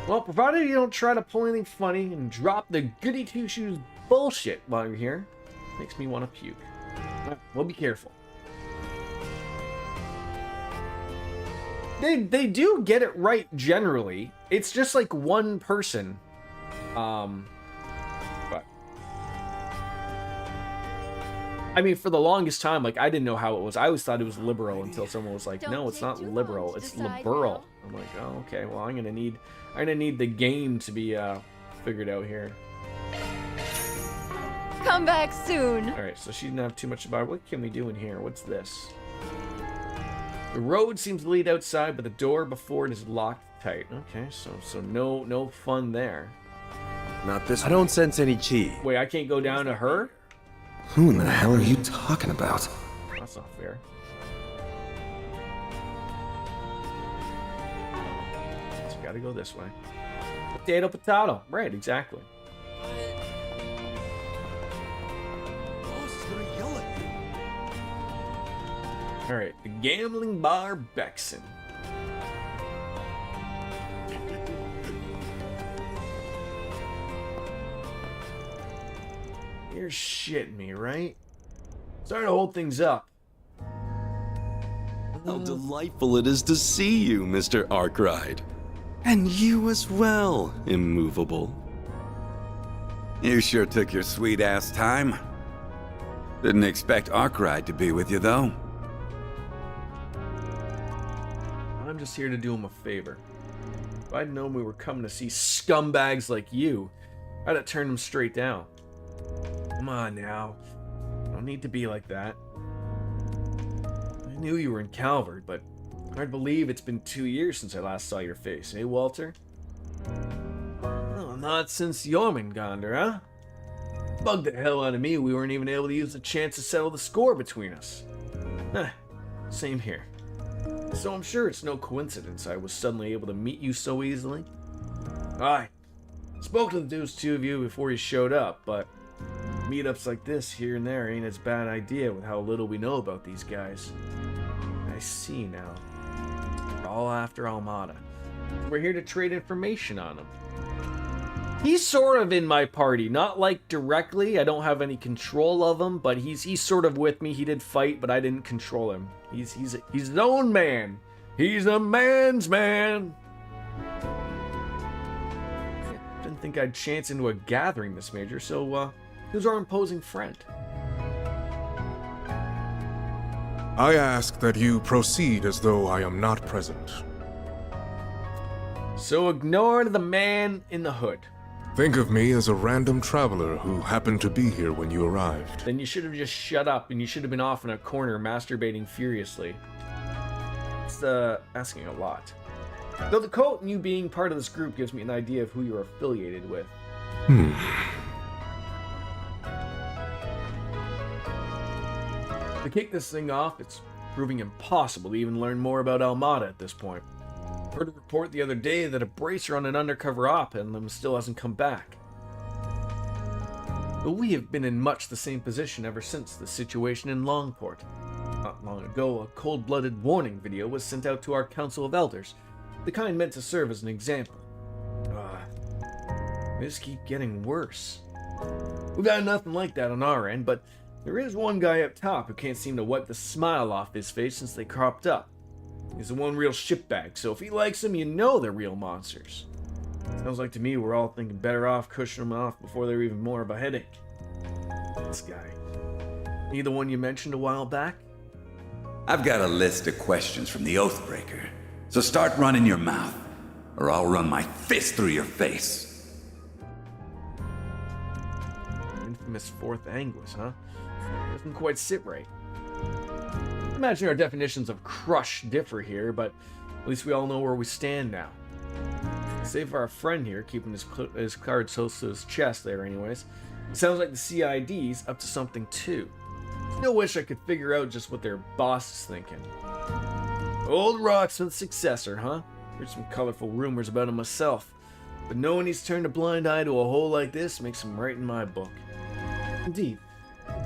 Well, provided you don't try to pull anything funny and drop the goody two-shoes bullshit while you're here, makes me want to puke. Well, be careful. They do get it right generally. It's just like one person. But I mean, for the longest time, like, I didn't know how it was. I always thought it was liberal until someone was like, "No, it's not liberal. It's liberal." I'm like, "Oh, okay. Well, I'm gonna need the game to be figured out here." Come back soon. All right, so she didn't have too much about it. What can we do in here? What's this? The road seems to lead outside, but the door before it is locked tight. Okay, so no fun there. Not this I don't sense any chi. Wait, I can't go down to her? Who in the hell are you talking about? That's not fair. So gotta go this way. Potato, potato. Right, exactly. Alright, the gambling bar Bexon. You're shitting me, right? Starting to hold things up. How delightful it is to see you, Mr. Arkwright. And you as well, Immovable. You sure took your sweet-ass time. Didn't expect Arkwright to be with you, though. I'm just here to do him a favor. If I'd known we were coming to see scumbags like you, I'd have turned him straight down. Come on now. Don't need to be like that. I knew you were in Calvert, but hard to believe it's been 2 years since I last saw your face, eh, Walter? Well, not since Jormungandr, huh? Bugged the hell out of me we weren't even able to use the chance to settle the score between us. Same here. So I'm sure it's no coincidence I was suddenly able to meet you so easily. I spoke to those two of you before you showed up, but meetups like this here and there ain't as bad an idea with how little we know about these guys. I see now. We're all after Almada. We're here to trade information on him. He's sort of in my party, not like directly. I don't have any control of him, but he's sort of with me. He did fight, but I didn't control him. He's his own man. He's a man's man. Didn't think I'd chance into a gathering this major, so who's our imposing friend? I ask that you proceed as though I am not present. So ignore the man in the hood. Think of me as a random traveler who happened to be here when you arrived. Then you should have just shut up, and you should have been off in a corner masturbating furiously. It's asking a lot. Though the coat and you being part of this group gives me an idea of who you're affiliated with. To kick this thing off, it's proving impossible to even learn more about Almada at this point. Heard a report the other day that a bracer on an undercover op and them still hasn't come back. But we have been in much the same position ever since the situation in Longport. Not long ago, a cold-blooded warning video was sent out to our Council of Elders, the kind meant to serve as an example. They just keep getting worse. We've got nothing like that on our end, but there is one guy up top who can't seem to wipe the smile off his face since they cropped up. He's the one real shitbag, so if he likes them, you know they're real monsters. Sounds like to me we're all thinking better off cushioning them off before they're even more of a headache. This guy. He the one you mentioned a while back? I've got a list of questions from the Oathbreaker, so start running your mouth, or I'll run my fist through your face. Infamous fourth Anguis, huh? Doesn't quite sit right. Imagine our definitions of crush differ here, but at least we all know where we stand now. Save for our friend here, keeping his cards close to his chest there anyways. Sounds like the CID's up to something too. Still wish I could figure out just what their boss is thinking. Old Rocksmith's successor, huh? Heard some colorful rumors about him myself. But knowing he's turned a blind eye to a hole like this makes him right in my book. Indeed,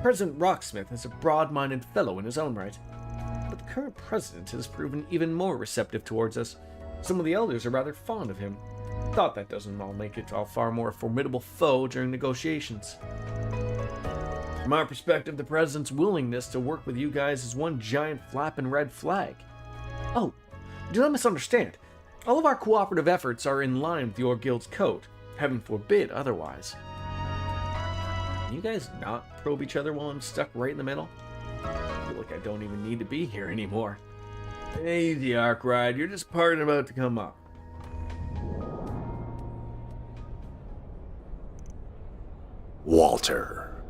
President Rocksmith is a broad-minded fellow in his own right. But the current president has proven even more receptive towards us. Some of the elders are rather fond of him. Thought that doesn't all make it a far more formidable foe during negotiations. From our perspective, the president's willingness to work with you guys is one giant flapping red flag. Oh, do not misunderstand. All of our cooperative efforts are in line with your guild's code. Heaven forbid otherwise. Can you guys not probe each other while I'm stuck right in the middle? I feel like I don't even need to be here anymore. Easy, Arkwright. You're just part about to come up. Walter.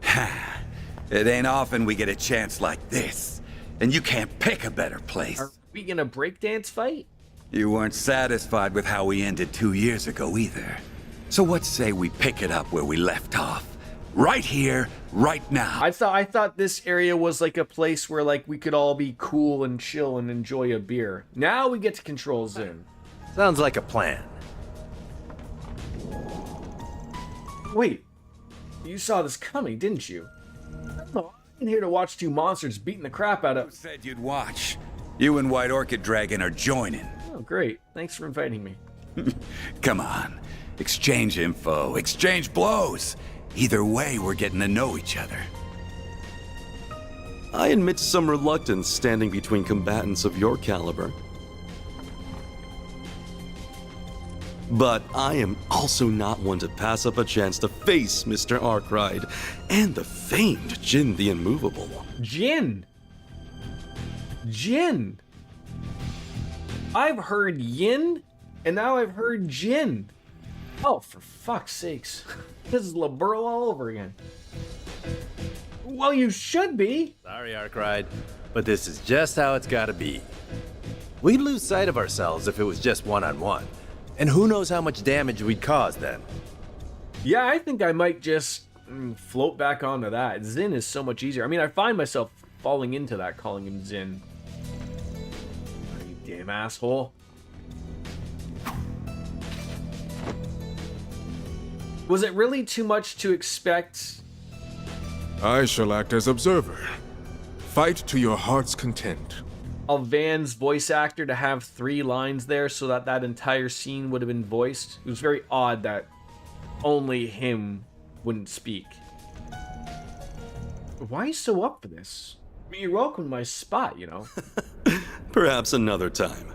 Ha! It ain't often we get a chance like this, and you can't pick a better place. Are we gonna breakdance fight? You weren't satisfied with how we ended 2 years ago either. So what say we pick it up where we left off? Right here, right now. I thought this area was like a place where like we could all be cool and chill and enjoy a beer. Now we get to control Zin. Sounds like a plan. Wait, you saw this coming, didn't you? I'm in here to watch two monsters beating the crap out of. Who said you'd watch? You and White Orchid Dragon are joining. Oh, great. Thanks for inviting me. Come on. Exchange info, exchange blows. Either way, we're getting to know each other. I admit some reluctance standing between combatants of your caliber. But I am also not one to pass up a chance to face Mr. Arkwright and the famed Jin the Immovable. Jin! Jin! I've heard yin, and now I've heard Jin. Oh, for fuck's sakes. This is liberal all over again. Well, you should be. Sorry, Arkwright, but this is just how it's gotta be. We'd lose sight of ourselves if it was just one-on-one. And who knows how much damage we'd cause then. Yeah, I think I might just float back onto that. Zin is so much easier. I mean, I find myself falling into that, calling him Zin. Oh, you damn asshole. Was it really too much to expect? I shall act as observer. Fight to your heart's content. Of Van's voice actor to have 3 lines there so that that entire scene would have been voiced. It was very odd that only him wouldn't speak. Why are you so up for this? I mean, you're welcome to my spot, you know. Perhaps another time.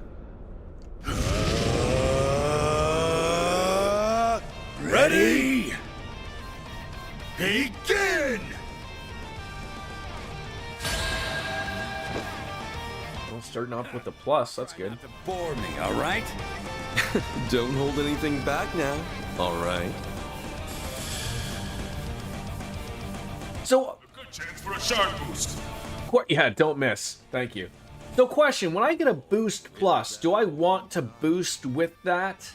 Ready? Begin! Well, starting off with the plus, that's good. Not to bore me, all right? Don't hold anything back now. All right. So, Good chance for a sharp boost. yeah, don't miss. Thank you. So, question, when I get a boost plus, do I want to boost with that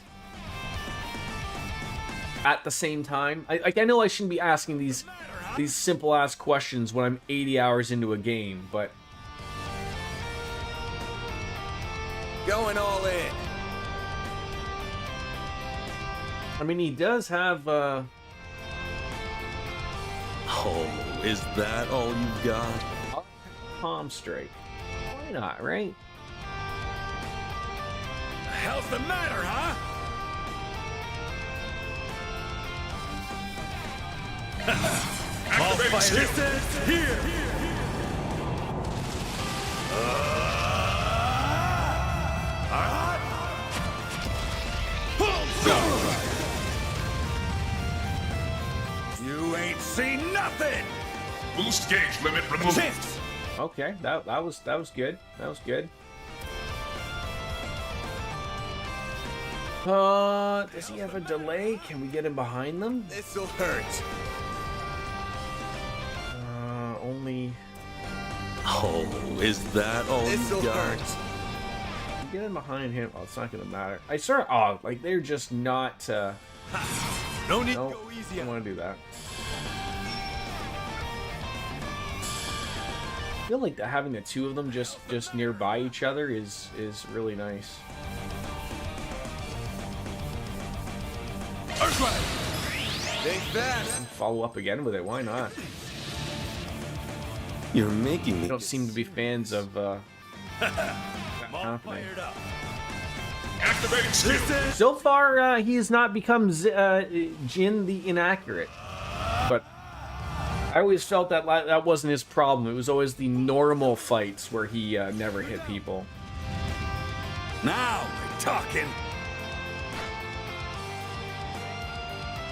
at the same time? I know I shouldn't be asking these simple ass questions when I'm 80 hours into a game, but Going all in. I mean, he does have Oh, is that all you've got? palm strike. Why not, right? The hell's the matter, huh? Activate shield. Here. You ain't seen nothing. Boost gauge limit removed. Okay, that was good. That was good. Does he have a delay? Can we get him behind them? This'll hurt. Only. Oh, is that all This'll you've got? hurt. Get in behind him. Oh, it's not gonna matter. I swear. Oh, like they're just not. No need No, to go easy don't on want to do that. I feel like having the two of them just nearby each other is really nice. Stay fast. Follow up again with it. Why not? You're making me. They don't seem to be fans of I'm all fired up. So far, he has not become Jin the Inaccurate. But I always felt that that wasn't his problem. It was always the normal fights where he never hit people. Now we're talking.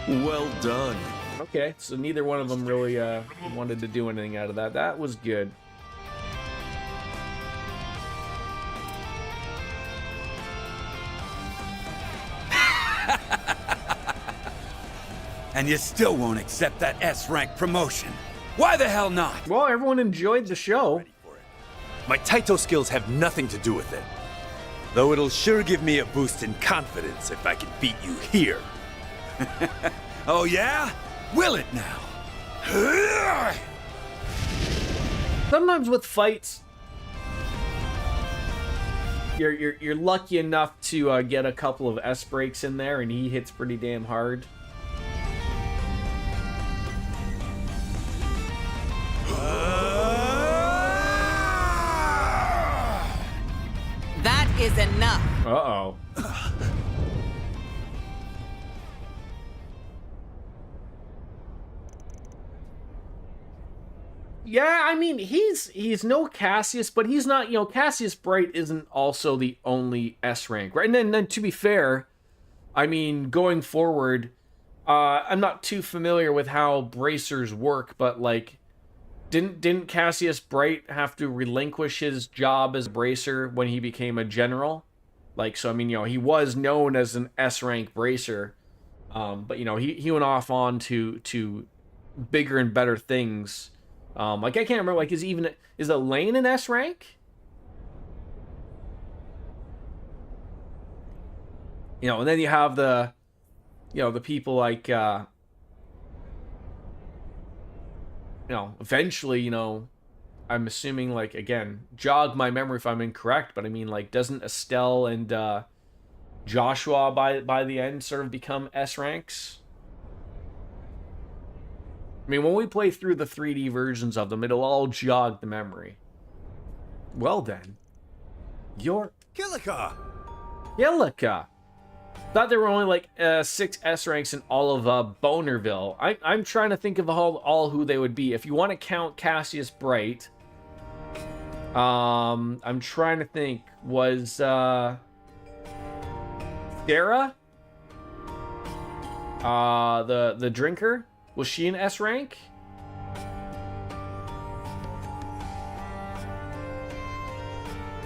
Well done. Okay, so neither one of them really wanted to do anything out of that. That was good. And you still won't accept that S-rank promotion. Why the hell not? Well, everyone enjoyed the show. My Taito skills have nothing to do with it. Though it'll sure give me a boost in confidence if I can beat you here. Oh yeah? Will it now? Sometimes with fights, you're lucky enough to get a couple of S breaks in there, and he hits pretty damn hard. That is enough. Uh-oh. Yeah, I mean, he's no Cassius, but he's not, Cassius Bright isn't also the only S rank, right? And then to be fair, I mean, going forward, I'm not too familiar with how bracers work, but like, didn't Cassius Bright have to relinquish his job as a bracer when he became a general? Like, so I mean, he was known as an S rank bracer, but he went off on to bigger and better things. Like I can't remember. Like, is Elaine an S rank? And then you have the people like eventually, I'm assuming, like, again, jog my memory if I'm incorrect, but I mean, like, doesn't Estelle and Joshua by the end sort of become S ranks? I mean, when we play through the 3D versions of them, it'll all jog the memory. Well then, you're Kilika! Thought there were only like 6 S ranks in all of Bonerville. I'm trying to think of all who they would be. If you want to count Cassius Bright, I'm trying to think. Was Sarah? The drinker? Was she an S rank?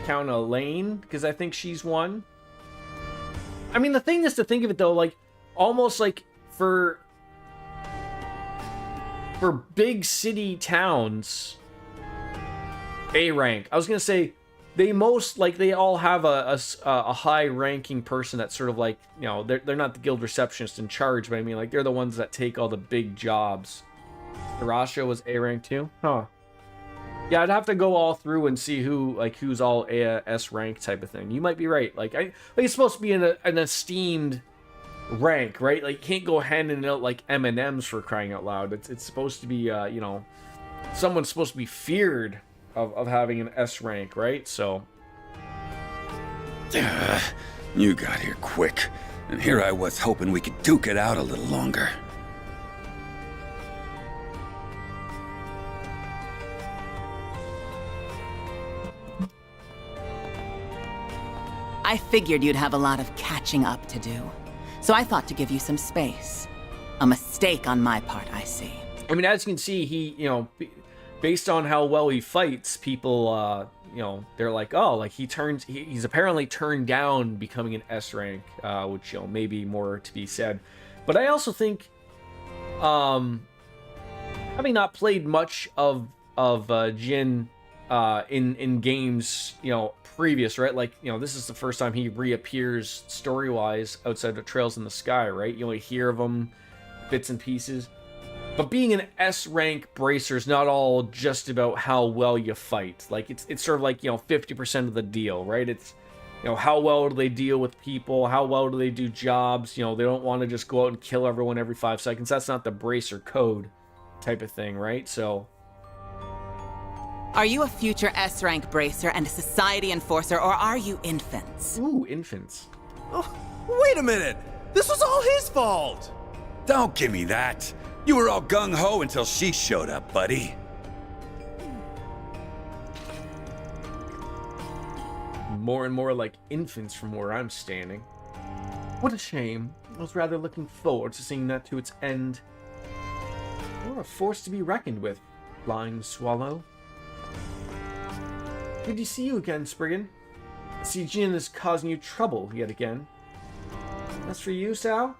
Count Elaine, because I think she's one. I mean, the thing is to think of it though, like, almost like for big city towns, A rank. I was gonna say they all have a high ranking person that's sort of like, they're not the guild receptionist in charge, but I mean, like, they're the ones that take all the big jobs. Hirasha was A rank too? Huh. Yeah, I'd have to go all through and see who's all S rank type of thing. You might be right. Like, it's supposed to be an esteemed rank, right? Like, you can't go handing out like M&Ms for crying out loud. It's supposed to be someone's supposed to be feared of having an S rank, right? So You got here quick, and here I was hoping we could duke it out a little longer. I figured you'd have a lot of catching up to do, so I thought to give you some space. A mistake on my part, I see. I mean, as you can see, he, based on how well he fights, people, they're like, oh, like he's apparently turned down becoming an S rank, which, maybe more to be said. But I also think, having not played much of Jin, in games, previous, right? Like, this is the first time he reappears story-wise outside of Trails in the Sky, right? You only hear of him bits and pieces. But being an S rank bracer is not all just about how well you fight. Like it's sort of like, 50% of the deal, right? It's, how well do they deal with people? How well do they do jobs? They don't want to just go out and kill everyone every 5 seconds. That's not the bracer code type of thing, right? So, are you a future S-rank bracer and a society enforcer, or are you infants? Ooh, infants. Oh, wait a minute! This was all his fault! Don't give me that. You were all gung-ho until she showed up, buddy. More and more like infants from where I'm standing. What a shame. I was rather looking forward to seeing that to its end. You're a force to be reckoned with, blind swallow. Good to see you again, Spriggan. I see Jin is causing you trouble yet again. As for you, Sal,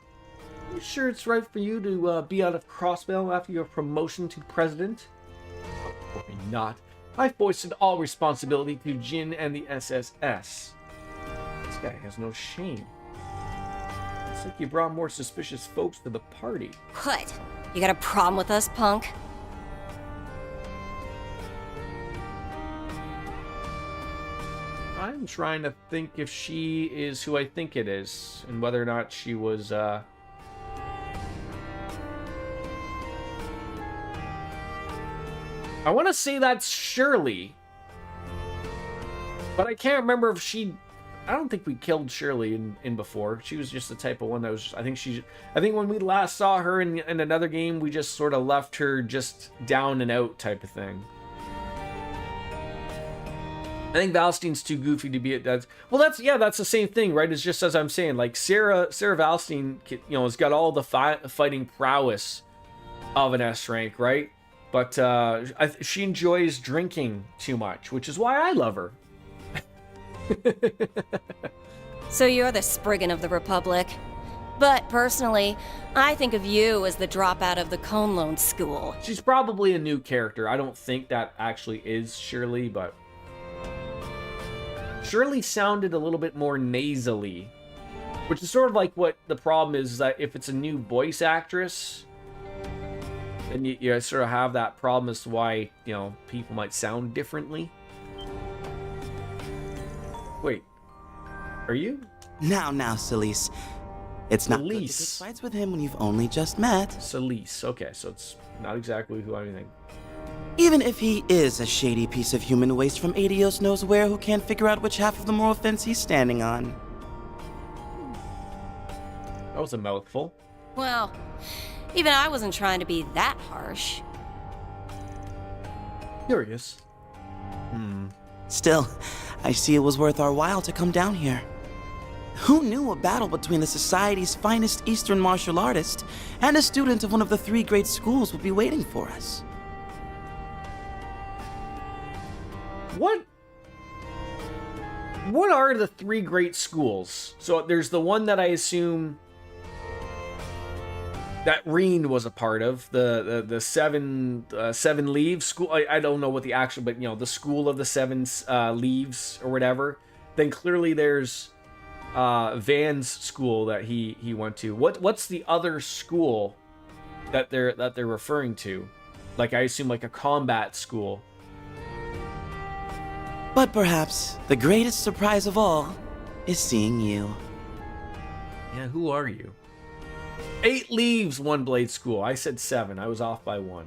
you sure it's right for you to be out of Crossbell after your promotion to president? Probably not. I foisted all responsibility to Jin and the SSS. This guy has no shame. Looks like you brought more suspicious folks to the party. What? You got a problem with us, punk? I'm trying to think if she is who I think it is, and whether or not she was, I want to say that's Shirley. But I can't remember if she... I don't think we killed Shirley in before. She was just the type of one that was... I think when we last saw her in another game, we just sort of left her just down and out type of thing. I think Valstein's too goofy to be at that. Well, that's the same thing, right? It's just as I'm saying, like Sarah Valstein, has got all the fighting prowess of an S rank, right? But she enjoys drinking too much, which is why I love her. So you're the Spriggan of the Republic. But personally, I think of you as the dropout of the Conlone School. She's probably a new character. I don't think that actually is Shirley, but... Shirley sounded a little bit more nasally, which is sort of like what the problem is that if it's a new voice actress, then you sort of have that problem as to why, people might sound differently. Wait, are you? Now, Celise. It's not good to pick fights with him when you've only just met. Celise, okay, so it's not exactly who I think. Even if he is a shady piece of human waste from Adios knows where who can't figure out which half of the moral fence he's standing on. That was a mouthful. Well, even I wasn't trying to be that harsh. Curious. Still, I see it was worth our while to come down here. Who knew a battle between the Society's finest Eastern martial artist and a student of one of the 3 great schools would be waiting for us? What are the 3 great schools? So there's the one that I assume that Reen was a part of, the seven leaves school. I don't know what the actual, but the school of the 7 leaves or whatever. Then clearly there's Van's school that he went to. What's the other school that they're referring to? Like I assume like a combat school. But perhaps the greatest surprise of all is seeing you. Yeah, who are you? 8 leaves, 1 blade school. I said 7. I was off by 1.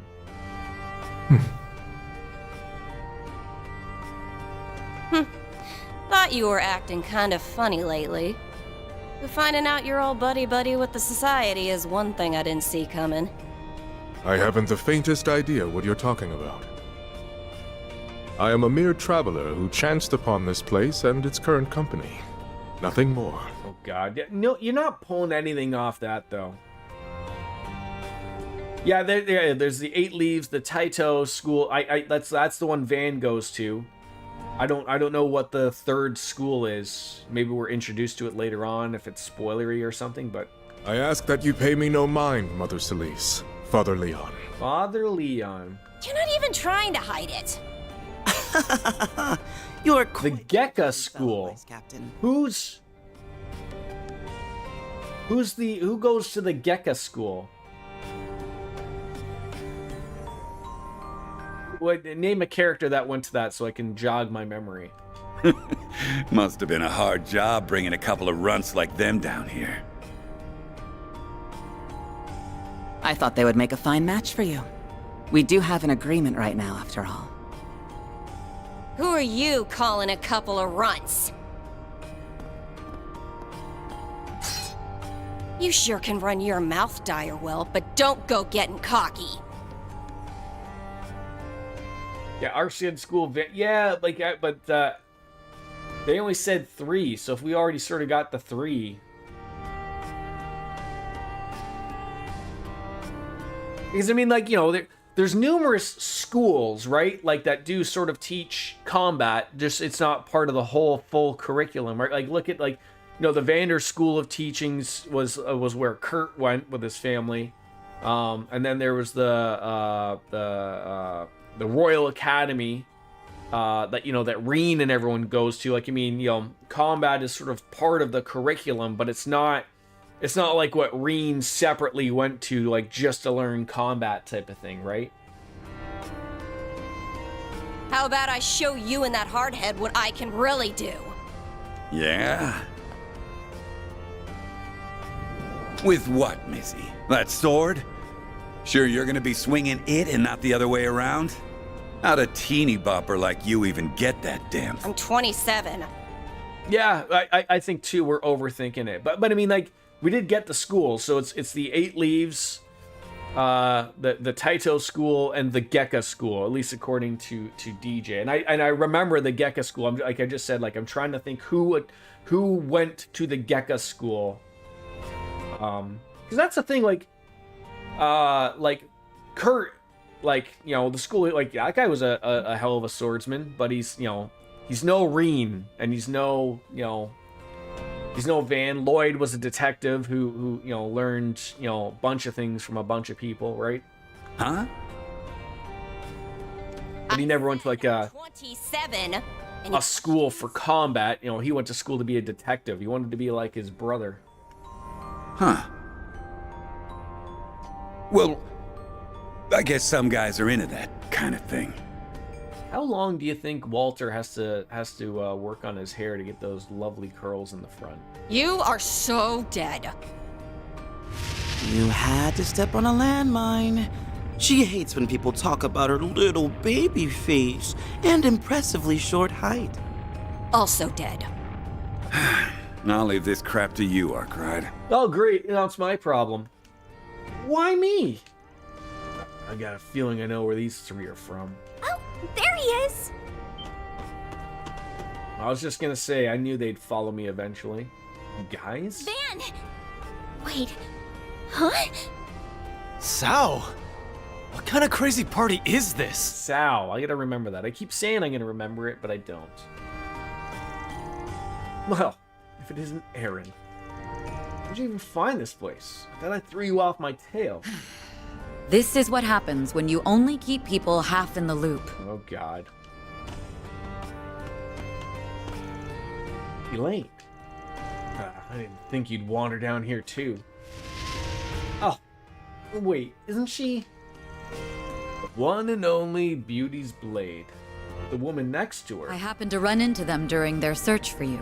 Thought you were acting kind of funny lately. But finding out you're all buddy-buddy with the Society is one thing I didn't see coming. I haven't the faintest idea what you're talking about. I am a mere traveler who chanced upon this place and its current company. Nothing more. Oh god. No, you're not pulling anything off that, though. Yeah, there's the 8 leaves, the Taito school. That's the one Van goes to. I don't know what the 3rd school is. Maybe we're introduced to it later on if it's spoilery or something, but... I ask that you pay me no mind, Mother Celise. Father Leon. Father Leon. You're not even trying to hide it. You're the Gekka school. Captain. Who goes to the Gekka school? Name a character that went to that so I can jog my memory. Must have been a hard job bringing a couple of runts like them down here. I thought they would make a fine match for you. We do have an agreement right now, after all. Who are you calling a couple of runts? You sure can run your mouth dire well, but don't go getting cocky. Yeah, Arcid School, yeah, like, but they only said 3, so if we already sort of got the 3. Because, I mean, like, you know, there's numerous schools, right? Like, that do sort of teach combat, just it's not part of the whole full curriculum, right? Like, look at, like, you know, the Vander School of Teachings was where Kurt went with his family. And then there was the Royal Academy that, you know, that Reen and everyone goes to. Like, I mean, you know, combat is sort of part of the curriculum, but it's not like what Reen separately went to, like, just to learn combat type of thing, right? How about I show you and that hardhead what I can really do? Yeah? With what, Missy? That sword? Sure you're gonna be swinging it and not the other way around? How'd a teeny bopper like you even get that damn I'm 27. Yeah, I think too we're overthinking it. But I mean, like, we did get the school, so it's the 8 Leaves, the Taito school, and the Gekka school, at least according to DJ. And I remember the Gekka school. Like I just said, like, I'm trying to think who went to the Gekka school. Because that's the thing, like Kurt, like, you know, the school, like, that guy was a hell of a swordsman, but he's, you know, he's no Reen, and he's no, you know, he's no Van. Lloyd was a detective who you know, learned, you know, a bunch of things from a bunch of people, right? Huh? But he never went to, like, 27. a school for combat. You know, he went to school to be a detective. He wanted to be like his brother. Huh. Well, I guess some guys are into that kind of thing. How long do you think Walter has to work on his hair to get those lovely curls in the front? You are so dead. You had to step on a landmine. She hates when people talk about her little baby face and impressively short height. Also dead. I'll leave this crap to you, Arkwright. Oh, great. That's my problem. Why me? I got a feeling I know where these 3 are from. Oh, there he is! I was just gonna say, I knew they'd follow me eventually. Guys? Van! Wait. Huh? Sao? What kind of crazy party is this? Sao. I gotta remember that. I keep saying I'm gonna remember it, but I don't. Well, if it isn't Aaron. Where'd you even find this place? I thought I threw you off my tail. This is what happens when you only keep people half in the loop. Oh, God. Elaine. I didn't think you'd wander down here, too. Oh, wait, isn't she the one and only Beauty's Blade? The woman next to her. I happened to run into them during their search for you.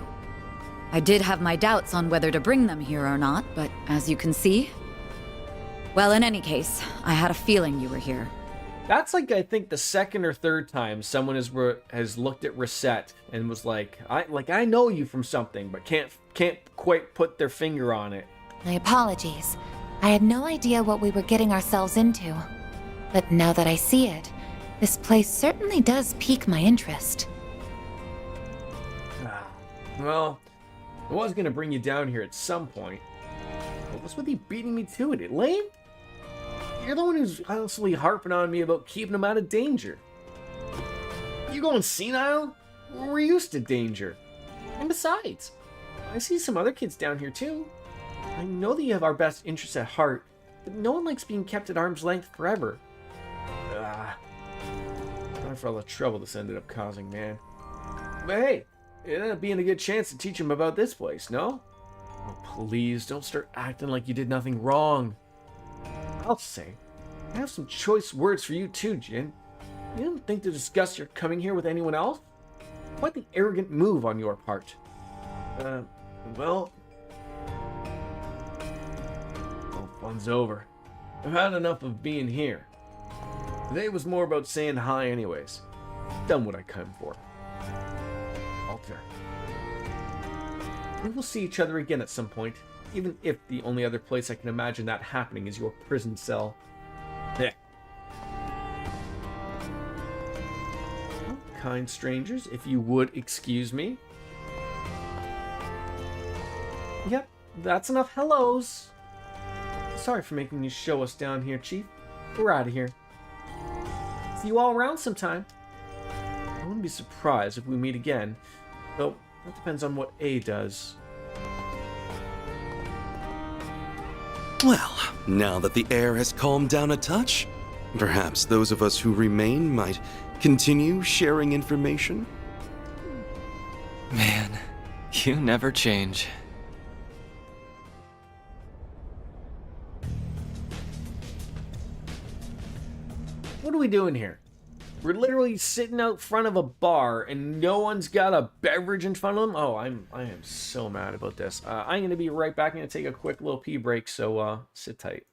I did have my doubts on whether to bring them here or not, but as you can see... Well, in any case, I had a feeling you were here. That's like, I think, the second or third time someone has looked at Reset and was like, I know you from something, but can't quite put their finger on it. My apologies. I had no idea what we were getting ourselves into. But now that I see it, this place certainly does pique my interest. Well, I was gonna bring you down here at some point. But what's with you beating me to it, Elaine? You're the one who's constantly harping on me about keeping him out of danger. You going senile? We're used to danger. And besides, I see some other kids down here too. I know that you have our best interests at heart, but no one likes being kept at arm's length forever. Sorry for all the trouble this ended up causing, man. But hey, it ended up being a good chance to teach him about this place, no? Oh, please, don't start acting like you did nothing wrong. I'll say, I have some choice words for you too, Jin. You didn't think to discuss your coming here with anyone else? Quite the arrogant move on your part. Well, fun's over. I've had enough of being here. Today was more about saying hi anyways. Done what I came for. Walter. We will see each other again at some point, even if the only other place I can imagine that happening is your prison cell. Yeah. Well, kind strangers, if you would excuse me. Yep, that's enough hellos. Sorry for making you show us down here, Chief. We're out of here. See you all around sometime. I wouldn't be surprised if we meet again, though that depends on what A does. Well, now that the air has calmed down a touch, perhaps those of us who remain might continue sharing information? Man, you never change. What are we doing here? We're literally sitting out front of a bar and no one's got a beverage in front of them? Oh, I am so mad about this. I'm going to be right back. I'm going to take a quick little pee break, so sit tight.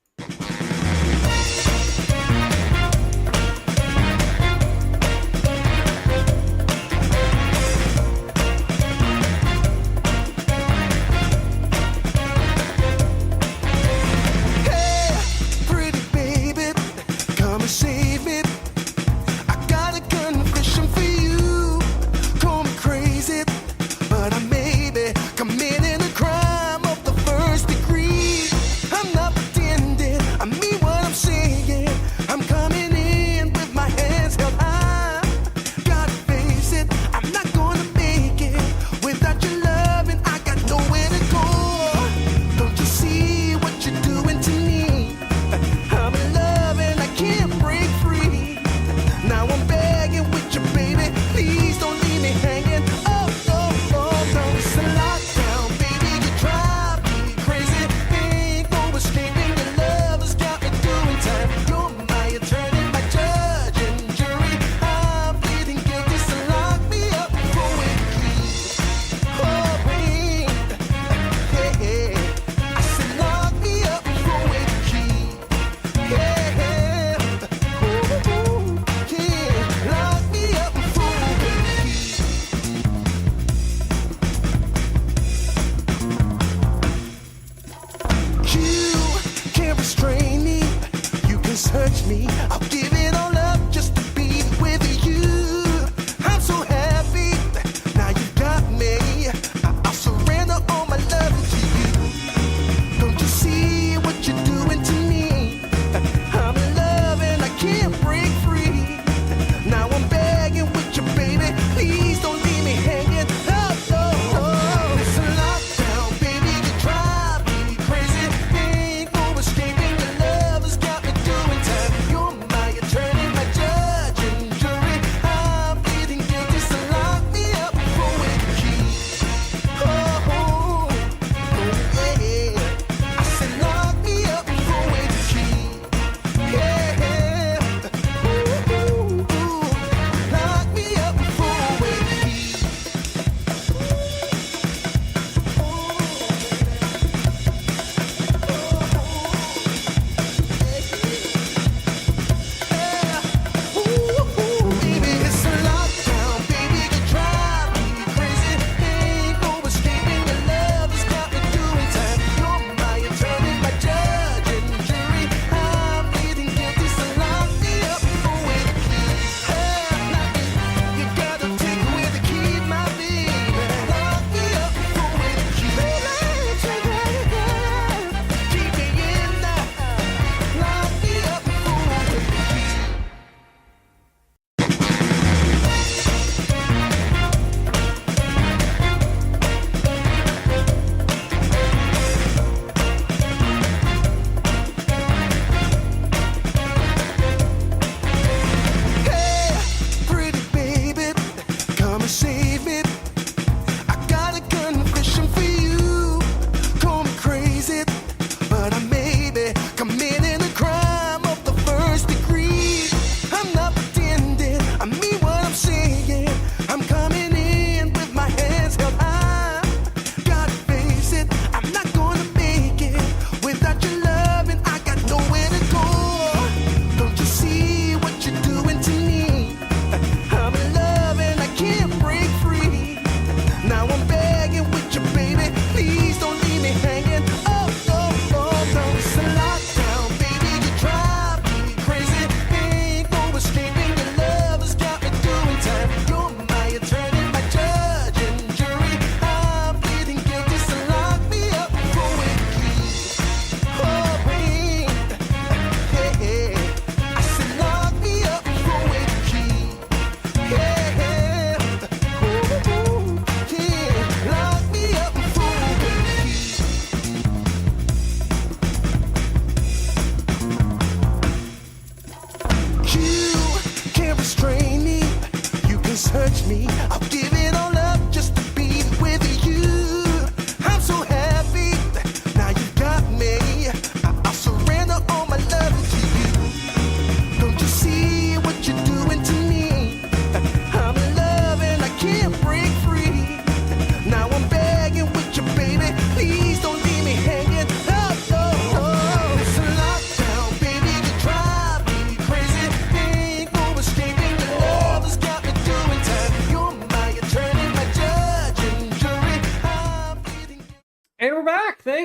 Turning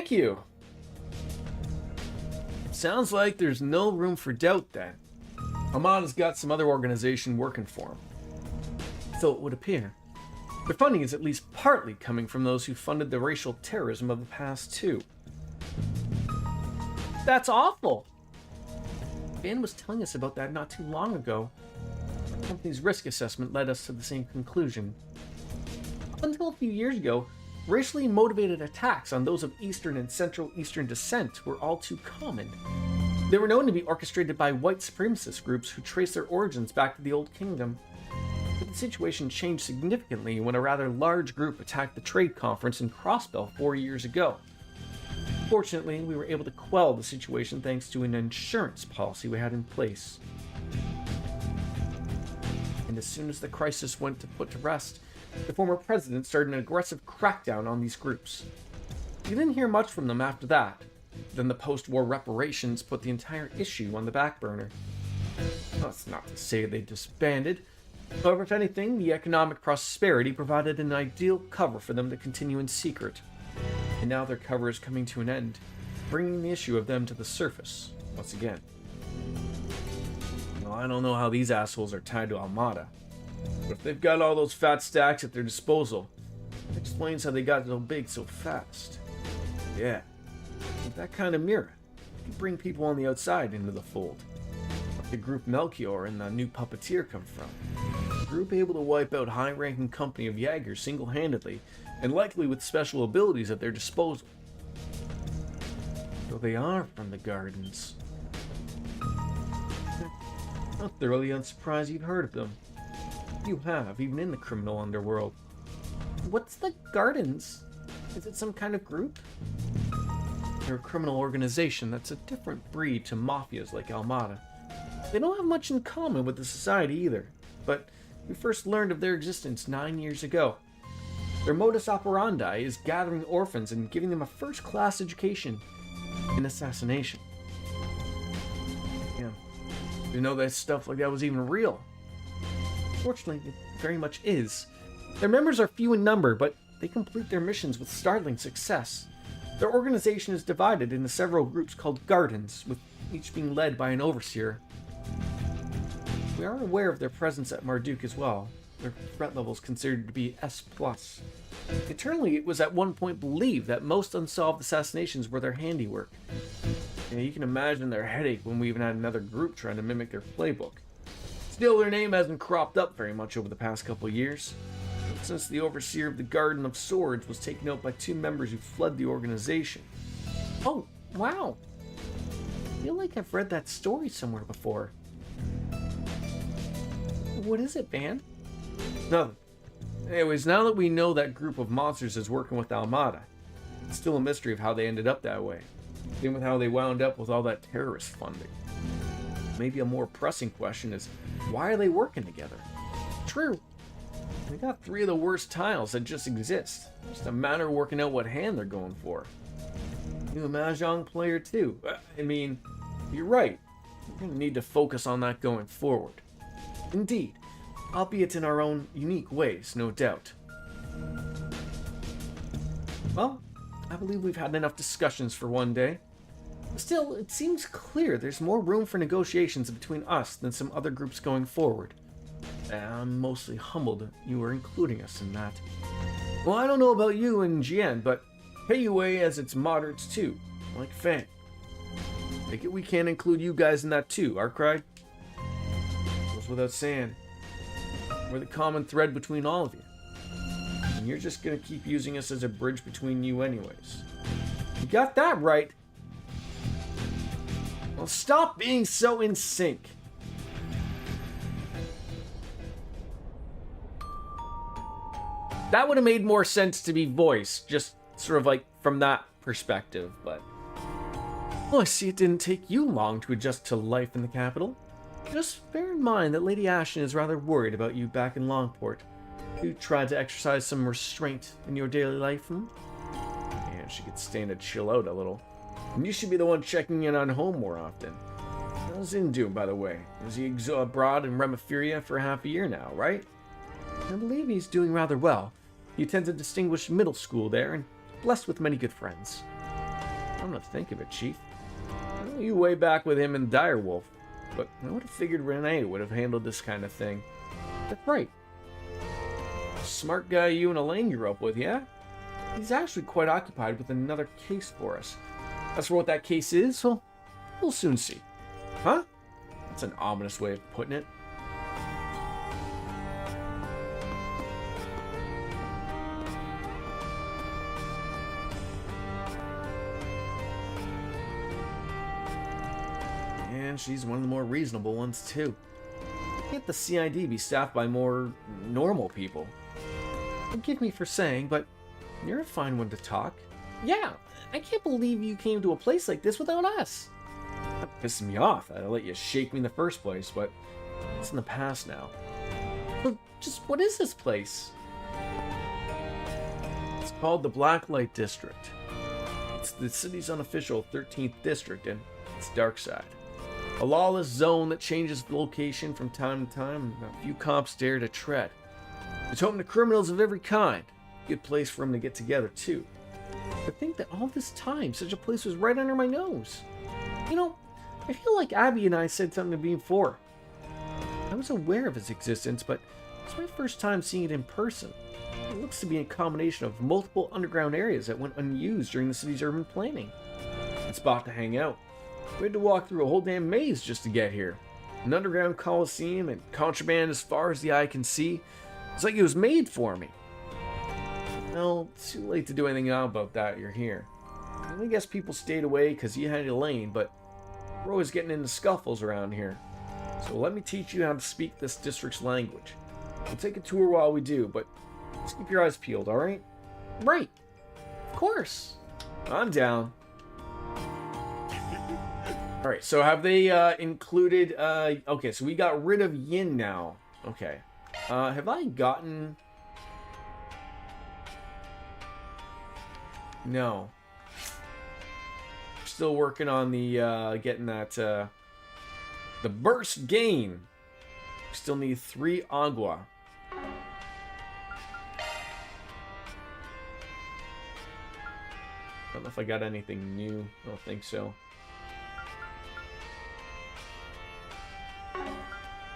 Thank you. Sounds like there's no room for doubt then. Amada's got some other organization working for him. So it would appear. The funding is at least partly coming from those who funded the racial terrorism of the past too. That's awful! Van was telling us about that not too long ago. The company's risk assessment led us to the same conclusion. Up until a few years ago, racially motivated attacks on those of Eastern and Central Eastern descent were all too common. They were known to be orchestrated by white supremacist groups who trace their origins back to the Old Kingdom. But the situation changed significantly when a rather large group attacked the trade conference in Crossbell 4 years ago. Fortunately, we were able to quell the situation thanks to an insurance policy we had in place. And as soon as the crisis went to put to rest, the former president started an aggressive crackdown on these groups. You didn't hear much from them after that. Then the post-war reparations put the entire issue on the back burner. That's not to say they disbanded. However, if anything, the economic prosperity provided an ideal cover for them to continue in secret. And now their cover is coming to an end, bringing the issue of them to the surface once again. Well, I don't know how these assholes are tied to Almada, but if they've got all those fat stacks at their disposal, it explains how they got so big so fast. Yeah, with that kind of mirror, you can bring people on the outside into the fold. Like the group Melchior and the new puppeteer come from. A group able to wipe out high-ranking company of Jaegers single-handedly, and likely with special abilities at their disposal. Though they are from the Gardens. Not thoroughly unsurprised you've heard of them. You have, even in the criminal underworld. What's the Gardens? Is it some kind of group? They're a criminal organization that's a different breed to mafias like Almada. They don't have much in common with the society either, but we first learned of their existence 9 years ago. Their modus operandi is gathering orphans and giving them a first-class education in assassination. Yeah, didn't know that stuff like that was even real. Fortunately, it very much is. Their members are few in number, but they complete their missions with startling success. Their organization is divided into several groups called Gardens, with each being led by an overseer. We are aware of their presence at Marduk as well. Their threat level is considered to be S+. Internally, it was at one point believed that most unsolved assassinations were their handiwork. Yeah, you can imagine their headache when we even had another group trying to mimic their playbook. Still, their name hasn't cropped up very much over the past couple of years. Since the overseer of the Garden of Swords was taken out by 2 members who fled the organization. Oh, wow. I feel like I've read that story somewhere before. What is it, Van? Nothing. Anyways, now that we know that group of monsters is working with Almada, it's still a mystery of how they ended up that way. Same with how they wound up with all that terrorist funding. Maybe a more pressing question is, why are they working together? True. They got 3 of the worst tiles that just exist. Just a matter of working out what hand they're going for. You a Mahjong player too. I mean, you're right. We're going to need to focus on that going forward. Indeed. Albeit in our own unique ways, no doubt. Well, I believe we've had enough discussions for one day. Still, it seems clear there's more room for negotiations between us than some other groups going forward. I'm mostly humbled that you are including us in that. Well, I don't know about you and Jian, but Peiyue has its moderates too, like Fang. Take it we can't include you guys in that too, Arcry? Goes without saying. We're the common thread between all of you. And you're just gonna keep using us as a bridge between you anyways. You got that right! Well, stop being so in sync. That would have made more sense to be voiced, just sort of like from that perspective, but... Well, I see it didn't take you long to adjust to life in the capital. Just bear in mind that Lady Ashton is rather worried about you back in Longport. You tried to exercise some restraint in your daily life, Yeah, she could stand to chill out a little. And you should be the one checking in on home more often. How's Zin doing, by the way? Was he abroad in Remiferia for half a year now, right? I believe he's doing rather well. He attends a distinguished middle school there, and blessed with many good friends. I'm gonna think of it, Chief. I know you way back with him and Direwolf, but I would have figured Renee would have handled this kind of thing. That's right. Smart guy you and Elaine grew up with, yeah? He's actually quite occupied with another case for us. As for what that case is, well, we'll soon see. Huh? That's an ominous way of putting it. And she's one of the more reasonable ones, too. Can't the CID be staffed by more normal people? Forgive me for saying, but you're a fine one to talk. Yeah, I can't believe you came to a place like this without us. That pisses me off that I let you shake me in the first place, but it's in the past now. But just what is this place? It's called the Blacklight District. It's the city's unofficial 13th district, and it's dark side. A lawless zone that changes location from time to time, and a few cops dare to tread. It's home to criminals of every kind. Good place for them to get together, too. To think that all this time, such a place was right under my nose. You know, I feel like Abby and I said something to me before. I was aware of its existence, but it's my first time seeing it in person. It looks to be a combination of multiple underground areas that went unused during the city's urban planning. A spot to hang out. We had to walk through a whole damn maze just to get here. An underground coliseum and contraband as far as the eye can see. It's like it was made for me. Well, it's too late to do anything about that. You're here. I guess people stayed away because you had Elaine, but we're always getting into scuffles around here. So let me teach you how to speak this district's language. We'll take a tour while we do, but just keep your eyes peeled, alright? Right. Of course. I'm down. Alright, so have they included... okay, so we got rid of Yin now. Okay. Have I gotten... No. Still working on the, getting that, the burst gain. Still need 3 agua. I don't know if I got anything new. I don't think so.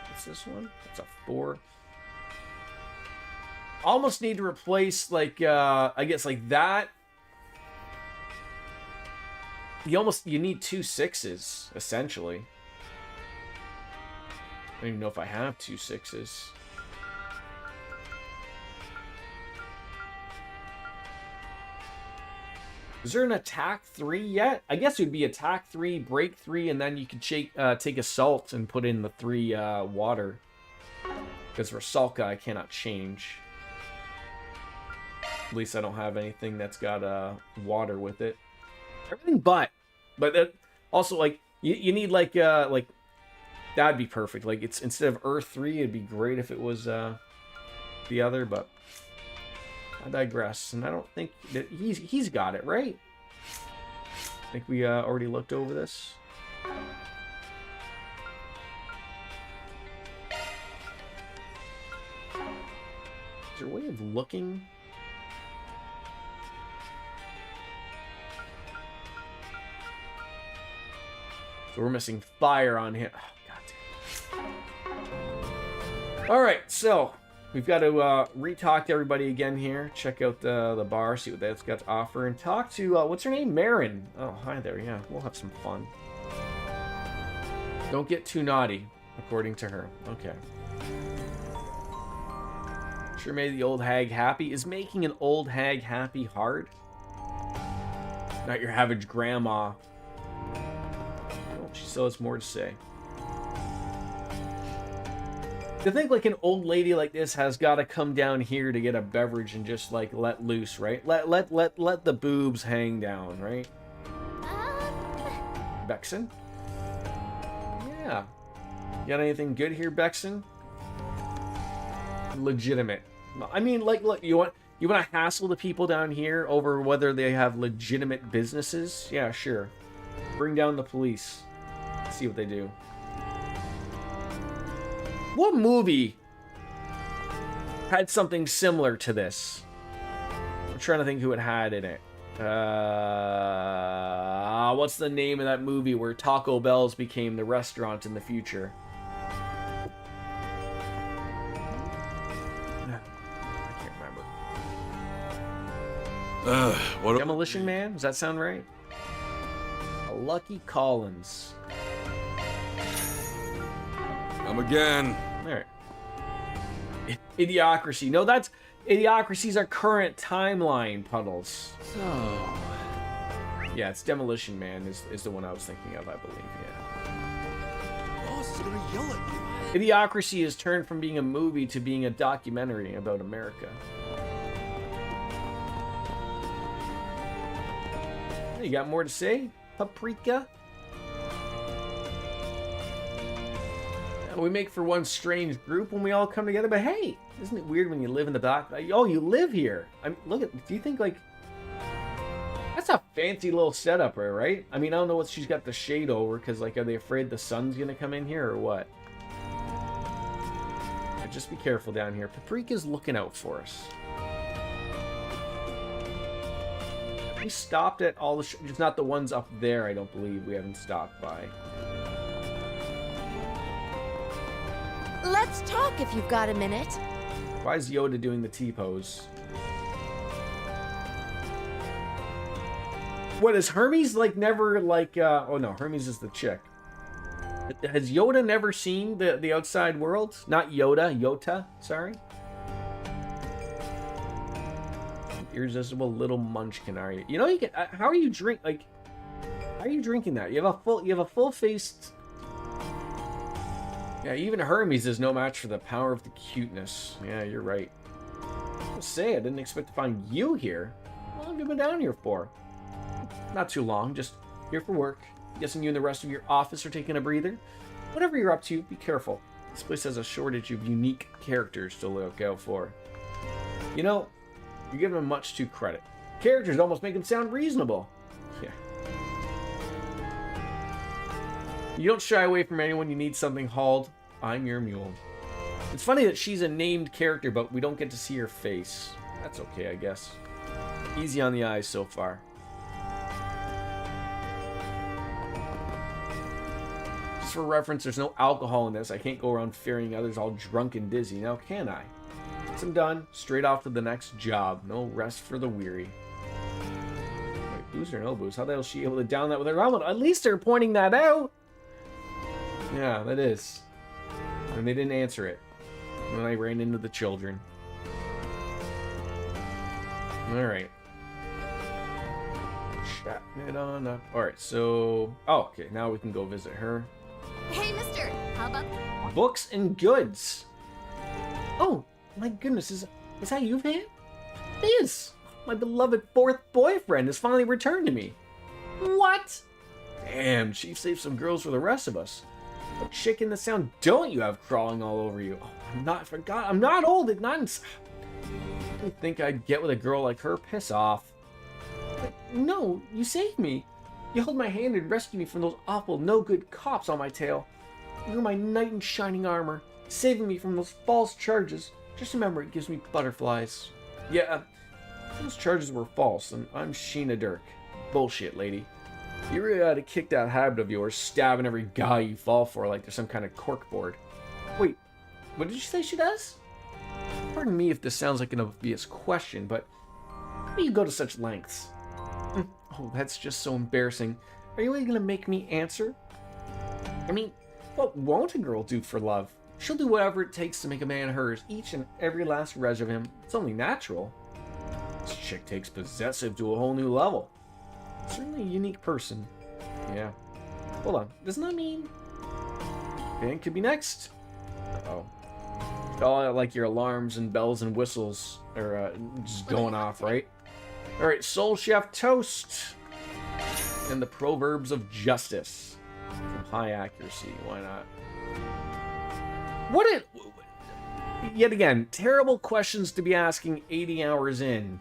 What's this one? It's a 4. Almost need to replace, like, I guess, like that. You need 2 6s, essentially. I don't even know if I have 2 6s. Is there an attack 3 yet? I guess it would be attack 3, break 3, and then you could take assault and put in the 3 water. Because for Salka, I cannot change. At least I don't have anything that's got water with it. Everything but that also, like, you need like that'd be perfect. Like, it's instead of Earth 3, it'd be great if it was the other, but I digress. And I don't think that he's got it, right? I think we already looked over this. Is there a way of looking? So we're missing fire on him. Oh, God damn. Alright, so we've got to re-talk to everybody again here. Check out the bar, see what that's got to offer, and talk to, what's her name? Marin. Oh, hi there, yeah. We'll have some fun. Don't get too naughty, according to her. Okay. Sure made the old hag happy. Is making an old hag happy hard? Not your average grandma. She still has more to say. To think like an old lady like this has got to come down here to get a beverage and just like let loose, right? Let the boobs hang down, right? Bexon? Yeah. You got anything good here, Bexon? Legitimate. I mean, like, look, you want to hassle the people down here over whether they have legitimate businesses? Yeah, sure. Bring down the police. See what they do. What movie had something similar to this? I'm trying to think who it had in it. What's the name of that movie where Taco Bell's became the restaurant in the future? I can't remember. What? Demolition Man? Does that sound right? Lucky Collins. Come again. All right. Idiocracy. No, that's Idiocracy's our current timeline, Puddles. So, yeah, it's Demolition Man is the one I was thinking of, I believe. Yeah. Boss is gonna yell at you. Idiocracy has turned from being a movie to being a documentary about America. You got more to say, Paprika? We make for one strange group when we all come together, but hey, isn't it weird when you live in the back? Oh, you live here. Look at. Do you think like that's a fancy little setup, right? I mean, I don't know what she's got the shade over, because like, are they afraid the sun's gonna come in here or what? Just be careful down here. Paprika's looking out for us. We stopped at all the. It's not the ones up there. I don't believe we haven't stopped by. Let's talk if you've got a minute. Why is Yoda doing the T-pose? What, is Hermes like never like oh no, Hermes is the chick. Has Yoda never seen the outside world? Not Yoda, Yota, sorry. Irresistible little munchkin, are you? You know, you can how are you how are you drinking that? You have a full-faced. Yeah, even Hermes is no match for the power of the cuteness. Yeah, you're right. I was say, I didn't expect to find you here. How long have you been down here for? Not too long, just here for work. Guessing you and the rest of your office are taking a breather. Whatever you're up to, be careful. This place has a shortage of unique characters to look out for. You know, you're giving them much too credit. Characters almost make them sound reasonable. Yeah. You don't shy away from anyone you need something hauled. I'm your mule. It's funny that she's a named character, but we don't get to see her face. That's okay, I guess. Easy on the eyes so far. Just for reference, there's no alcohol in this. I can't go around ferrying others all drunk and dizzy, now can I? Once I'm done, straight off to the next job. No rest for the weary. Wait, booze or no booze? How the hell is she able to down that with her omelet? At least they're pointing that out! Yeah, that is. And they didn't answer it. When I ran into the children. Alright. Chatting it on up. Alright, so... Oh, okay, now we can go visit her. Hey, mister, how about... Books and goods! Oh, my goodness, is that you, Van? It is! My beloved fourth boyfriend has finally returned to me. What? Damn, Chief saved some girls for the rest of us. What chicken the sound don't you have crawling all over you? Oh, I'm not old at nuns. I didn't think I'd get with a girl like her. Piss off. But no, you saved me. You held my hand and rescued me from those awful no-good cops on my tail. You were my knight in shining armor, saving me from those false charges. Just remember, it gives me butterflies. Yeah, those charges were false, and I'm Sheena Dirk. Bullshit, lady. You really ought to kick that habit of yours, stabbing every guy you fall for like there's some kind of corkboard. Wait, what did you say she does? Pardon me if this sounds like an obvious question, but how do you go to such lengths? Oh, that's just so embarrassing. Are you really gonna make me answer? I mean, what won't a girl do for love? She'll do whatever it takes to make a man hers, each and every last res of him. It's only natural. This chick takes possessive to a whole new level. Certainly a unique person. Yeah. Hold on. Doesn't that mean Dan could be next? Uh-oh. All like your alarms and bells and whistles are just going off, right? All right, Soul Chef Toast and the Proverbs of Justice from High Accuracy. Why not? Yet again, terrible questions to be asking 80 hours in.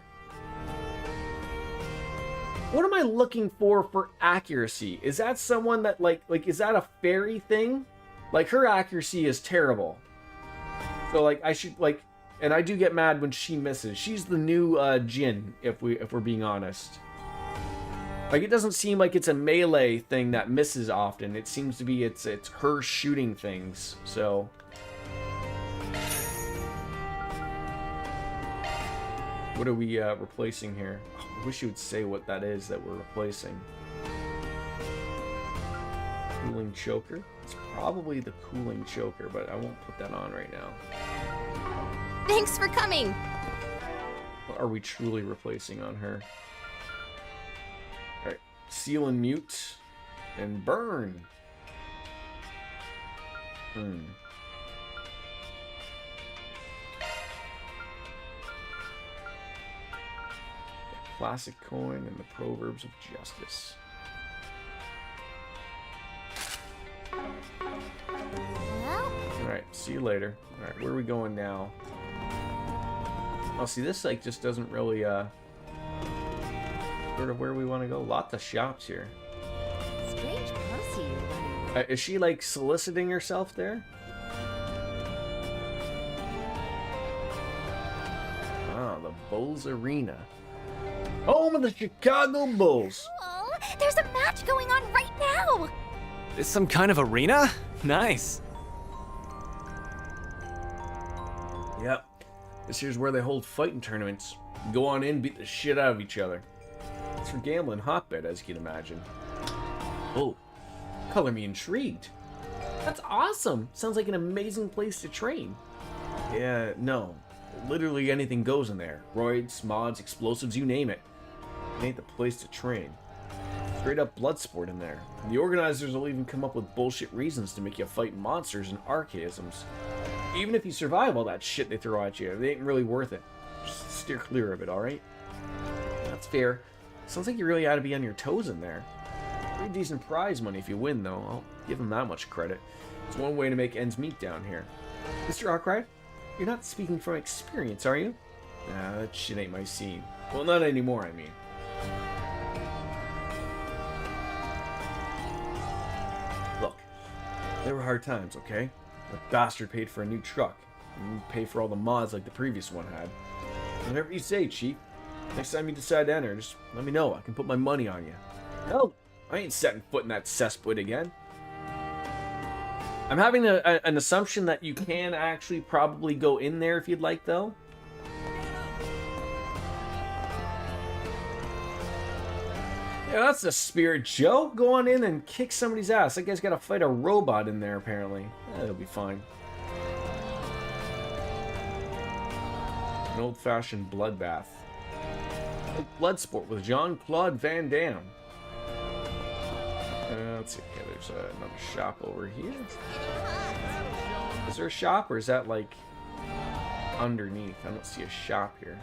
What am I looking for accuracy? Is that someone that like is that a fairy thing? Like her accuracy is terrible. So like I should like, and I do get mad when she misses. She's the new Jin, if we're being honest. Like, it doesn't seem like it's a melee thing that misses often. It seems to be it's her shooting things. So what are we replacing here? Oh, I wish you would say what that is that we're replacing. Cooling choker. It's probably the cooling choker, but I won't put that on right now. Thanks for coming. What are we truly replacing on her? Alright. Seal and mute. And burn. The classic coin and the proverbs of justice. Alright, see you later. Alright, where are we going now? Oh, see, this like just doesn't really sort of where we want to go. Lots of shops here. Strange pussy you're running. Is she like soliciting herself there? Ah, the Bulls Arena. Home of the Chicago Bulls. Oh, there's a match going on right now. Is some kind of arena? Nice. Yep. This here's where they hold fighting tournaments. Go on in, beat the shit out of each other. It's her gambling hotbed, as you can imagine. Oh, color me intrigued. That's awesome. Sounds like an amazing place to train. Yeah, no. Literally anything goes in there. Roids, mods, explosives, you name it. It ain't the place to train. Straight up blood sport in there. And the organizers will even come up with bullshit reasons to make you fight monsters and archaisms. Even if you survive all that shit they throw at you, it ain't really worth it. Just steer clear of it, alright? That's fair. Sounds like you really ought to be on your toes in there. Pretty decent prize money if you win, though. I'll give them that much credit. It's one way to make ends meet down here. Mr. Arkwright, you're not speaking from experience, are you? Nah, that shit ain't my scene. Well, not anymore, I mean. Look, there were hard times, okay? The bastard paid for a new truck. And you pay for all the mods like the previous one had. Whatever you say, Chief. Next time you decide to enter, just let me know. I can put my money on you. Hell, I ain't setting foot in that cesspit again. I'm having an assumption that you can actually probably go in there if you'd like, though. Yeah, that's the spirit, Joe. Go on in and kick somebody's ass. That guy's got to fight a robot in there, apparently. It'll be fine. An old-fashioned bloodbath. Like Bloodsport with Jean-Claude Van Damme. Let's see. Okay, there's another shop over here. Is there a shop, or is that like underneath? I don't see a shop here.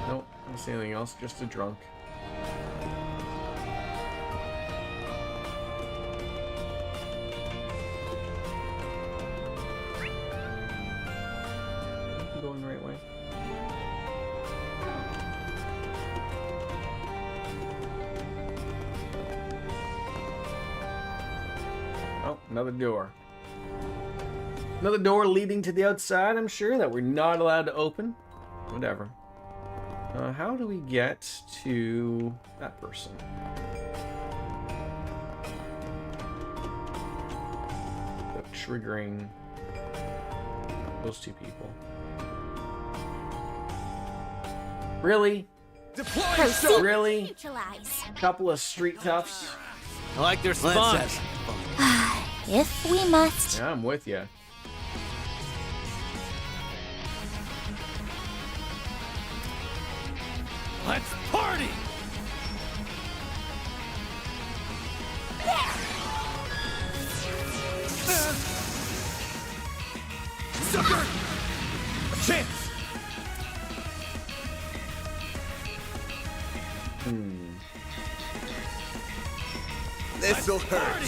Nope, I don't see anything else. Just a drunk. Going the right way. Oh, another door. Another door leading to the outside, I'm sure, that we're not allowed to open. Whatever. How do we get to that person? Without triggering those two people. Really? Proceed. Really? Neutralize. Couple of street toughs. I like their spawns. If we must. Yeah, I'm with you. Let's party! Sucker! A chance! This'll hurt.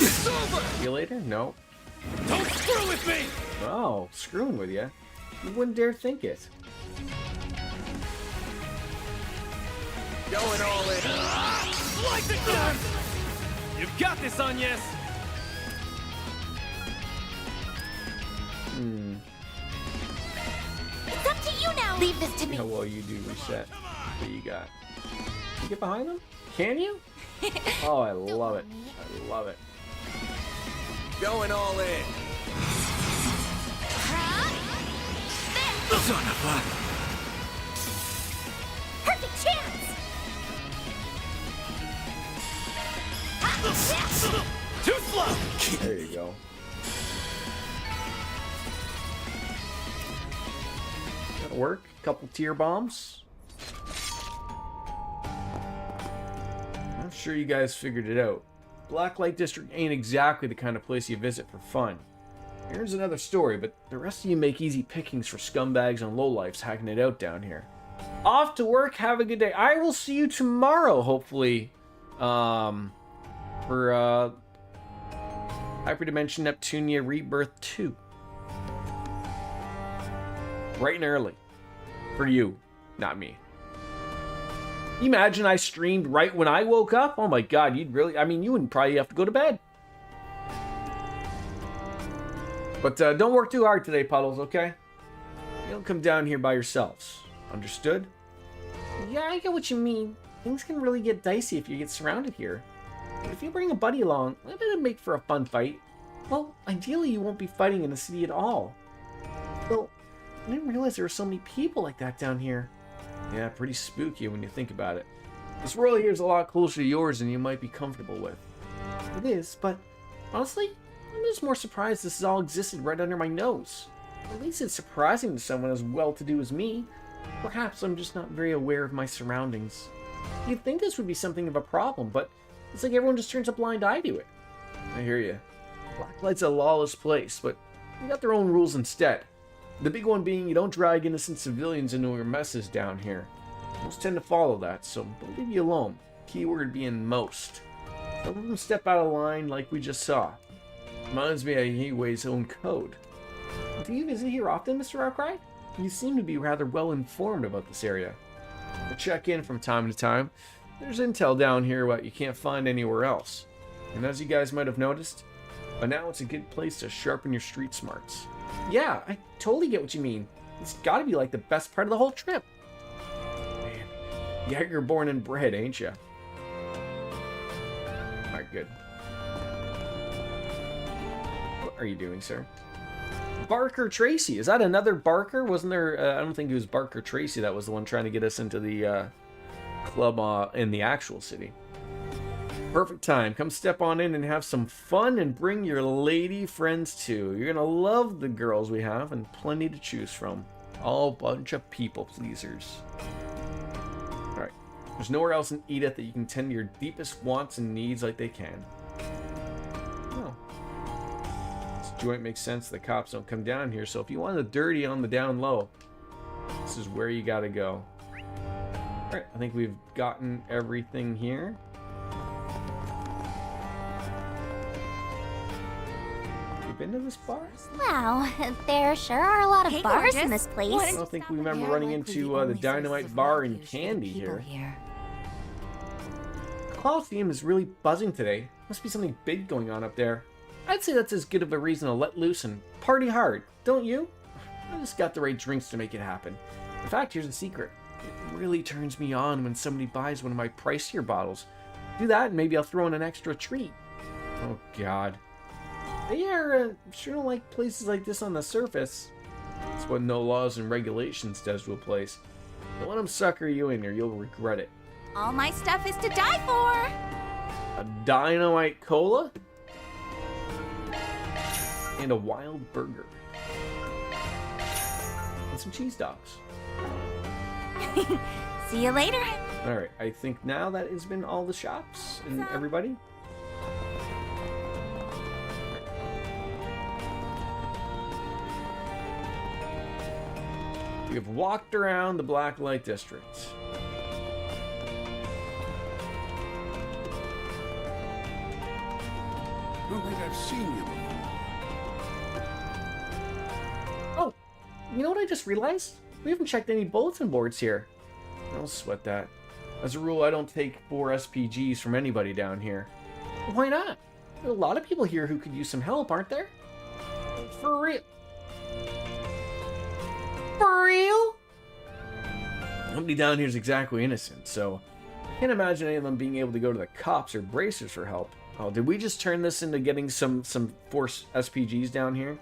It's over! See you later? No. Don't screw with me! Oh, screwing with you? You wouldn't dare think it. Going all in. Like the gun! You've got this, Agnes! It's up to you now. Leave this to me. How well you do reset. What do you got? Can you get behind them? Can you? Oh, I love it. I love it. Going all in. Son of a... Perfect chance. Too slow! There you go. That'll work. Couple tier bombs. I'm sure you guys figured it out. Blacklight District ain't exactly the kind of place you visit for fun. Here's another story, but the rest of you make easy pickings for scumbags and lowlifes hacking it out down here. Off to work, have a good day. I will see you tomorrow, hopefully, for Hyperdimension Neptunia Rebirth 2. Bright and early. For you, not me. Imagine I streamed right when I woke up? Oh my god, you'd really... I mean, you wouldn't probably have to go to bed. But don't work too hard today, Puddles, okay? You don't come down here by yourselves. Understood? Yeah, I get what you mean. Things can really get dicey if you get surrounded here. But if you bring a buddy along, it'll make for a fun fight. Well, ideally you won't be fighting in the city at all. Well, I didn't realize there were so many people like that down here. Yeah, pretty spooky when you think about it. This world here is a lot closer to yours than you might be comfortable with. It is, but honestly, I'm just more surprised this has all existed right under my nose. At least it's surprising to someone as well-to-do as me. Perhaps I'm just not very aware of my surroundings. You'd think this would be something of a problem, but it's like everyone just turns a blind eye to it. I hear you. Blacklight's a lawless place, but they got their own rules instead. The big one being you don't drag innocent civilians into your messes down here. Most tend to follow that, so they'll leave you alone. Keyword being most. Don't let them step out of line like we just saw. Reminds me of Hiwei's own code. Do you visit here often, Mr. Arkwright? You seem to be rather well informed about this area. I check in from time to time. There's intel down here what you can't find anywhere else. And as you guys might have noticed, by now it's a good place to sharpen your street smarts. Yeah, I totally get what you mean. It's gotta be like the best part of the whole trip. Man, yeah, you're born and bred, ain't ya? Alright, good. What are you doing, sir? Barker Tracy. Is that another Barker? Wasn't there... I don't think it was Barker Tracy that was the one trying to get us into the club in the actual city. Perfect time. Come step on in and have some fun and bring your lady friends too. You're gonna love the girls we have and plenty to choose from. All bunch of people pleasers. Alright. There's nowhere else in Edith that you can tend to your deepest wants and needs like they can. Oh. This joint makes sense. The cops don't come down here, so if you want the dirty on the down low, this is where you gotta go. Alright, I think we've gotten everything here. Been to this bar? Wow, there sure are a lot of bars in this place. I don't think we remember running into the Dynamite Bar and Candy here. Coliseum is really buzzing today. Must be something big going on up there. I'd say that's as good of a reason to let loose and party hard, don't you? I just got the right drinks to make it happen. In fact, here's a secret. It really turns me on when somebody buys one of my pricier bottles. Do that and maybe I'll throw in an extra treat. Oh god. Yeah, sure don't like places like this on the surface. That's what no laws and regulations does to a place. Don't let them sucker you in or you'll regret it. All my stuff is to die for. A Dynamite Cola? And a wild burger. And some cheese dogs. See you later. Alright, I think now that has been all the shops and everybody. We have walked around the Blacklight District. I don't think I've seen you before. Oh, you know what I just realized? We haven't checked any bulletin boards here. Don't sweat that. As a rule, I don't take 4 SPGs from anybody down here. Why not? There are a lot of people here who could use some help, aren't there? For real. For real? Nobody down here is exactly innocent, so I can't imagine any of them being able to go to the cops or bracers for help. Oh, did we just turn this into getting some force SPGs down here?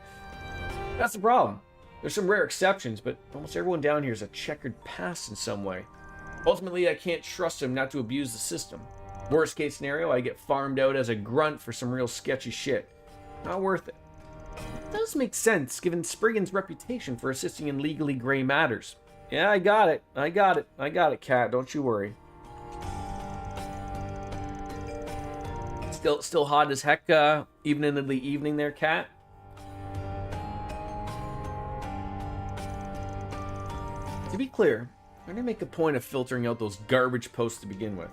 That's the problem. There's some rare exceptions, but almost everyone down here is a checkered past in some way. Ultimately, I can't trust them not to abuse the system. Worst case scenario, I get farmed out as a grunt for some real sketchy shit. Not worth it. It does make sense, given Spriggan's reputation for assisting in legally gray matters. Yeah, I got it, Cat. Don't you worry. Still hot as heck, even into the evening there, Cat. To be clear, I'm gonna make a point of filtering out those garbage posts to begin with.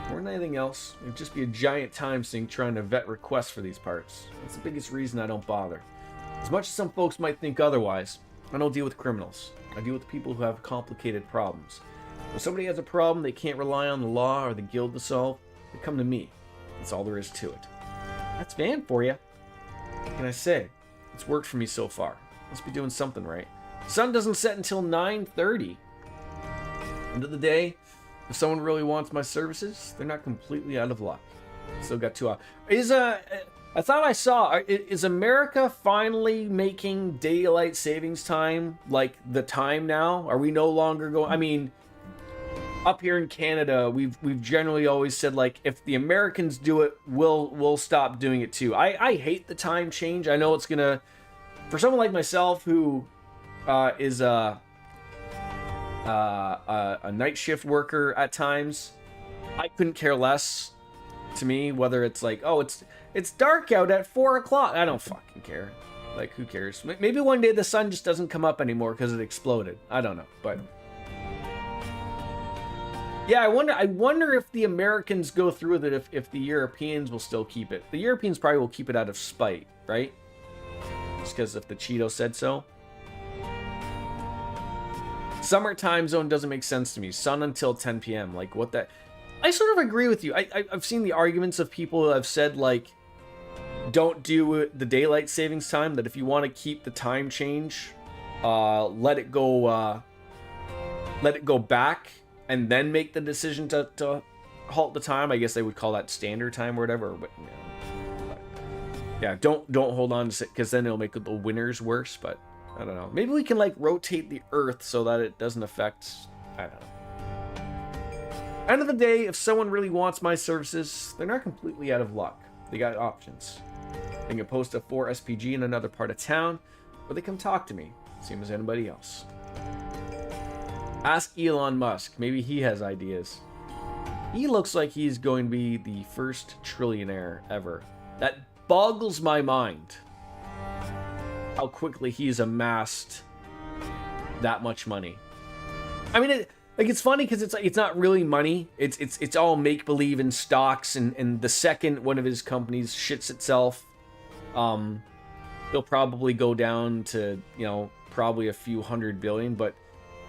More than anything else, it'd just be a giant time sink trying to vet requests for these parts. That's the biggest reason I don't bother. As much as some folks might think otherwise, I don't deal with criminals. I deal with people who have complicated problems. When somebody has a problem they can't rely on the law or the guild to solve, they come to me. That's all there is to it. That's Van for you. What can I say? It's worked for me so far. Must be doing something right. Sun doesn't set until 9:30. End of the day, if someone really wants my services, they're not completely out of luck. Still got 2 hours. I thought I saw, is America finally making daylight savings time like the time now? Are we no longer going, I mean, up here in Canada, we've generally always said, like, if the Americans do it, we'll stop doing it too. I hate the time change. I know it's gonna, for someone like myself who is a night shift worker at times, I couldn't care less. To me, whether it's like, oh, it's dark out at 4 o'clock. I don't fucking care. Like, who cares? Maybe one day the sun just doesn't come up anymore because it exploded. I don't know, but yeah, I wonder if the Americans go through with it, if the Europeans will still keep it. The Europeans probably will keep it out of spite, right? Just because if the Cheeto said so. Summer time zone doesn't make sense to me. Sun until 10 p.m. Like, what that... I sort of agree with you. I've seen the arguments of people who have said, like, don't do the daylight savings time, that if you want to keep the time change, let it go back and then make the decision to halt the time. I guess they would call that standard time or whatever. But, you know, yeah, don't hold on to it, because then it'll make the winners worse. But I don't know. Maybe we can, like, rotate the Earth so that it doesn't affect... I don't know. End of the day, if someone really wants my services, they're not completely out of luck. They got options. They can post a 4 SPG in another part of town, or they come talk to me, same as anybody else. Ask Elon Musk. Maybe he has ideas. He looks like he's going to be the first trillionaire ever. That boggles my mind. How quickly he's amassed that much money. I mean, it's funny because it's not really money. It's all make believe in stocks, and the second one of his companies shits itself, he'll probably go down to, you know, probably a few $100 billion. But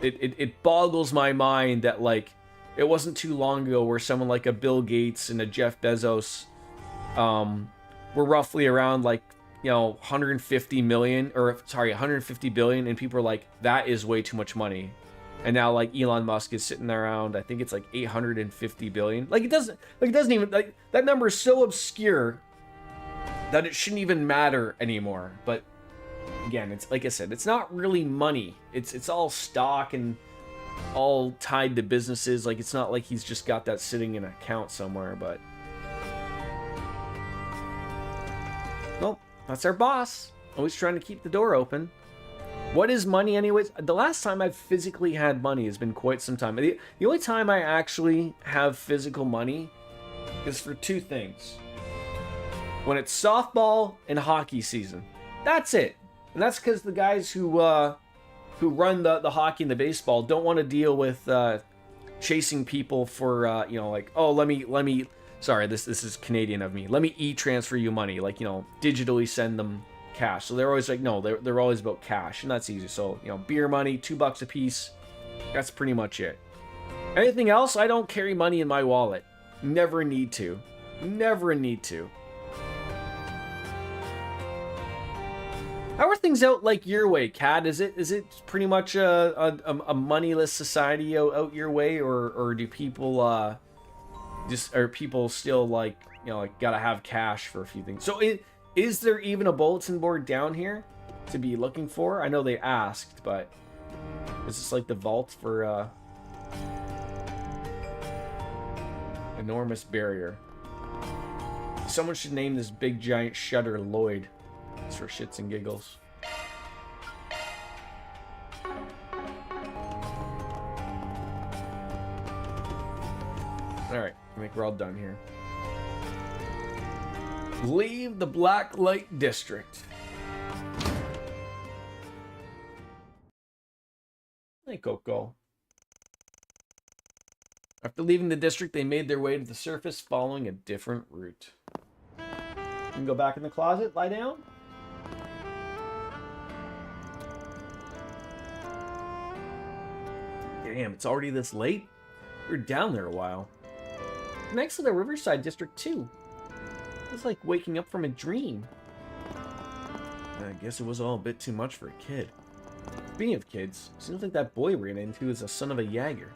it boggles my mind that, like, it wasn't too long ago where someone like a Bill Gates and a Jeff Bezos were roughly around, like, you know, 150 billion, and people are like, that is way too much money. And now, like, Elon Musk is sitting around, I think it's like 850 billion. Like, it doesn't even, like, that number is so obscure that it shouldn't even matter anymore. But again, it's like I said, it's not really money. It's all stock and all tied to businesses. Like, it's not like he's just got that sitting in an account somewhere. But well, that's our boss, always trying to keep the door open. What is money anyways? The last time I've physically had money has been quite some time. The only time I actually have physical money is for 2 things. When it's softball and hockey season. That's it. And that's because the guys who run the hockey and the baseball don't want to deal with chasing people for, you know, like, oh, let me, sorry, this is Canadian of me. Let me e-transfer you money. Like, you know, digitally send them cash. So they're always like, no, they're always about cash, and that's easy. So, you know, beer money, $2 a piece, that's pretty much it. Anything else, I don't carry money in my wallet. Never need to. Never need to. How are things out like your way, Kat? Is it pretty much a moneyless society out your way, or do people are people still like, you know, like gotta have cash for a few things? So is there even a bulletin board down here to be looking for? I know they asked, but is this like the vault for enormous barrier? Someone should name this big giant shutter Lloyd. It's for shits and giggles. Alright, I think we're all done here. Leave the Black Light District. Hey, Coco. After leaving the district, they made their way to the surface, following a different route. You can go back in the closet, lie down. Damn, it's already this late? We were down there a while. Next to the Riverside District, too. It was like waking up from a dream. I guess it was all a bit too much for a kid. Speaking of kids, seems like that boy we ran into is a son of a Jaeger.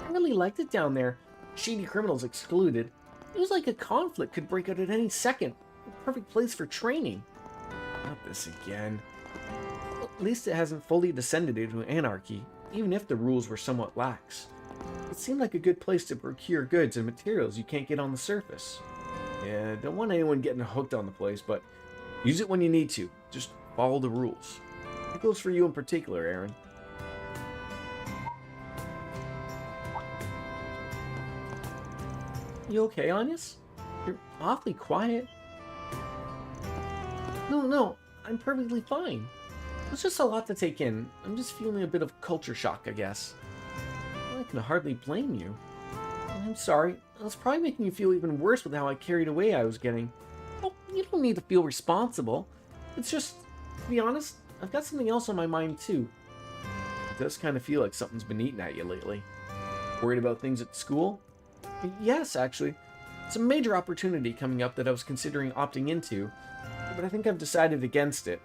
I really liked it down there. Shady criminals excluded. It was like a conflict could break out at any second. A perfect place for training. Not this again. Well, at least it hasn't fully descended into anarchy, even if the rules were somewhat lax. It seemed like a good place to procure goods and materials you can't get on the surface. Yeah, don't want anyone getting hooked on the place, but use it when you need to. Just follow the rules. It goes for you in particular, Aaron. You okay, Anyas? You're awfully quiet. No, I'm perfectly fine. It's just a lot to take in. I'm just feeling a bit of culture shock, I guess. I can hardly blame you. I'm sorry. I was probably making you feel even worse with how I carried away I was getting. Oh, you don't need to feel responsible. It's just, to be honest, I've got something else on my mind too. It does kind of feel like something's been eating at you lately. Worried about things at school? Yes, actually. It's a major opportunity coming up that I was considering opting into, but I think I've decided against it.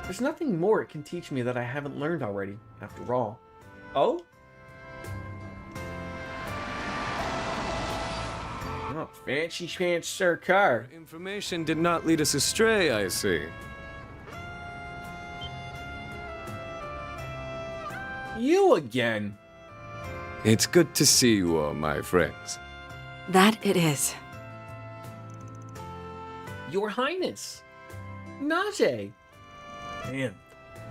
There's nothing more it can teach me that I haven't learned already, after all. Oh? Oh, fancy sir car. Information did not lead us astray, I see. You again? It's good to see you all, my friends. That it is. Your Highness. Najee. Man,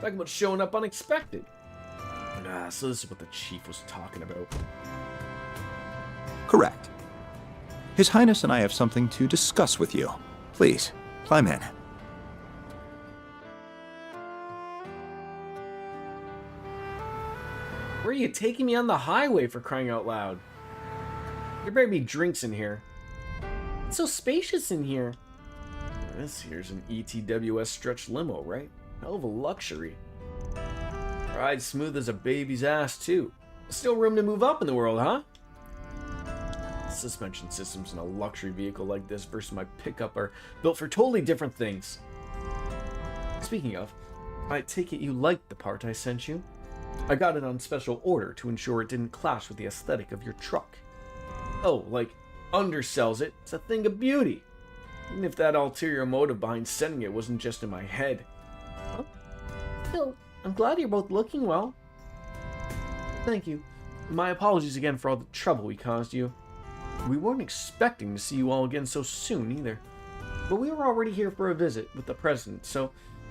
talking about showing up unexpected. So this is what the chief was talking about. Correct. His Highness and I have something to discuss with you. Please, climb in. Where are you taking me on the highway, for crying out loud? There better be drinks in here. It's so spacious in here. This here's an ETWS stretch limo, right? Hell of a luxury. Rides smooth as a baby's ass, too. Still room to move up in the world, huh? Suspension systems in a luxury vehicle like this versus my pickup are built for totally different things. Speaking of, I take it you liked the part I sent you? I got it on special order to ensure it didn't clash with the aesthetic of your truck. Oh, like, undersells it, it's a thing of beauty. Even if that ulterior motive behind sending it wasn't just in my head. Well, still, I'm glad you're both looking well. Thank you. My apologies again for all the trouble we caused you. We weren't expecting to see you all again so soon either. But we were already here for a visit with the president, so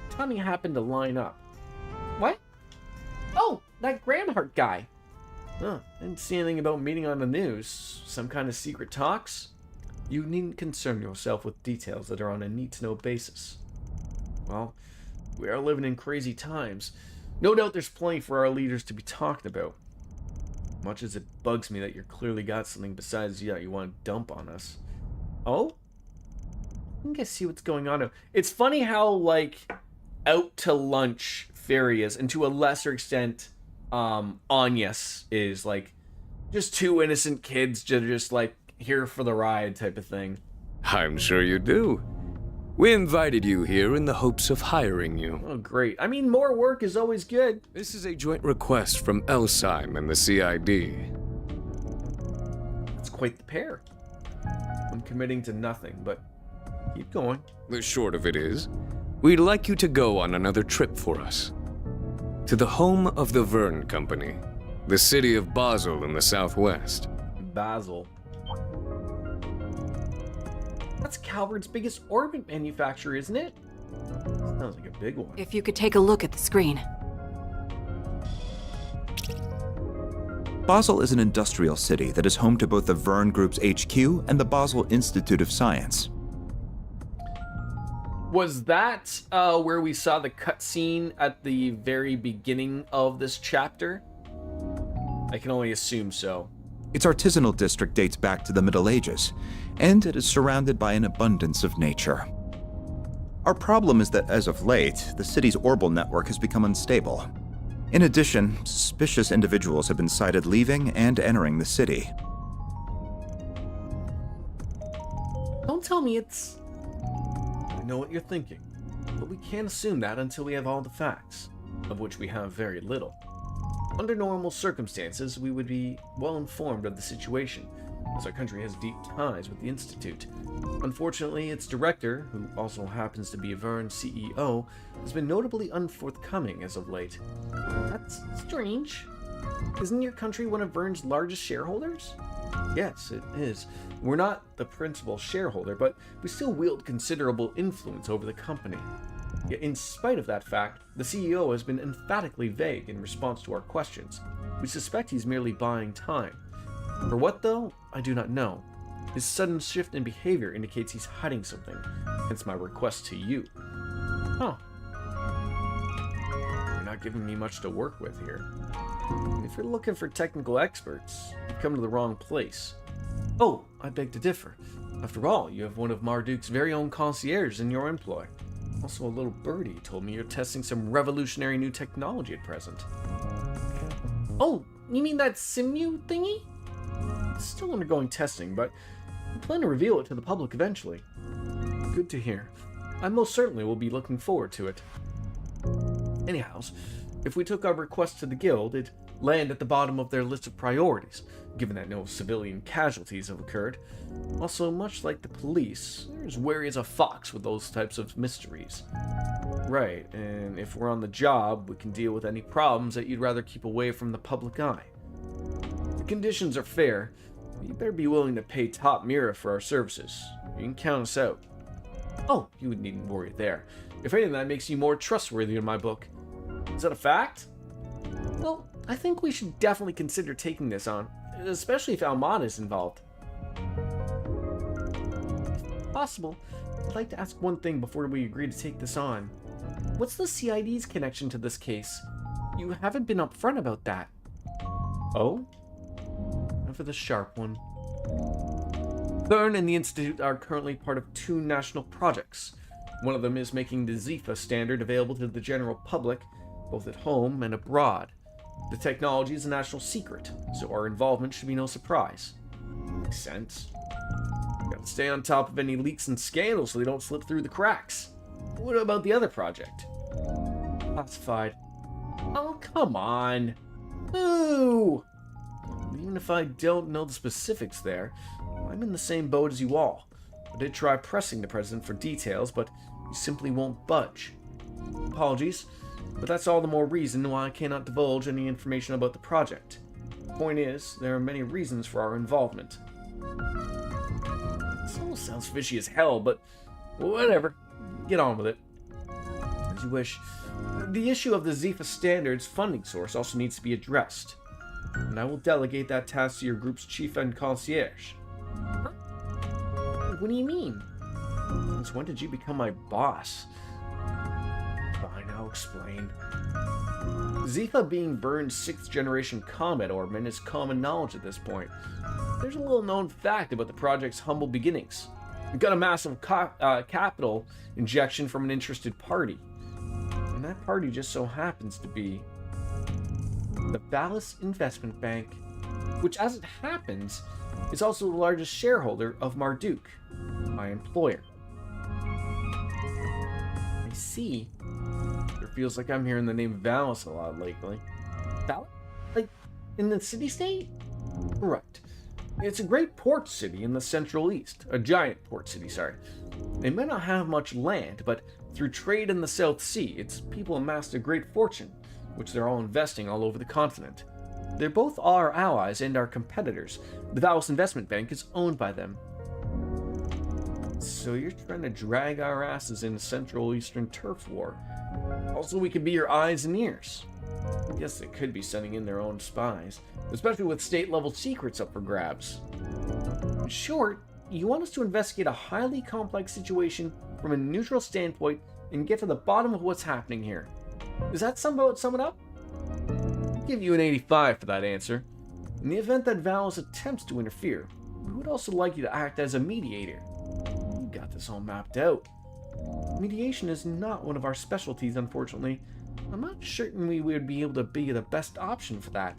timing happened to line up. What? Oh, that Granhart guy. Huh, I didn't see anything about meeting on the news. Some kind of secret talks? You needn't concern yourself with details that are on a need-to-know basis. Well, we are living in crazy times. No doubt there's plenty for our leaders to be talking about. Much as it bugs me that you're clearly got something besides that you want to dump on us. Oh? I think I see what's going on now. It's funny how, like, out to lunch Fairy is, and to a lesser extent, Anyas is, like, just two innocent kids just like, here for the ride type of thing. I'm sure you do. We invited you here in the hopes of hiring you. Oh, great. I mean, more work is always good. This is a joint request from Elsheim and the CID. It's quite the pair. I'm committing to nothing, but keep going. The short of it is, we'd like you to go on another trip for us. To the home of the Verne Company, the city of Basel in the southwest. Basel. That's Calvard's biggest orbit manufacturer, isn't it? Sounds like a big one. If you could take a look at the screen. Basel is an industrial city that is home to both the Verne Group's HQ and the Basel Institute of Science. Was that where we saw the cutscene at the very beginning of this chapter? I can only assume so. Its artisanal district dates back to the Middle Ages, and it is surrounded by an abundance of nature. Our problem is that as of late, the city's orbital network has become unstable. In addition, suspicious individuals have been sighted leaving and entering the city. Don't tell me it's... I know what you're thinking, but we can't assume that until we have all the facts, of which we have very little. Under normal circumstances, we would be well informed of the situation, as our country has deep ties with the Institute. Unfortunately, its director, who also happens to be a Verne CEO, has been notably unforthcoming as of late. That's strange. Isn't your country one of Verne's largest shareholders? Yes, it is. We're not the principal shareholder, but we still wield considerable influence over the company. Yet in spite of that fact, the CEO has been emphatically vague in response to our questions. We suspect he's merely buying time. For what, though, I do not know. His sudden shift in behavior indicates he's hiding something, hence my request to you. Huh. You're not giving me much to work with here. If you're looking for technical experts, you've come to the wrong place. Oh, I beg to differ. After all, you have one of Marduk's very own concierges in your employ. Also, a little birdie told me you're testing some revolutionary new technology at present. Oh, you mean that Simu thingy? It's still undergoing testing, but I plan to reveal it to the public eventually. Good to hear. I most certainly will be looking forward to it. Anyhows, if we took our request to the guild, it'd land at the bottom of their list of priorities, given that no civilian casualties have occurred. Also, much like the police, they're as wary as a fox with those types of mysteries. Right, and if we're on the job, we can deal with any problems that you'd rather keep away from the public eye. The conditions are fair. You better be willing to pay top Mira for our services. You can count us out. Oh, you needn't worry there. If anything, that makes you more trustworthy in my book. Is that a fact? Well, I think we should definitely consider taking this on, especially if Almada is involved. If possible, I'd like to ask one thing before we agree to take this on. What's the CID's connection to this case? You haven't been upfront about that. Oh? And for the sharp one. Verne and the Institute are currently part of two national projects. One of them is making the Zephyr standard available to the general public, both at home and abroad. The technology is a national secret, so our involvement should be no surprise. Makes sense. Gotta stay on top of any leaks and scandals so they don't slip through the cracks. What about the other project? Classified. Oh, come on. Ooh! Even if I don't know the specifics there, I'm in the same boat as you all. I did try pressing the president for details, but he simply won't budge. Apologies, but that's all the more reason why I cannot divulge any information about the project. The point is, there are many reasons for our involvement. This almost sounds fishy as hell, but whatever. Get on with it. As you wish. The issue of the Zephyr Standards funding source also needs to be addressed, and I will delegate that task to your group's chief and concierge. Huh? What do you mean? Since when did you become my boss? Fine, I'll explain. Zephyr being Verne's 6th generation combat orbman is common knowledge at this point. There's a little known fact about the project's humble beginnings. We got a massive capital injection from an interested party. And that party just so happens to be the Valis Investment Bank, which, as it happens, is also the largest shareholder of Marduk, my employer. I see. It feels like I'm hearing the name Valis a lot lately. Valis? Like, in the city-state? Correct. It's a great port city in the Central East. A giant port city, sorry. They may not have much land, but through trade in the South Sea, its people amassed a great fortune, which they're all investing all over the continent. They're both our allies and our competitors. The Valis Investment Bank is owned by them. So you're trying to drag our asses into Central Eastern turf war. Also, we could be your eyes and ears. I guess they could be sending in their own spies, especially with state-level secrets up for grabs. In short, you want us to investigate a highly complex situation from a neutral standpoint and get to the bottom of what's happening here. Does that sum it up? I'll give you an 85 for that answer. In the event that Valis attempts to interfere, we would also like you to act as a mediator. You got this all mapped out. Mediation is not one of our specialties, unfortunately. I'm not certain we would be able to be the best option for that.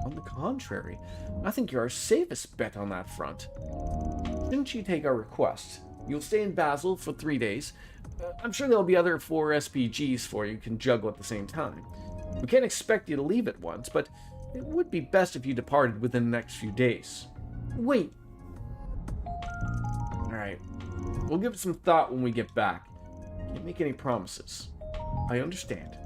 On the contrary, I think you're our safest bet on that front. Shouldn't you take our request? You'll stay in Basel for 3 days. I'm sure there'll be other 4 SPGs for you can juggle at the same time. We can't expect you to leave at once, but it would be best if you departed within the next few days. Wait. Alright. We'll give it some thought when we get back. Can't make any promises. I understand.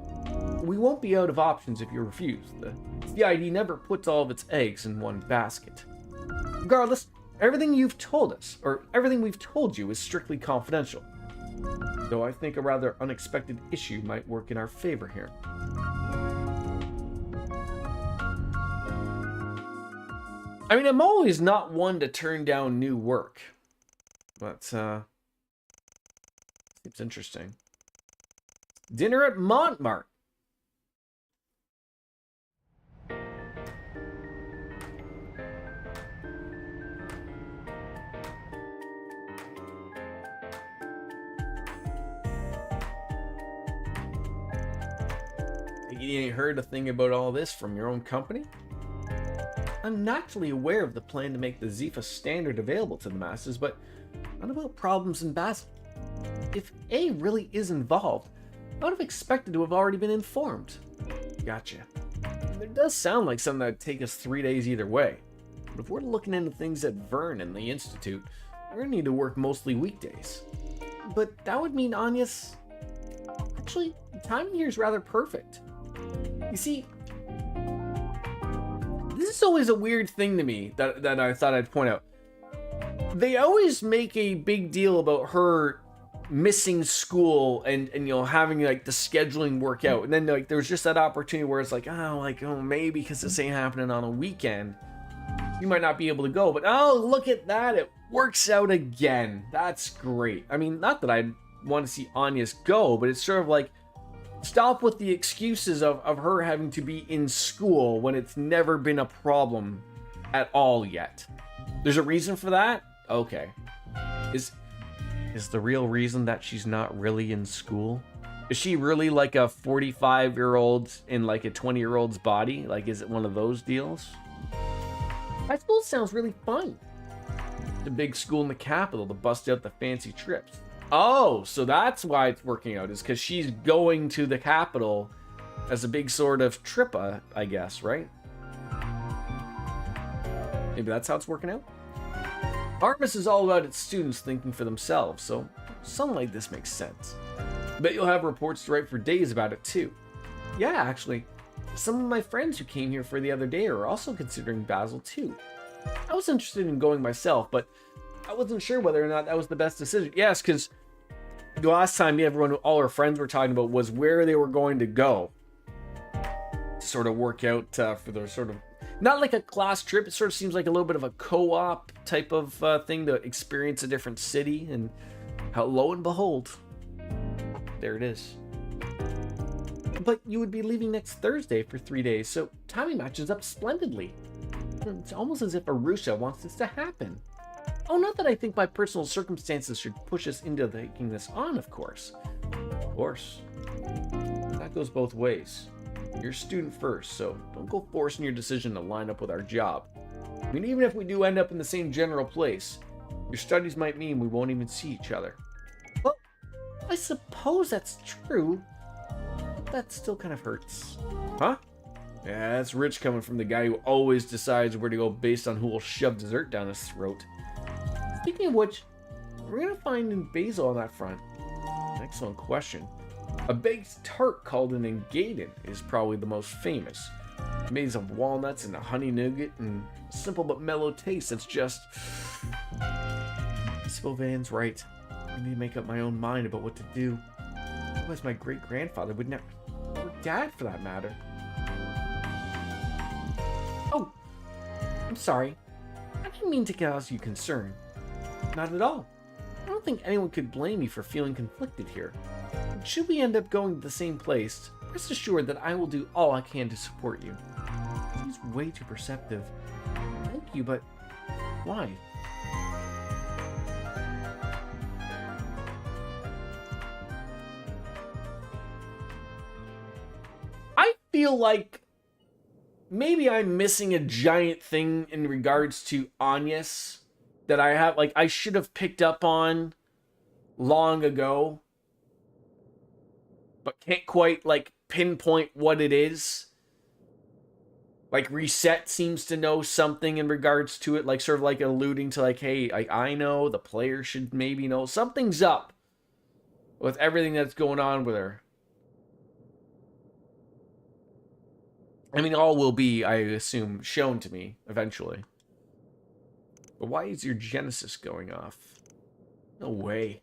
We won't be out of options if you refuse. The CID never puts all of its eggs in one basket. Regardless, everything you've told us, or everything we've told you, is strictly confidential. Though I think a rather unexpected issue might work in our favor here. I mean, I'm always not one to turn down new work. But, seems interesting. Dinner at Montmartre. You ain't heard a thing about all this from your own company? I'm naturally aware of the plan to make the Zephyr standard available to the masses, but not about problems in Basel. If A really is involved, I would have expected to have already been informed. Gotcha. It does sound like something that would take us 3 days either way. But if we're looking into things at Vern and the Institute, we're going to need to work mostly weekdays. But that would mean Anya's... Actually, the timing here is rather perfect. You see, this is always a weird thing to me that I thought I'd point out. They always make a big deal about her missing school and you know, having like the scheduling work out, and then like there's just that opportunity where it's like, oh maybe because this ain't happening on a weekend, you might not be able to go, but oh, look at that, it works out again. That's great. I mean, not that I'd want to see Anya's go, but it's sort of like, stop with the excuses of her having to be in school when it's never been a problem at all yet. There's a reason for that? Okay. Is the real reason that she's not really in school? Is she really like a 45-year-old in like a 20-year-old's body? Like, is it one of those deals? High school sounds really fun. The big school in the capital to bust out the fancy trips. Oh, so that's why it's working out, is because she's going to the capital as a big sort of trip, I guess, right? Maybe that's how it's working out? Artemis is all about its students thinking for themselves, so something like this makes sense. Bet you'll have reports to write for days about it, too. Yeah, actually, some of my friends who came here for the other day are also considering Basel, too. I was interested in going myself, but I wasn't sure whether or not that was the best decision. Yes, because the last time all our friends were talking about was where they were going to go to sort of work out for their sort of, not like a class trip. It sort of seems like a little bit of a co-op type of thing to experience a different city. And how, lo and behold, there it is. But you would be leaving next Thursday for 3 days, so timing matches up splendidly. It's almost as if Arusha wants this to happen. Oh, not that I think my personal circumstances should push us into taking this on, of course. Of course. That goes both ways. You're a student first, so don't go forcing your decision to line up with our job. I mean, even if we do end up in the same general place, your studies might mean we won't even see each other. Well, I suppose that's true. But that still kind of hurts. Huh? Yeah, that's rich coming from the guy who always decides where to go based on who will shove dessert down his throat. Speaking of which, we're gonna find in Basil on that front. Excellent question. A baked tart called an Engadin is probably the most famous. Made of walnuts and a honey nougat and simple but mellow taste. It's just... Sylvan's right. I need to make up my own mind about what to do. Otherwise my great-grandfather would never... Or dad, for that matter. Oh! I'm sorry. I didn't mean to cause you concern. Not at all. I don't think anyone could blame me for feeling conflicted here. Should we end up going to the same place, rest assured that I will do all I can to support you. He's way too perceptive. Thank you, but why? I feel like maybe I'm missing a giant thing in regards to Agnes that I should have picked up on long ago, but can't quite, pinpoint what it is. Like, Reset seems to know something in regards to it, sort of alluding to, hey, I know, the player should maybe know. Something's up with everything that's going on with her. I mean, all will be, I assume, shown to me eventually. But why is your Genesis going off? No way.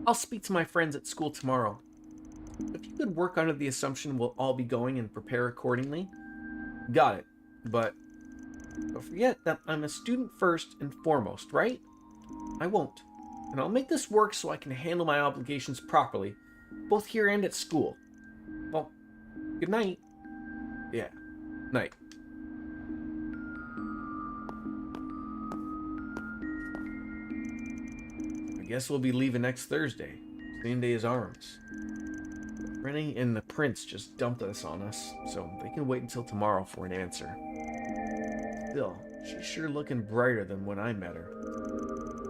I'll speak to my friends at school tomorrow. If you could work under the assumption we'll all be going and prepare accordingly. Got it. But don't forget that I'm a student first and foremost, right? I won't. And I'll make this work so I can handle my obligations properly, both here and at school. Well, good night. Yeah, night. I guess we'll be leaving next Thursday, same day as Arms. Rennie and the Prince just dumped this on us, so they can wait until tomorrow for an answer. Still, she's sure looking brighter than when I met her.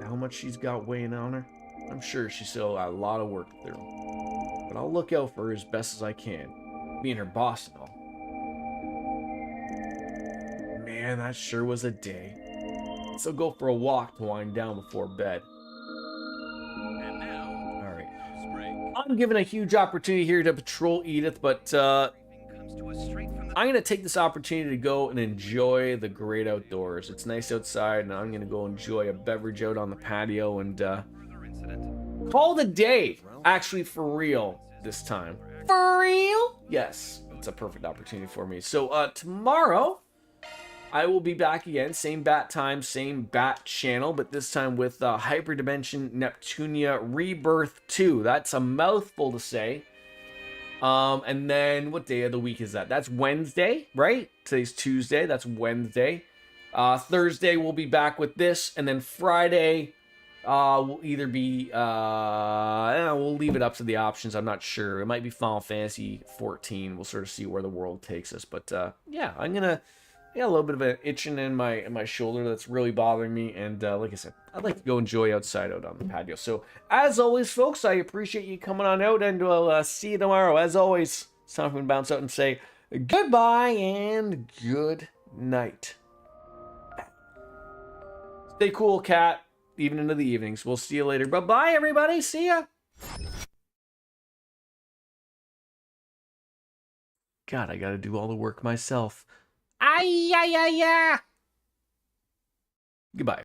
How much she's got weighing on her, I'm sure she's still got a lot of work to do. But I'll look out for her as best as I can, being her boss and all. Man, that sure was a day. So go for a walk to wind down before bed. And now, Alright. break. I'm given a huge opportunity here to patrol Edith, but I'm going to take this opportunity to go and enjoy the great outdoors. It's nice outside, and I'm going to go enjoy a beverage out on the patio and call it a day. Actually, for real this time. For real? Yes, it's a perfect opportunity for me. So tomorrow, I will be back again. Same bat time, same bat channel, but this time with Hyperdimension Neptunia Rebirth 2. That's a mouthful to say. And then what day of the week is that? That's Wednesday, right? Today's Tuesday. That's Wednesday. Thursday we'll be back with this, and then Friday will either be we'll leave it up to the options. I'm not sure. It might be Final Fantasy 14. We'll sort of see where the world takes us. But yeah, I got a little bit of an itching in my shoulder that's really bothering me, and like I said, I'd like to go enjoy outside out on the patio. So, as always, folks, I appreciate you coming on out, and we'll see you tomorrow. As always, it's time for me to bounce out and say goodbye and good night. Stay cool, cat, even into the evenings. We'll see you later. Bye-bye, everybody. See ya. God, I gotta do all the work myself. Ay, yeah. Goodbye.